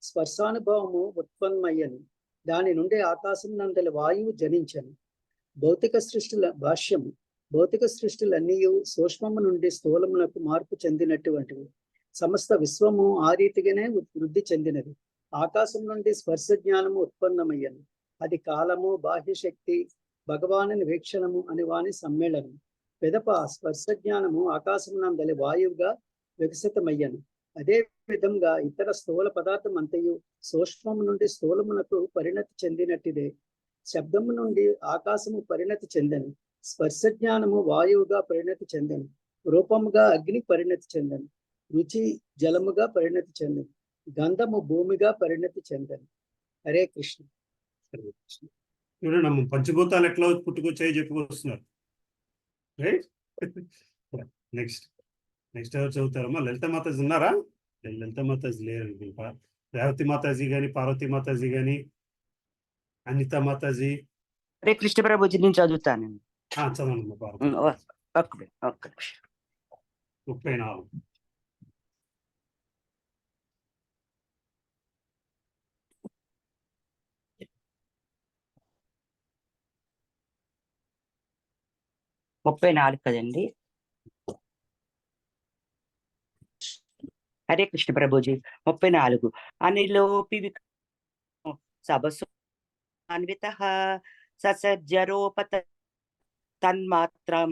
స్పర్శానుభవము ఉత్పన్నమయ్యను. దాని నుండి ఆకాశం నందలి వాయువు జనించను. భౌతిక సృష్టిలన్నీ సూక్ష్మము నుండి స్థూలమునకు మార్పు చెందినటువంటివి. సమస్త విశ్వము ఆ రీతిగానే వృద్ధి చెందినది. ఆకాశం నుండి స్పర్శ జ్ఞానము ఉత్పన్నమయ్యను. అది కాలము, బాహ్య శక్తి, భగవానుని వీక్షణము అని వాని సమ్మేళనం. పిదప స్పర్శ జ్ఞానము ఆకాశం నందలి వాయువుగా వికసితమయ్యను. అదే విధంగా ఇతర స్థూల పదార్థం అంతయు సూక్ష్మము నుండి స్థూలమునకు పరిణతి చెందినట్టిదే శబ్దము నుండి ఆకాశము పరిణతి చెందను. స్పర్శ జ్ఞానము వాయువుగా పరిణతి చెందను. రూపముగా అగ్ని పరిణతి చెందను. రుచి జలముగా పరిణతి చెందను. గంధము భూమిగా పరిణతి చెందను. హరే కృష్ణ. హరే కృష్ణ. చూడండి అమ్మ, పంచభూతాలు ఎట్లా పుట్టుకొచ్చాయో చెప్పుకొస్తున్నారు. రైట్. నెక్స్ట్ ఎవరు చదువుతారమ్మా? లలిత మాతాజీ ఉన్నారా? లలిత మాతాజీ లేరు. రేవతి మాతాజీ కానీ, పార్వతీ మాతాజీ కానీ, అనిత మాతాజీ. హరే కృష్ణ ప్రభుజీ, నేను చదువుతానండి. చదవనమ్మా. పార్వతి 34. ముప్పై 34 కదండి. హరే కృష్ణ ప్రభుజీ. 34. అనిలోపి సభసు అన్విత ససజ్జరోపత తన్మాత్రం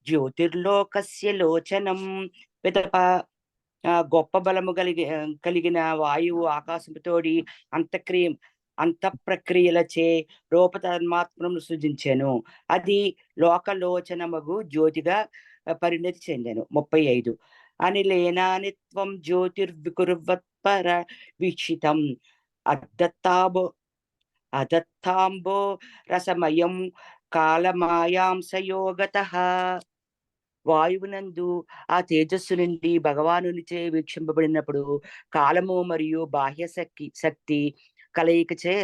జ్యోతిర్లోకస్య లోచనం. పిదప గొప్ప బలము కలిగిన వాయువు ఆకాశముతోడి అంత ప్రక్రియలచే రూపతన్మాత్రను సృజించెను. అది లోకలోచనమగు జ్యోతిగా పరిణతి చెందెను. 35. అనిలేనానిత్వం జ్యోతిర్వికుర్వత్పర వీక్షితం అదత్తాంబో రసమయం కాలమాయాంసయోగతః. వాయువునందు ఆ తేజస్సు నుండి భగవానునిచే వీక్షింపబడినప్పుడు కాలము మరియు బాహ్య శక్తి కలయికచే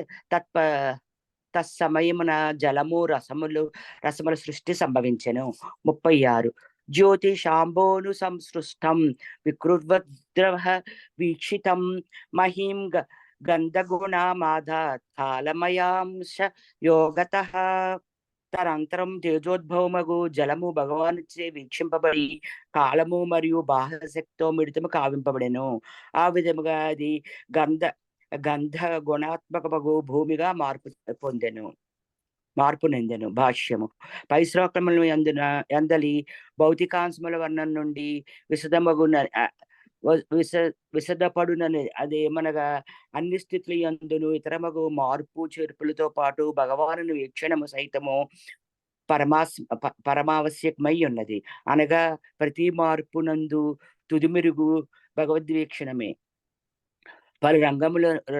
తత్సమయమున జలము రసముల సృష్టి సంభవించెను. 36. జ్యోతిషాంబోను సంసృష్టం వికృద్వద్రవ వీక్షితం మహీం గంధగుణమాధాలమయాంశ యోగతః. తనంతరం తేజోద్భవమగు జలము భగవానుచే వీక్షింపబడి కాలము మరియు బాహ్య శక్తితో మిడితము కావింపబడెను. ఆ విధముగా అది గంధ గుణాత్మకమగు భూమిగా మార్పు నొందెను. భాష్యము. పై శ్లోకములను ఎందలి భౌతికాంశముల వర్ణం నుండి విశదపడునని అదేమనగా అన్ని స్థితుల యందును ఇతరమగు మార్పు చేర్పులతో పాటు భగవానుని వీక్షణము సైతము పరమావశ్యకమై ఉన్నది. అనగా ప్రతి మార్పు నందు తుదిమెరుగు భగవద్వీక్షణమే. పలు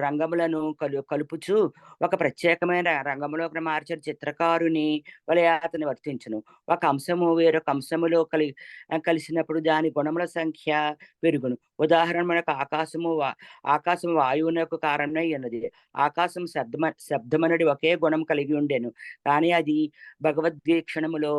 రంగములను కలుపుచు ఒక ప్రత్యేకమైన రంగములోకి మార్చిన చిత్రకారుని వలె అతని వర్తించును. ఒక అంశము వేరొక అంశములో కలిసినప్పుడు దాని గుణముల సంఖ్య పెరుగును. ఉదాహరణ మనకు ఆకాశము వాయువునకు కారణమై ఉన్నది. ఆకాశం శబ్దమనడి ఒకే గుణం కలిగి ఉండెను. కానీ అది భగవద్వీక్షణములో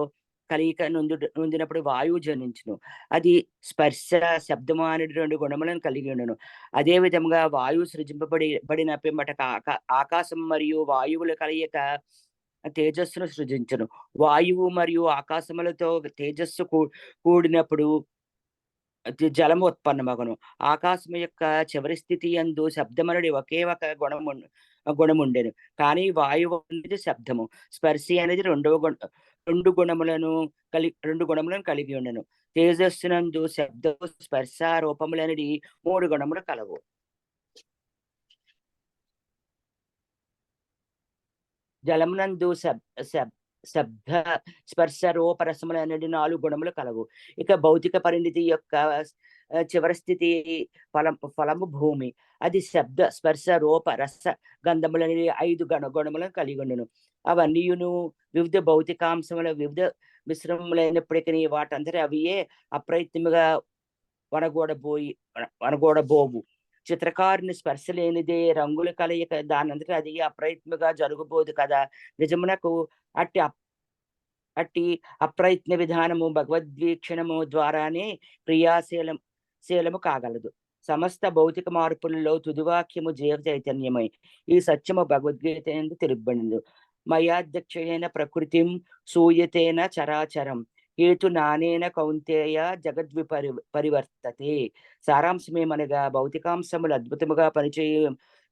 కలియిక నొందినప్పుడు వాయువు జనించును. అది స్పర్శ శబ్దము అనే 2 గుణములను కలిగి ఉండను. అదే విధముగా వాయువు సృజింపబడిన పిమ్మట ఆకాశం మరియు వాయువుల కలయిక తేజస్సును సృజించును. వాయువు మరియు ఆకాశములతో తేజస్సు కూడినప్పుడు జలము ఉత్పన్నమగును. ఆకాశం యొక్క చివరి స్థితి యందు శబ్దమనుడి ఒకే ఒక గుణముండెను. కానీ వాయువు అనేది శబ్దము, స్పర్శ అనేది రెండు గుణములను కలిగి ఉండెను. తేజస్సునందు శబ్దము, స్పర్శ, రూపములనేది 3 గుణములు కలవు. జలమునందు శబ్ద, స్పర్శ, రూప, రసములు అనేది 4 గుణములు కలవు. ఇక భౌతిక పరిణితి యొక్క చివరి స్థితి ఫలము భూమి. అది శబ్ద, స్పర్శ, రూప, రస, గంధములు అనేది 5 గుణములను కలిగి ఉండను. అవన్నీయును వివిధ భౌతికాంశముల వివిధ మిశ్రమములైనప్పటికీ వాటందరి అవియే అప్రయత్నముగా వనగూడబోవు. చిత్రకారుని స్పర్శ లేనిదే రంగుల కలయిక దానంతట అది అప్రయత్నముగా జరగబోదు కదా. నిజమునకు అట్టి అప్రయత్న విధానము భగవద్వీక్షణము ద్వారానే క్రియాశీలము కాగలదు. సమస్త భౌతిక మార్పులలో తుదివాక్యము జీవ చైతన్యమై ఈ సత్యము భగవద్గీత యందు తెలుపబడింది. మయాధ్యక్షేణ ప్రకృతిం సూయతేన చరాచరం హేతు నానేన కౌంతేయ పరివర్తతే. సారాంశం ఏమనగా భౌతికాంశములు అద్భుతముగా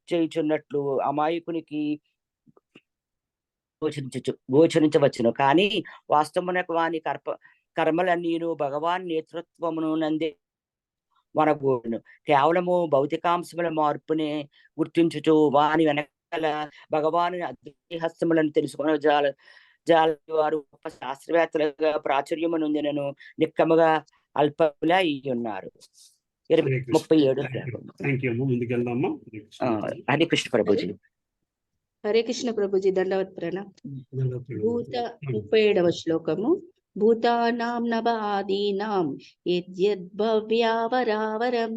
చేయుచున్నట్లు అమాయకునికి గోచరించవచ్చును, కానీ వాస్తవమునకు వాని కర్మలన్నీను భగవాన్ నేతృత్వమును నందే మనగోను. కేవలము భౌతికాంశముల మార్పునే గుర్తించుచు వాని వెనకాల భగవాను అద్భుతహస్తములను తెలుసుకున్న వారు గొప్ప శాస్త్రవేత్తలుగా ప్రాచుర్యము నొందినను నిక్కముగా అల్పములా ఉన్నారు. 37. హరే కృష్ణ ప్రభుజీ. హరే కృష్ణ ప్రభుజీ, దండవత్ ప్రణామ్. భూత 37వ శ్లోకము. భూతానాం నవాదీనాం యద్యద్భవ్యావరావరం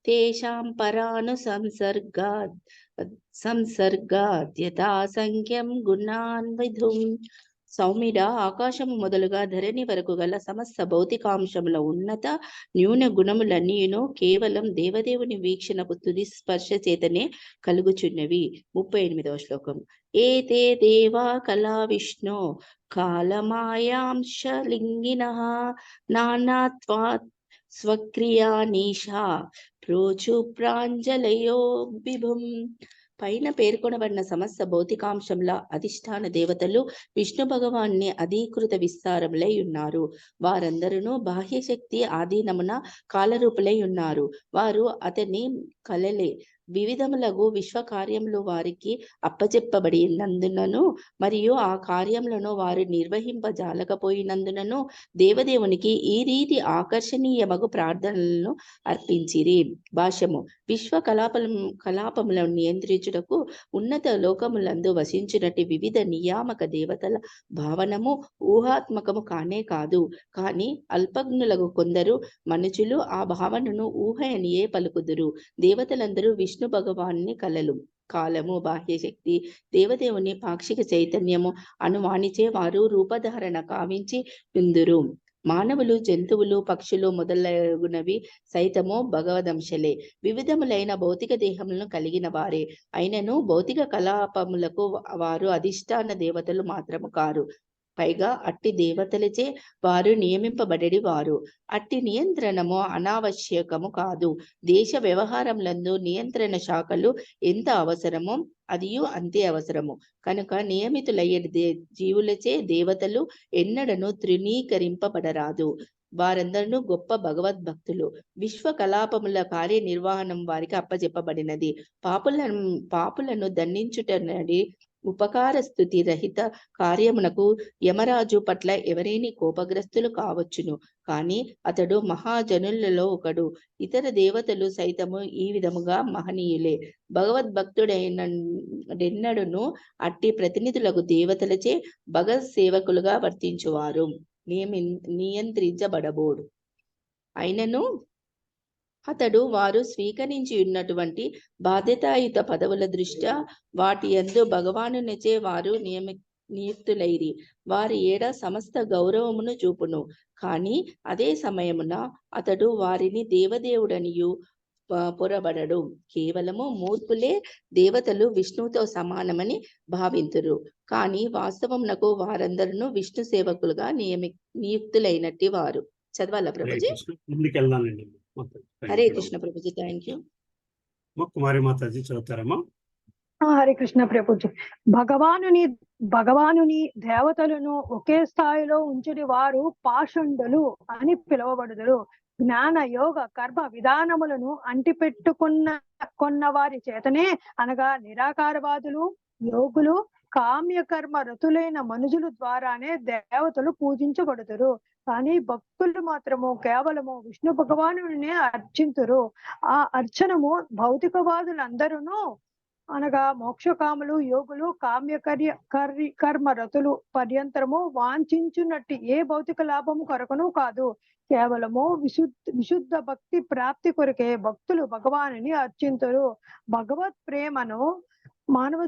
తేషాం పరాను సంసర్గాద్ యథా సంఖ్యం గుణాన్ విధుం. సౌమిడ, ఆకాశము మొదలుగా ధరణి వరకు గల సమస్త భౌతికాంశముల ఉన్నత న్యూన గుణములన్నీను కేవలం దేవదేవుని వీక్షణకు తుది స్పర్శ చేతనే కలుగుచున్నవి. 38వ శ్లోకం. ఏతే దేవా కళా విష్ణు కాలమాయాంశలింగినః నానాత్వాత్ స్వక్రియానీషా ప్రోచు ప్రాంజలయో విభుం. పైన పేర్కొనబడిన సమస్త భౌతికాంశంల అధిష్టాన దేవతలు విష్ణు భగవాన్ని అధీకృత విస్తారములై ఉన్నారు. వారందరూ బాహ్యశక్తి ఆధీనమున కాలరూపులై ఉన్నారు. వారు అతని కలలే. వివిధములగు విశ్వ కార్యములు వారికి అప్పచెప్పబడినందునను మరియు ఆ కార్యములను వారు నిర్వహింపజాలకపోయినందునను దేవదేవునికి ఈ రీతి ఆకర్షణీయమగు ప్రార్థనలను అర్పించిరి. భాష్యము. విశ్వ కలాపములను నియంత్రించుటకు ఉన్నత లోకములందు వసించినట్టు వివిధ నియామక దేవతల భావనము ఊహాత్మకము కానే కాదు, కానీ అల్పజ్ఞులకు కొందరు మనుషులు ఆ భావనను ఊహ అనియే పలుకుదురు. దేవతలందరూ విష్ణు భగవాన్ని కలలు. కాలము, బాహ్యశక్తి, దేవదేవుని పాక్షిక చైతన్యము అనుమానిచే వారు రూపధారణ కావించి ఉందురు. మానవులు, జంతువులు, పక్షులు మొదలగునవి సైతము భగవదంశలే. వివిధములైన భౌతిక దేహములను కలిగిన వారే అయినను భౌతిక కలాపములకు వారు అధిష్టాన దేవతలు మాత్రము కారు. పైగా అట్టి దేవతలచే వారు నియమింపబడేది వారు. అట్టి నియంత్రణము అనావశ్యకము కాదు. దేశ వ్యవహారములందు నియంత్రణ శాఖలు ఎంత అవసరమో అదియు అంతే అవసరము. కనుక నియమితులయ్యే జీవులచే దేవతలు ఎన్నడను తృణీకరింపబడరాదు. వారందరూ గొప్ప భగవద్భక్తులు. విశ్వ కలాపముల కార్యనిర్వహణం వారికి అప్పచెప్పబడినది. పాపులను దండించుటనడి ఉపకార స్థుతి రహిత కార్యమునకు యమరాజు పట్ల ఎవరైనా కోపగ్రస్తులు కావచ్చును, కానీ అతడు మహాజనులలో ఒకడు. ఇతర దేవతలు సైతము ఈ విధముగా మహనీయులే. భగవద్భక్తుడైనడెన్నడును అట్టి ప్రతినిధులకు దేవతలచే భగవత్ సేవకులుగా వర్తించువారు. నియంత్రించబడబోడు. అయినను అతడు వారు స్వీకరించి ఉన్నటువంటి బాధ్యతాయుత పదవుల దృష్ట్యా వాటి యందు భగవానునిచే వారు నియుక్తులైరి. వారి ఏడ సమస్త గౌరవమును చూపును. కానీ అదే సమయమున అతడు వారిని దేవదేవుడనియు పొరబడడు. కేవలము మూర్ఖులే దేవతలు విష్ణువుతో సమానమని భావింతురు. కానీ వాస్తవమునకు వారందరూ విష్ణు సేవకులుగా నియుక్తులైనట్టి వారు. చదవాలా ప్రభుజీ? హరే కృష్ణ ప్రభుజీ. Thank you. కుమారి మాతాజీ చదువుతారమ్మా. హరే కృష్ణ ప్రభుజీ. భగవానుని దేవతలను ఒకే స్థాయిలో ఉంచుని వారు పాషండులు అని పిలువబడుదురు. జ్ఞాన యోగ కర్మ విధానములను కొన్న వారి చేతనే అనగా నిరాకారవాదులు, యోగులు, కామ్యకర్మ రతులైన మనుషుల ద్వారానే దేవతలు పూజించబడుతురు. కానీ భక్తులు మాత్రము కేవలము విష్ణు భగవానునే అర్చింతురు. ఆ అర్చనము భౌతికవాదులందరూ అనగా మోక్షకాములు, యోగులు, కర్మ రతులు పర్యంతరము వాంఛించున్నట్టు ఏ భౌతిక లాభము కొరకును కాదు. కేవలము విశుద్ధ భక్తి ప్రాప్తి కొరకే భక్తులు భగవానుని అర్చింతురు. భగవత్ ప్రేమను మానవ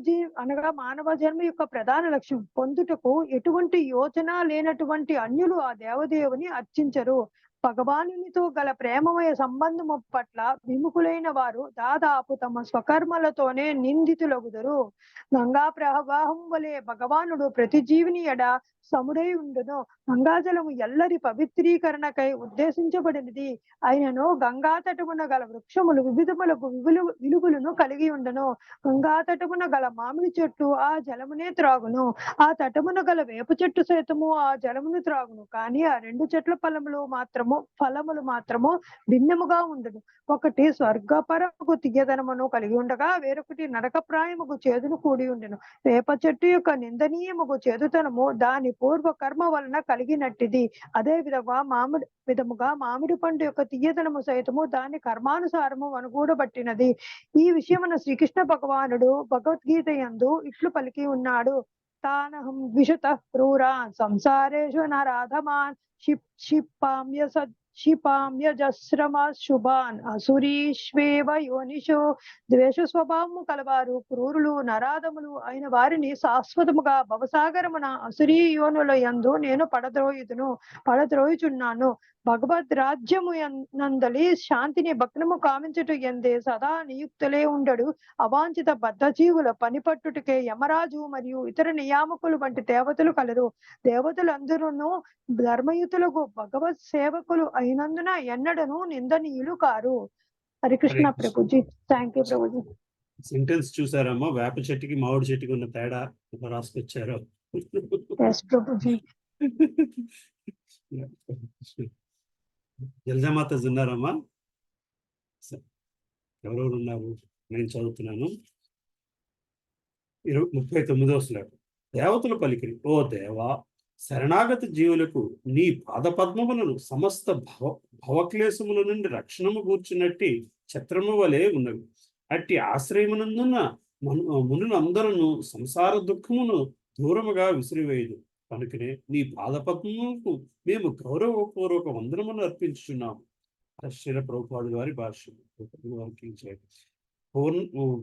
జన్మ యొక్క ప్రధాన లక్ష్యం పొందుటకు ఎటువంటి యోచన లేనటువంటి అన్యులు ఆ దేవదేవుని అర్చించరు. భగవానునితో గల ప్రేమమయ సంబంధము పట్ల విముఖులైన వారు దాదాపు తమ స్వకర్మలతోనే నిందితులగుదరు. గంగా ప్రవాహం వలె భగవానుడు ప్రతి జీవిని ఎడ సముడై ఉండును. గంగాజలము ఎల్లరి పవిత్రీకరణకై ఉద్దేశించబడినది అయినను గంగా తటమున గల వృక్షములు వివిధములకు విలువలను కలిగి ఉండును. గంగా తటమున గల మామిడి చెట్టు ఆ జలమునే త్రాగును, ఆ తటమున గల వేప చెట్టు సైతము ఆ జలమును త్రాగును. కానీ ఆ రెండు చెట్ల ఫలములు మాత్రము భిన్నముగా ఉండును. ఒకటి స్వర్గపరముకు తీయదనమును కలిగి ఉండగా వేరొకటి నరకప్రాయముకు చేదును కూడి ఉండెను. వేప చెట్టు యొక్క నిందనీయముకు చేదుతనము దాని పూర్వ కర్మ వలన కలిగినట్టిది. అదే విధముగా మామిడి పండు యొక్క తీయదనము సైతము దాని కర్మానుసారము అనుకూడబట్టినది. ఈ విషయమున శ్రీకృష్ణ భగవానుడు భగవద్గీత యందు ఇట్లు పలికి ఉన్నాడు. తానహం ద్విషత క్రూరాన్ సంసారేషు నరాధమాన్ క్షిపామ్యజస్రమ శుభాన్ అసురీష్వేవ యోనిషో. ద్వేష స్వభావము కలవారు క్రూరులు నరాధములు అయిన వారిని శాశ్వతముగా భవసాగరమున అసురీ యోనుల యందు నేను పడద్రోయుచున్నాను. భగవద్ రాజ్యము నందలి శాంతిని భగ్నము కామించుట ఎందే సదా నియుక్తులే ఉండడు. అవాంఛిత బద్ధజీవుల పనిపట్టుటకే యమరాజు మరియు ఇతర నియామకులు వంటి దేవతలు కలరు. దేవతలందరూ ధర్మయుతులకు భగవత్ సేవకులు అయినందున ఎన్నడను నిందనీయులు car. Harikrishna Prabhuji. Thank you Prabhuji. Sentence చూసారమ్మా, వేప చెట్టుకి మామిడి చెట్టుకి ఉన్న తేడా రాసుకొచ్చారు. ప్రభుజీ. జలజామాత ఉన్నారమ్మా? ఎవరెవరు ఉన్నారు? నేను చదువుతున్నాను. 39వ శ్లోకం. దేవతలు పలికిరి, ఓ దేవా, శరణాగత జీవులకు నీ పాదపద్మములను సమస్త భవక్లేశముల నుండి రక్షణము కూర్చున్నట్టి ఛత్రము వలె ఉన్నవి. అట్టి ఆశ్రయమునందున్న మునులందరూ సంసార దుఃఖమును దూరముగా విసిరివేయదు. కనుకనే నీ పాదపద్మములకు మేము గౌరవపూర్వక వందనమును అర్పించుచున్నాము. ఆశ్చర్య ప్రభుపాదుల వారి భాష్యం.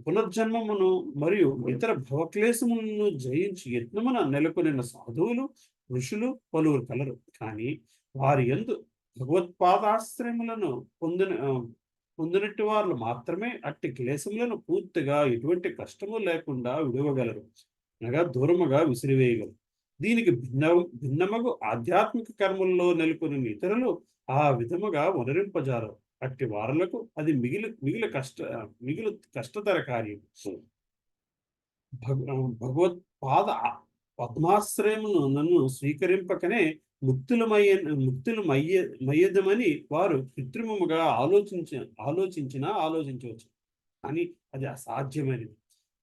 పునర్జన్మమును మరియు ఇతర భవక్లేశములను జయించి యత్నమున నెలకొనిన సాధువులు ఋషులు పలువురు కలరు. కానీ వారి యందు భగవత్పాదాశ్రయములను పొందినట్టు వారు మాత్రమే అట్టి క్లేశములను పూర్తిగా ఎటువంటి కష్టము లేకుండా విడవగలరు, అనగా దూరముగా విసిరివేయగలరు. దీనికి భిన్నమగు ఆధ్యాత్మిక కర్మల్లో నెలకొని ఇతరులు ఆ విధముగా వనరింపజారు. అట్టి వారులకు అది మిగిలి కష్టతర కార్యం. భగవత్పాద పద్మాశ్రయమును నన్ను స్వీకరింపకనే ముక్తులమయ్యదమని వారు కృత్రిమముగా ఆలోచించవచ్చు. కానీ అది అసాధ్యమైనది.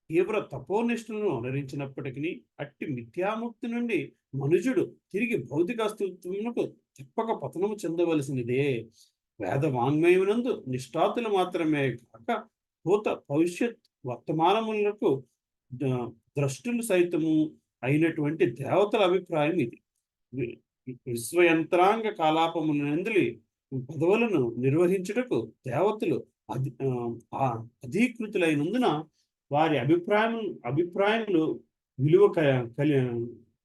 తీవ్ర తపోనిష్ఠులను అనుసరించినప్పటికీ అట్టి మిథ్యాముక్తి నుండి మనుజుడు తిరిగి భౌతిక అస్తిత్వమునకు తప్పక పతనము చెందవలసినదే. వేద వాంగ్మయమునందు నిష్ఠాతులు మాత్రమే కాక భూత భవిష్యత్ వర్తమానములకు ద్రష్టులు సైతము అయినటువంటి దేవతల అభిప్రాయం ఇది. విశ్వయంత్రాంగ కాలాపమునందలి పదవులను నిర్వహించుటకు దేవతలు అధీకృతులైనందున వారి అభిప్రాయములు విలువ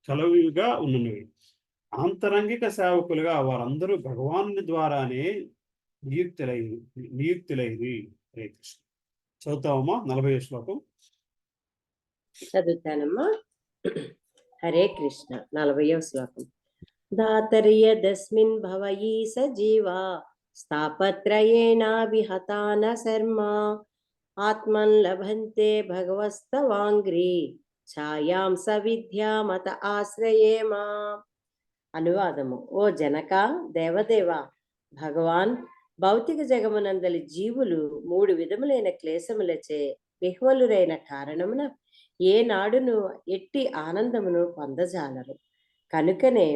కలవిగా ఉన్నవి. ఆంతరంగిక సేవకులుగా వారందరూ భగవానుని ద్వారానే నియుక్తులైది. హరే కృష్ణ. చదువుతామమ్మా 40వ శ్లోకం. చదువుతానమ్మా. హరే కృష్ణ. 40వ శ్లోకం. దాతర్యదస్మిన్ భవయీ సజీవా స్థాపత్రయేణాభిహతాన శర్మ ఆత్మన్ లభంతే భగవస్తవాంగ్రీ ఛాయాం సవిద్యామత ఆశ్రయేమా. అనువాదము. ఓ జనక, దేవదేవ, భగవాన్ భౌతిక జగమునందలి జీవులు 3 విధములైన క్లేశములచే విహ్వలురైన కారణమున ఏనాడును ఎట్టి ఆనందమును పొందజాలరు. కనుకనే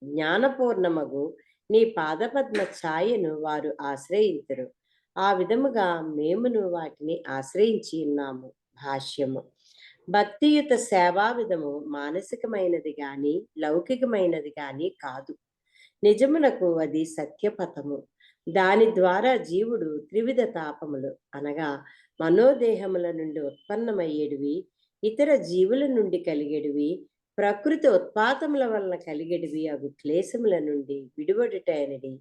జ్ఞానపూర్ణమగు నీ పాదపద్మ ఛాయను వారు ఆశ్రయించరు. ఆ విధముగా మేమును వాటిని ఆశ్రయించి ఉన్నాము. భాష్యము. భక్తియుత సేవా విధము మానసికమైనది గాని లౌకికమైనది గాని కాదు. నిజమునకు అది సత్యపథము. దాని ద్వారా జీవుడు త్రివిధ తాపములు అనగా మనోదేహముల నుండి ఉత్పన్నమయ్యేటివి, ఇతర జీవుల నుండి కలిగేటివి, ప్రకృతి ఉత్పాతముల వలన కలిగేటివి అవి క్లేశముల నుండి విడివడుటైనది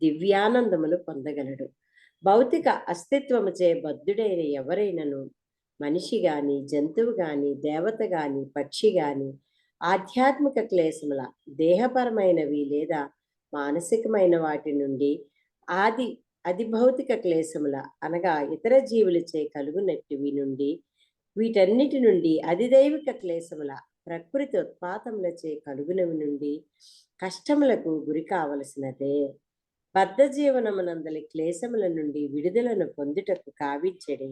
దివ్యానందములు పొందగలడు. భౌతిక అస్తిత్వముచే బద్ధుడైన ఎవరైనను మనిషి గాని, జంతువు గాని, దేవత గాని, పక్షి గాని ఆధ్యాత్మిక క్లేశముల దేహపరమైనవి లేదా మానసికమైన వాటి నుండి అది భౌతిక క్లేశముల అనగా ఇతర జీవులచే కలుగునట్టివి నుండి వీటన్నిటి నుండి అధిదైవిక క్లేశముల ప్రకృతి ఉత్పాతములచే కలుగునవి నుండి కష్టములకు గురి కావలసినదే. బద్ధ జీవనమునందలి క్లేశముల నుండి విడుదలను పొందుటకు కావించడి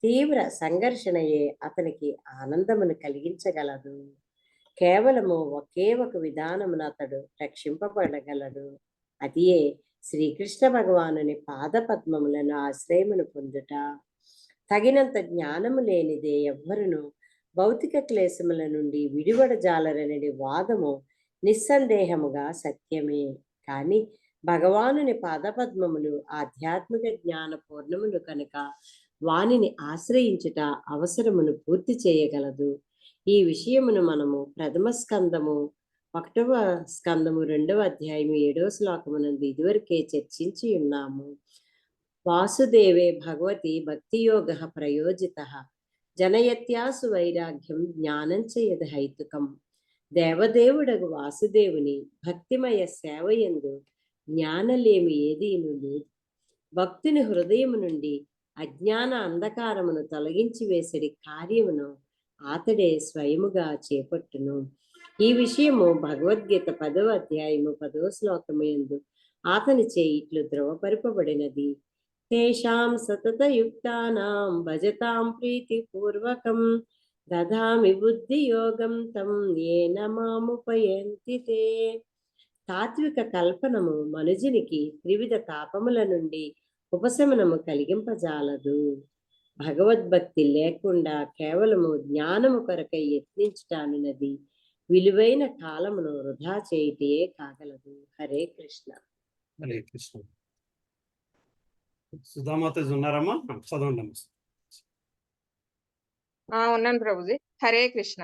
తీవ్ర సంఘర్షణయే అతనికి ఆనందమును కలిగించగలదు. కేవలము ఒకే ఒక విధానమున అతడు రక్షింపబడగలడు. అదియే శ్రీకృష్ణ భగవానుని పాద పద్మములను ఆశ్రయమును పొందుట. తగినంత జ్ఞానము లేనిదే ఎవ్వరును భౌతిక క్లేశముల నుండి విడివడజాలరనడి వాదము నిస్సందేహముగా సత్యమే. కానీ భగవానుని పాదపద్మములు ఆధ్యాత్మిక జ్ఞాన పూర్ణములు కనుక వానిని ఆశ్రయించుట అవసరమును పూర్తి చేయగలదు. ఈ విషయమును మనము ప్రథమ స్కందము 1వ స్కందము 2వ అధ్యాయము 7వ శ్లోకమునందు ఇదివరకే చర్చించి ఉన్నాము. వాసుదేవే భగవతి భక్తియోగ ప్రయోజిత జనయత్యాసు వైరాగ్యం జ్ఞానంచ యదహైతుకం. దేవదేవుడగు వాసుదేవుని భక్తిమయ సేవయందు జ్ఞానలేమి ఏదీను లేదు. భక్తుని హృదయము నుండి అజ్ఞాన అంధకారమును తొలగించి వేసడి కార్యమును అతడే స్వయముగా చేపట్టును. ఈ విషయము భగవద్గీత 10వ అధ్యాయము 10వ శ్లోకము యందు అతనిచే ఇట్లు ధ్రువపరపబడినది. తేషాం సతతయుక్తానాం భజతాం ప్రీతిపూర్వకం దదామి బుద్ధి యోగం తం ఏన మాముపయంతి తే. తాత్విక కల్పనము మనుజునికి త్రివిధ తాపముల నుండి ఉపశమనము కలిగింపజాలదు. భగవద్భక్తి లేకుండా కేవలము జ్ఞానము కొరకై యత్నించుటానున్నది విలువైన కాలమును వృధా చేయుటే కాగలదు. హరే కృష్ణ. హరే కృష్ణ. సుధామాతజీ ఉన్నారమ్మా? చదవండి. ఉన్నాను ప్రభుజీ. హరే కృష్ణ.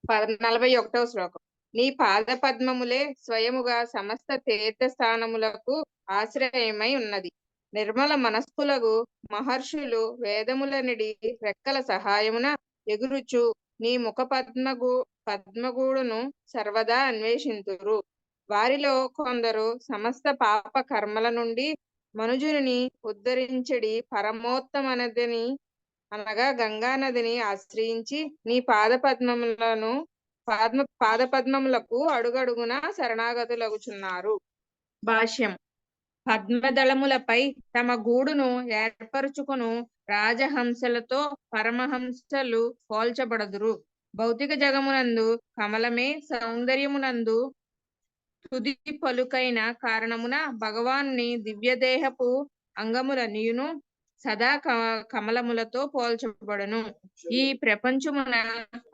41వ శ్లోకం. నీ పాద పద్మములే స్వయముగా సమస్త తీర్థస్థానములకు ఆశ్రయమై ఉన్నది. నిర్మల మనస్కులకు మహర్షులు వేదములనిడి రెక్కల సహాయమున ఎగురుచు నీ ముఖ పద్మగూడును సర్వదా అన్వేషింతురు. వారిలో కొందరు సమస్త పాప కర్మల నుండి మనుజుని ఉద్ధరించడి పరమోత్తమనదిని అనగా గంగా నదిని ఆశ్రయించి నీ పాదపద్మములకు అడుగడుగున శరణాగతులగుచున్నారు. భాష్యం. పద్మదళములపై తమ గూడును ఏర్పరుచుకును రాజహంసలతో పరమహంసలు పోల్చబడదురు. భౌతిక జగమునందు కమలమే సౌందర్యమునందు తుది పలుకైన కారణమున భగవానుని దివ్యదేహపు అంగములన్నీయును సదా కమలములతో పోల్చబడును. ఈ ప్రపంచమున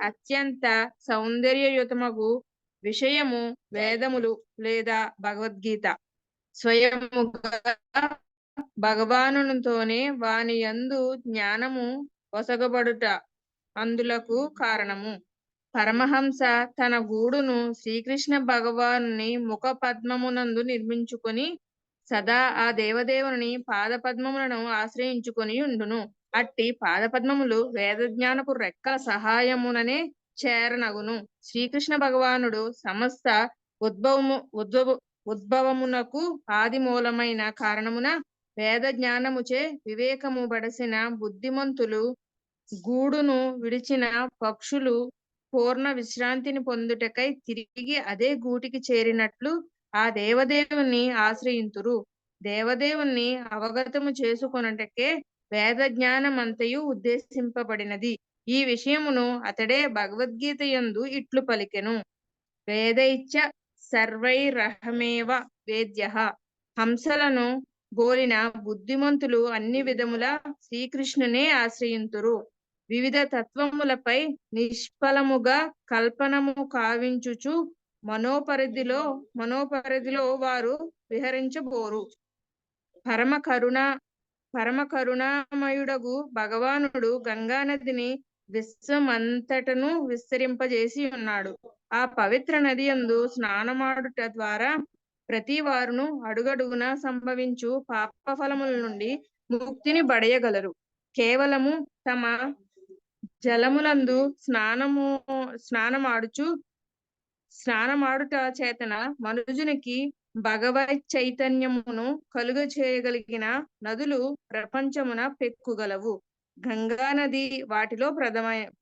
అత్యంత సౌందర్యయుతమగు విషయము వేదములు లేదా భగవద్గీత. స్వయముగా భగవానునితోనే వాని యందు జ్ఞానము ఒసగబడుట అందులకు కారణము. పరమహంస తన గూడును శ్రీకృష్ణ భగవానుని ముఖ పద్మమునందు నిర్మించుకొని సదా ఆ దేవదేవుని పాదపద్మములను ఆశ్రయించుకొని ఉండును. అట్టి పాదపద్మములు వేదజ్ఞానపు రెక్కల సహాయముననే చేరనగును. శ్రీకృష్ణ భగవానుడు సమస్త ఉద్భవమునకు ఆది మూలమైన కారణమున వేద జ్ఞానముచే వివేకము బడసిన బుద్ధిమంతులు గూడును విడిచిన పక్షులు పూర్ణ విశ్రాంతిని పొందుటకై తిరిగి అదే గూటికి చేరినట్లు ఆ దేవదేవుని ఆశ్రయింతురు. దేవదేవుని అవగతము చేసుకొనుటకే వేద జ్ఞానమంతయు ఉద్దేశింపబడినది. ఈ విషయమును అతడే భగవద్గీత యందు ఇట్లు పలికెను. వేదైచ్చ సర్వైరహమేవ వేద్యః. హంసలను గోలిన బుద్ధిమంతులు అన్ని విధముల శ్రీకృష్ణునే ఆశ్రయింతురు. వివిధ తత్వములపై నిష్ఫలముగా కల్పనము కావించుచు మనోపరిధిలో వారు విహరించబోరు. పరమ కరుణామయుడగు భగవానుడు గంగానదిని విశ్వమంతటను విస్తరింపజేసి ఉన్నాడు. ఆ పవిత్ర నది యందు స్నానమాడుట ద్వారా ప్రతి వారును అడుగడుగున సంభవించు పాప ఫలముల నుండి ముక్తిని బడయగలరు. కేవలము తమ జలములందు స్నానమాడుట చేతన మనుజునికి భగవత్ చైతన్యమును కలుగ చేయగలిగిన నదులు ప్రపంచమున పెక్కుగలవు. గంగా నది వాటిలో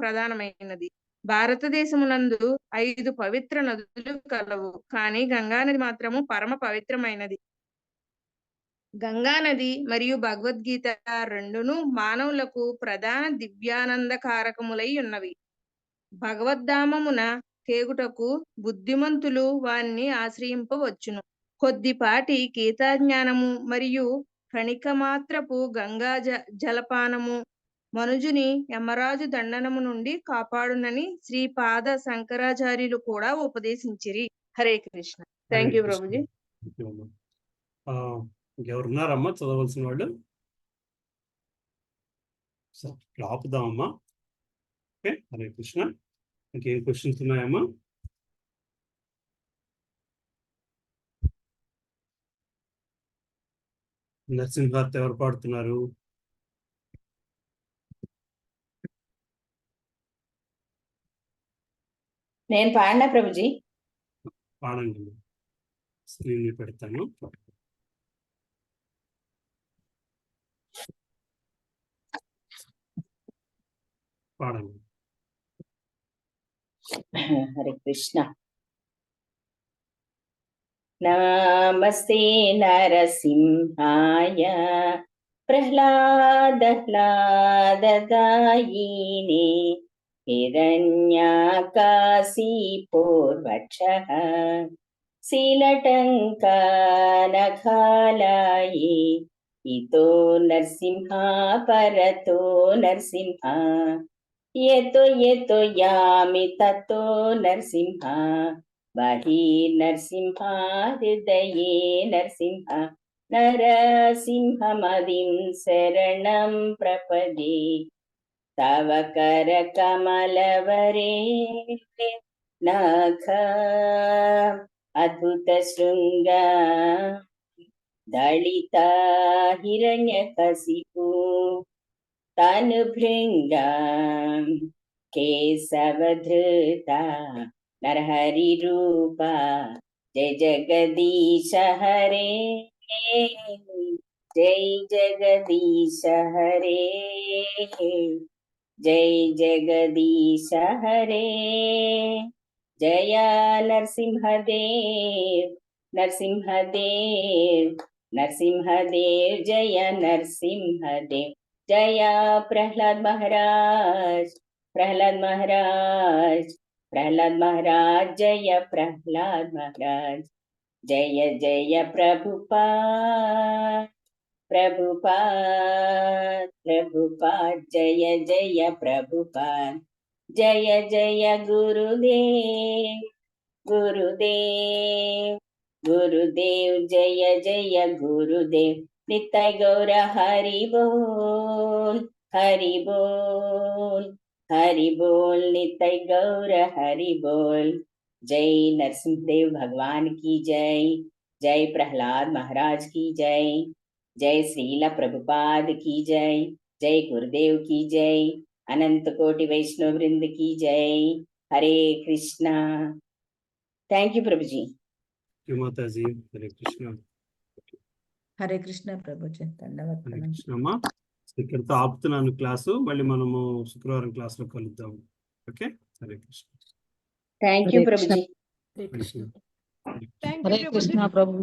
ప్రధానమైనది. భారతదేశమునందు 5 పవిత్ర నదులు కలవు, కానీ గంగా నది మాత్రము పరమ పవిత్రమైనది. గంగా నది మరియు భగవద్గీత రెండును మానవులకు ప్రధాన దివ్యానందకారకములై ఉన్నవి. భగవద్ధామమున కేగుటకు బుద్ధిమంతులు వారిని ఆశ్రయింపవచ్చును. కొద్దిపాటి గీతాజ్ఞానము మరియు కణిక మాత్రపు గంగా జలపానము మనుజుని యమరాజు దండనము నుండి కాపాడునని శ్రీపాద శంకరాచార్యులు కూడా ఉపదేశించిరి. హరే కృష్ణ. Thank you Prabhuji. ఎవరున్నారమ్మా చదవలసిన వాళ్ళు? ఆపుదామమ్మా. ఓకే, హరే కృష్ణ. ఇంకేం క్వశ్చన్స్ ఉన్నాయమ్మా? నరసింహార్త ఎవరు పాడుతున్నారు? నేను పాడినా ప్రభుజీ. పాడండి, స్క్రీన్ మీద పెడతాను. పాడండి. హరే కృష్ణ. నమస్తే నరసింహాయ ప్రహ్లాదదాయినే హిరణ్యాకాశీపూర్వక్షః శీలటంకానఖాలాయే ఇతో నరసింహ పరతో నరసింహ యతో యతో యామి తతో నరసింహ బహి నరసింహ హృదయే నరసింహ నరసింహమదిం శరణం ప్రపదే తవ కర కమలవరే నఖ అద్భుత శృంగ దళిత హిరణ్యకశిపు తను భృంగ కేశవధృత నరహరి రూప జయ జగదీశ హరే జై జగదీశ హరే జై జగదీశ హరే జయ నరసింహదేవ్ నరసింహదేవ్ నరసింహదేవ్ జయ నరసింహదేవ్ జయ ప్రహ్లాద్ మహారాజ్ ప్రహ్లాద్ మహారాజ్ ప్రహ్లాద్ మహారాజ్ జయ ప్రహ్లాద్ మహారాజ్ జయ జయ ప్రభుపాద్ ప్రభుపాద్ ప్రభుపాద్ జయ జయ ప్రభుపాద్ జయ జయ గురుదేవ్ గురుదేవ్ గురుదేవ్ జయ జయ గురుదేవ్ నిత్య గౌర హరి బోల్ హరి బోల్ हरि बोल नित्य गौर हरि बोल। जय नरसिंहदेव भगवान की जय, जय प्रहलाद महाराज की जय, जय श्रीला प्रभुपाद की जय, जय गुरुदेव की जय, अनंत कोटि वैष्णव वृंद की जय। हरे कृष्णा। थैंक यू प्रभु जी। माता जी हरे कृष्णा। హరే కృష్ణ ప్రభుజీ, ధన్యవాదాలు. హరే కృష్ణమ్మ. ఇక్కడితో ఆపుతున్నాను క్లాసు, మళ్ళీ మనము శుక్రవారం క్లాస్ లో కలుద్దాం. Okay, Hare Krishna. Thank you Prabhuji. Hare Krishna. Thank Hare you Krishna Prabhu.